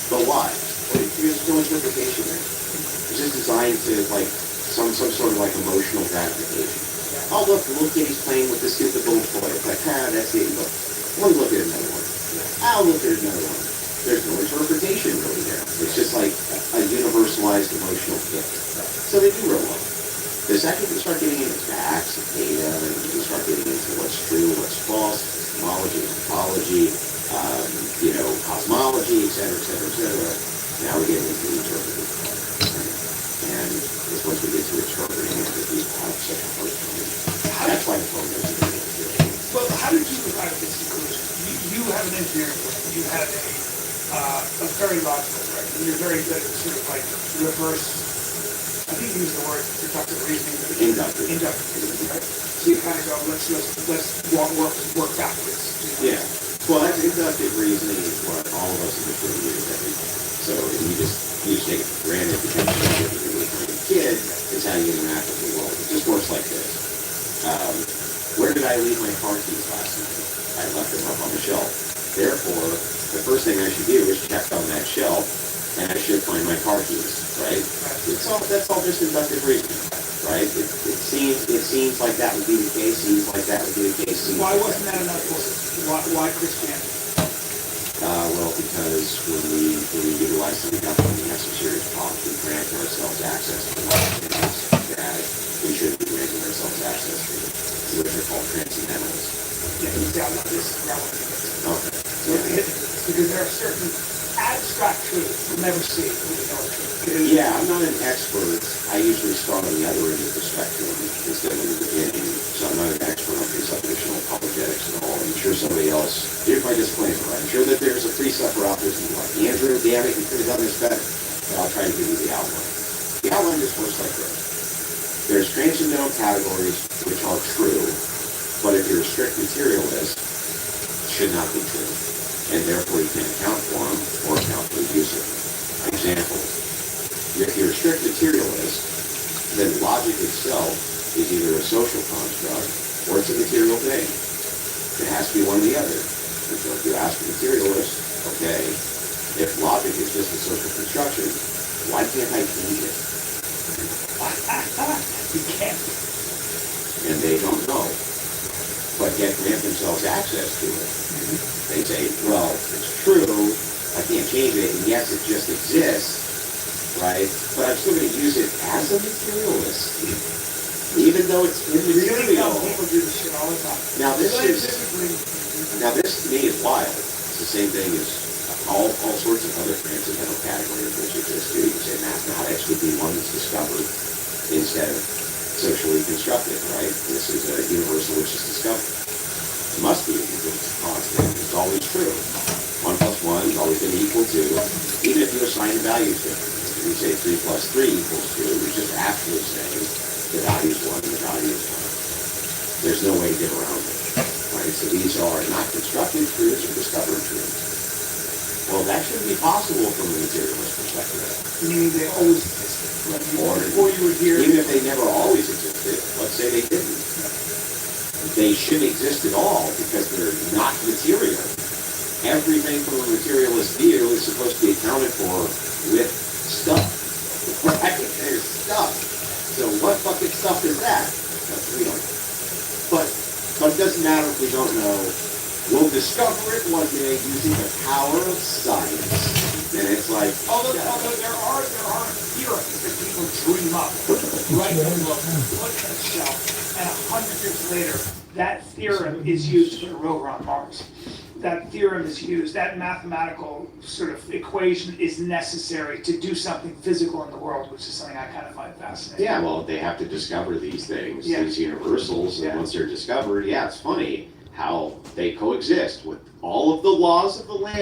But why? Well, there's no interpretation there. It's just designed to, like, some sort of, like, emotional gratification. Oh, look, the little kitty's playing with this stupid little toy. It's like, that's it. Look, let me look at another one. I'll look at another one. There's no interpretation really there. It's just like a universalized emotional kick. So they do real well. The second you start getting into facts and data, and you start getting into what's true, what's false, epistemology, anthropology, cosmology, et cetera, et cetera, et cetera, now we're getting into interpreting. And it's once we get to interpreting it, that we have such a hard time. That's why the phone doesn't do it. Well, how did you arrive at this conclusion? You have an engineering brain. You have a very logical brain. And you're very good at sort of like reverse. I think you use the word deductive reasoning, but inductive reasoning, right? So you kind of go, let's work backwards. You know? Yeah. Well, that's inductive reasoning is what all of us initially use every day. So you just take it for granted because you're a kid. It's how you interact with the world. It just works like this. Where did I leave my car keys last night? I left them up on the shelf. Therefore, the first thing I should do is check on that shelf, and I should find my car keys, right? That's all just inductive reasoning, right? It seems like that would be the case. Seems like that would be the case. Why wasn't that enough for you? Why Christianity? Well, because when we utilize the government, we have some serious problems. We grant ourselves access to a lot of things that we shouldn't be granting ourselves access to, which are called transcendentalists. Yeah, you doubt that this is relevant. Okay. Because there are certain abstract truths you'll never see with the truth. Yeah, I'm not an expert. I usually start on the other end of the spectrum instead of in the beginning. So I'm not an expert on presuppositional apologetics at all. I'm sure somebody else, here's my disclaimer, I'm sure that there's a preceptor out there who's like, Andrew, damn it, you could have done this better. But I'll try to give you the outline. The outline just works like this. There's transcendental categories which are true, but if you're a strict materialist, should not be true. And therefore you can't account for them or account for the use of them. Example, if you're a strict materialist, then logic itself is either a social construct or it's a material thing. It has to be one or the other. And so if you ask a materialist, okay, if logic is just a social construction, Why can't I change it? You can't. And they don't know, but yet grant themselves access to it. They say, well, it's true, I can't change it, and yes, it just exists, right? But I'm still going to use it as a materialist, even though it's immaterial. People do this shit all the time. Now this to me is wild. It's the same thing as all sorts of other transcendental categories which exist too. You can say mathematics would be one that's discovered instead of socially constructed, right? This is a universal which is discovered. It must be because it's constant. It's always true. 1 plus 1 is always going to equal 2, even if you assign a value to it. If you say 3 plus 3 equals 2, you're just actually saying the value is 1 and the value is 1. There's no way to get around it, right? So these are not constructed truths or discovered truths. Well, that shouldn't be possible from a materialist perspective. Meaning they always existed. Like before you were here. Even if they never always existed, let's say they didn't. They shouldn't exist at all because they're not material. Everything from a materialist view is supposed to be accounted for with stuff. Right? There's stuff. So what fucking stuff is that? We don't know. But it doesn't matter if we don't know. We'll discover it one day using the power of science. And it's like, although there are theories that people dream up, right? Look at a shelf, and 100 years later, that theorem is used to put a rover on Mars. That theorem is used, that mathematical sort of equation is necessary to do something physical in the world, which is something I kind of find fascinating. yeah, well, they have to discover these things, Yeah. these universals, and Yeah. once they're discovered, yeah, it's funny how they coexist with all of the laws of the land.